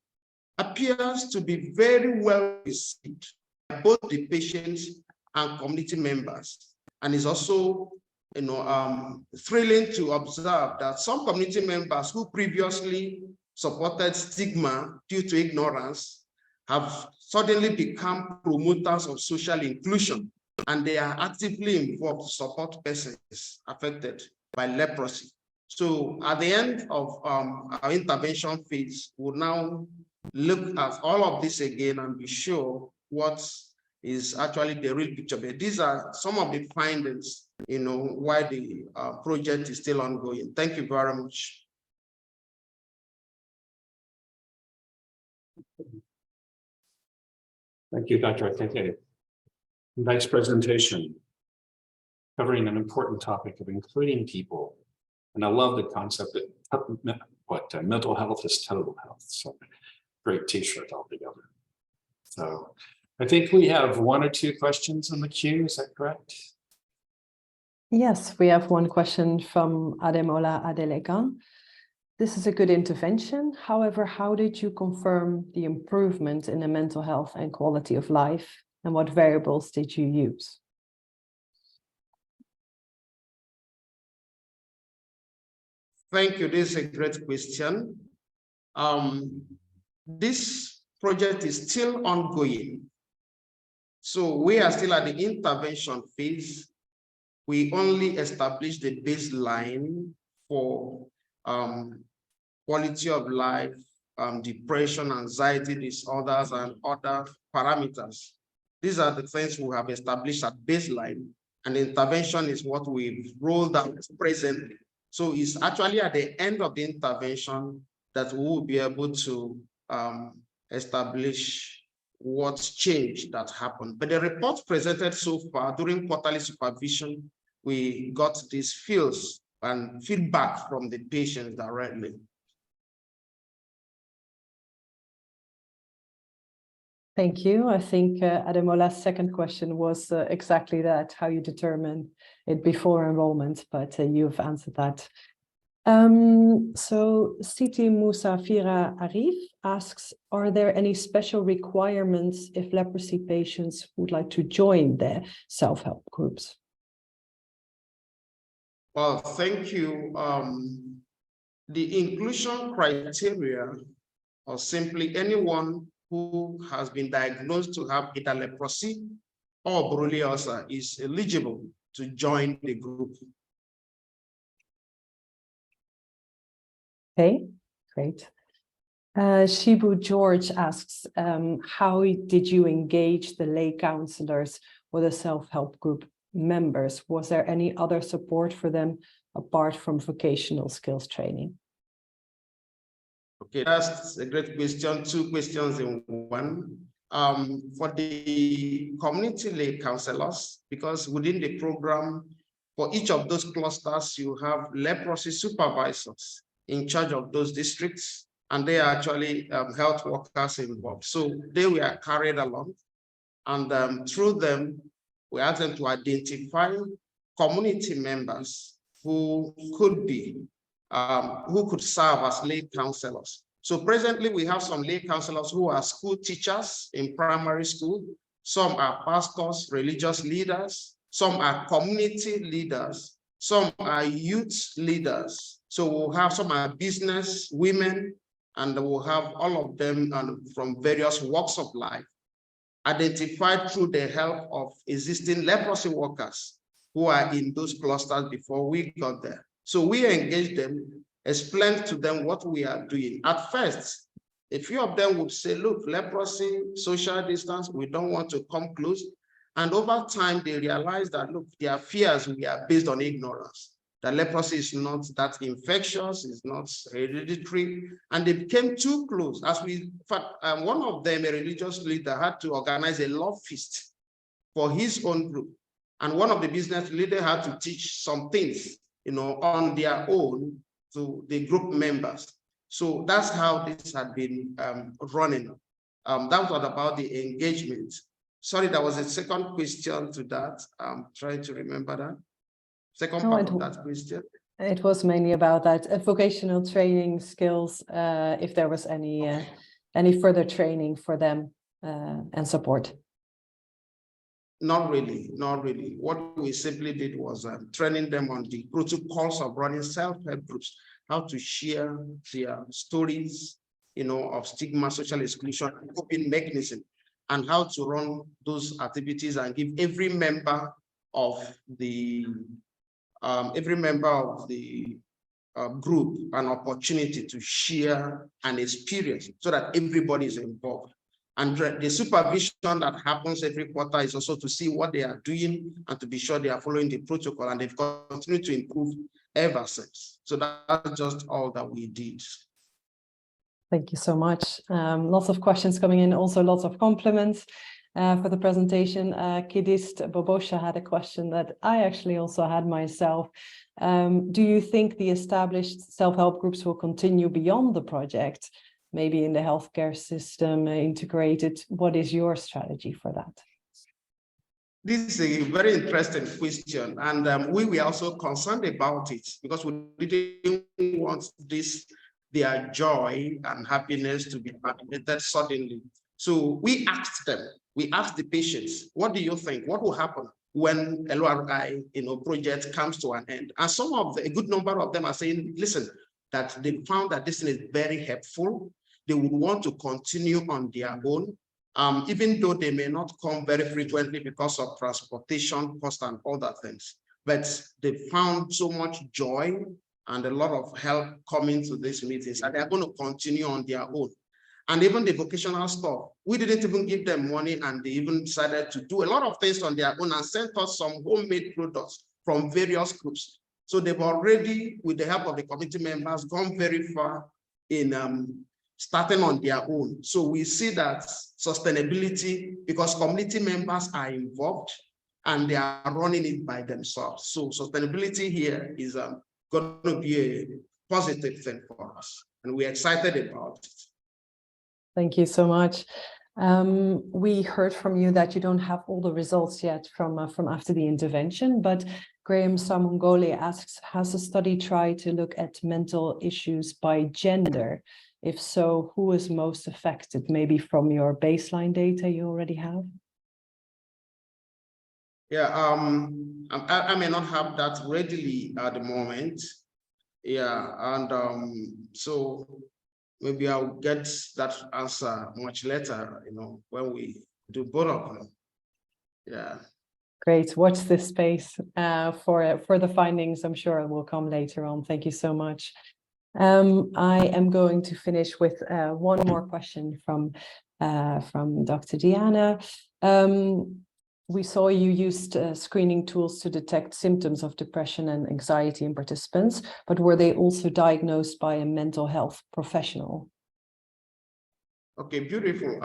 J: appears to be very well received by both the patients and community members. And it's also thrilling to observe that some community members who previously supported stigma due to ignorance have suddenly become promoters of social inclusion, and they are actively involved to support persons affected by leprosy. So at the end of our intervention phase, we'll now look at all of this again and be sure what is actually the real picture. But these are some of the findings, why the project is still ongoing. Thank you very much.
A: Thank you, Dr. Akeke. Next presentation, covering an important topic of including people. And I love the concept that mental health is total health. So great t-shirt altogether. So I think we have one or two questions in the queue. Is that correct?
D: Yes, we have one question from Ademola Adelegan. This is a good intervention. However, how did you confirm the improvement in the mental health and quality of life? And what variables did you use?
J: Thank you. This is a great question. This project is still ongoing. So we are still at the intervention phase. We only established the baseline for quality of life, depression, anxiety disorders, and other parameters. These are the things we have established at baseline, and the intervention is what we've rolled out presently. So it's actually at the end of the intervention that we will be able to establish what's changed that happened. But the report presented so far during quarterly supervision, we got these feels and feedback from the patients directly.
D: Thank you. I think Ademola's second question was exactly that, how you determine it before enrollment, but you've answered that. So Siti Musafira Arif asks, are there any special requirements if leprosy patients would like to join the self-help groups?
J: Well, thank you. The inclusion criteria are simply anyone who has been diagnosed to have either leprosy or Brule ulcer is eligible to join the group.
D: Okay, great. Shibu George asks, how did you engage the lay counselors or the self-help group members? Was there any other support for them apart from vocational skills training?
J: Okay, that's a great question. Two questions in one. For the community lay counselors, because within the program, for each of those clusters, you have leprosy supervisors in charge of those districts, and they are actually health workers involved. So they were carried along, and through them, we asked them to identify community members who could be, who could serve as lay counselors. So presently, we have some lay counselors who are school teachers in primary school. Some are pastors, religious leaders. Some are community leaders. Some are youth leaders. So we'll have some are business women, and we'll have all of them from various walks of life, identified through the help of existing leprosy workers who are in those clusters before we got there. So we engaged them, explained to them what we are doing. At first, a few of them would say, look, leprosy, social distance, we don't want to come close. And over time, they realized that, look, their fears were based on ignorance. That leprosy is not that infectious, it's not hereditary, and they became too close. As we, in fact, one of them, a religious leader, had to organize a love feast for his own group. And one of the business leaders had to teach some things, on their own to the group members. So that's how this had been running. That was about the engagement. Sorry, there was a second question to that. I'm trying to remember that. Second
D: No,
J: part of that question.
D: It was mainly about that vocational training skills, if there was any further training for them and support.
J: Not really, not really. What we simply did was training them on the protocols of running self-help groups, how to share their stories, of stigma, social exclusion, coping mechanism, and how to run those activities and give every member of the group an opportunity to share an experience so that everybody is involved. And the supervision that happens every quarter is also to see what they are doing and to be sure they are following the protocol, and they've continued to improve ever since. So that's just all that we did.
D: Thank you so much. Lots of questions coming in, also lots of compliments for the presentation. Kidist Bobosha had a question that I actually also had myself. Do you think the established self-help groups will continue beyond the project? Maybe in the healthcare system integrated? What is your strategy for that?
J: This is a very interesting question, and we were also concerned about it because we didn't want their joy and happiness to be terminated suddenly. So we asked them, we asked the patients, what do you think? What will happen when LRI project comes to an end? And a good number of them are saying, listen, that they found that this is very helpful. They would want to continue on their own, even though they may not come very frequently because of transportation cost and other things. But they found so much joy and a lot of help coming to these meetings, and they're going to continue on their own. And even the vocational stuff, we didn't even give them money, and they even decided to do a lot of things on their own and sent us some homemade products from various groups. So they've already, with the help of the committee members, gone very far in starting on their own. So we see that sustainability, because community members are involved and they are running it by themselves. So sustainability here is going to be a positive thing for us, and we're excited about it.
D: Thank you so much. We heard from you that you don't have all the results yet from after the intervention, but Graham Samungole asks, has the study tried to look at mental issues by gender? If so, who is most affected? Maybe from your baseline data you already have?
J: Yeah, I may not have that readily at the moment. Yeah, and so maybe I'll get that answer much later, when we do both of them. Yeah.
D: Great. Watch this space for the findings. I'm sure it will come later on. Thank you so much. I am going to finish with one more question from Dr. Diana. We saw you used screening tools to detect symptoms of depression and anxiety in participants, but were they also diagnosed by a mental health professional?
J: Okay, beautiful.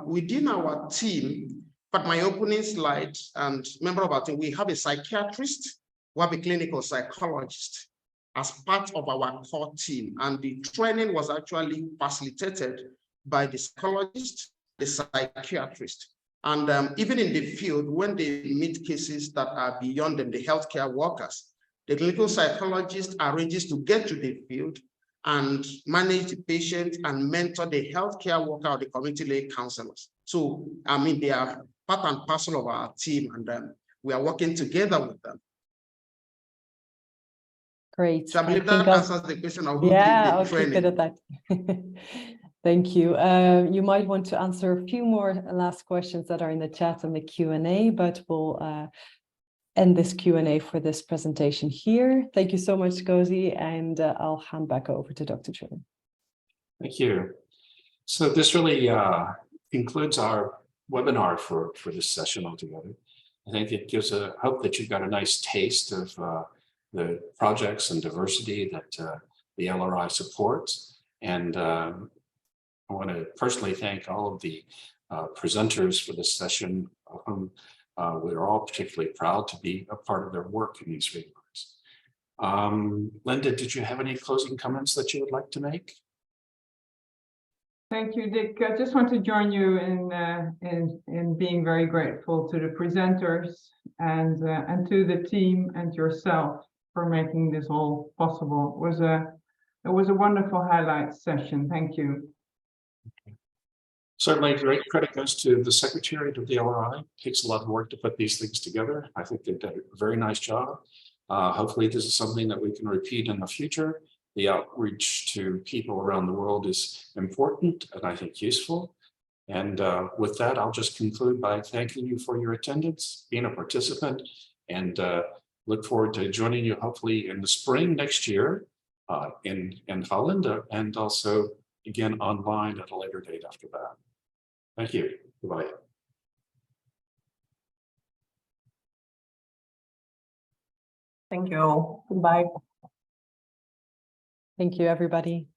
J: Within our team, but my opening slide, and member of our team, we have a psychiatrist, we have a clinical psychologist as part of our core team. And the training was actually facilitated by the psychologist, the psychiatrist. And even in the field, when they meet cases that are beyond them, the healthcare workers, the clinical psychologist arranges to get to the field and manage the patient and mentor the healthcare worker or the community lay counselors. So, they are part and parcel of our team, and we are working together with them.
D: Great.
J: So I believe that answers the question of who
D: I'll
J: did the training.
D: keep it at that. Thank you. You might want to answer a few more last questions that are in the chat and the Q&A, but we'll end this Q&A for this presentation here. Thank you so much, Gozi, and I'll hand back over to Dr. Truman.
A: Thank you. So this really concludes our webinar for this session altogether. I think it gives a hope that you've got a nice taste of the projects and diversity that the LRI supports. And I want to personally thank all of the presenters for this session, of whom we're all particularly proud to be a part of their work in these regards. Linda, did you have any closing comments that you would like to make?
B: Thank you, Dick. I just want to join you in being very grateful to the presenters and to the team and yourself for making this all possible. It was a wonderful highlight session. Thank you.
A: Certainly, great credit goes to the Secretariat of the LRI. It takes a lot of work to put these things together. I think they did a very nice job. Hopefully, this is something that we can repeat in the future. The outreach to people around the world is important and I think useful. And with that, I'll just conclude by thanking you for your attendance, being a participant, and look forward to joining you hopefully in the spring next year in Holland, and also again online at a later date after that. Thank you. Goodbye.
C: Thank you all. Goodbye.
D: Thank you, everybody.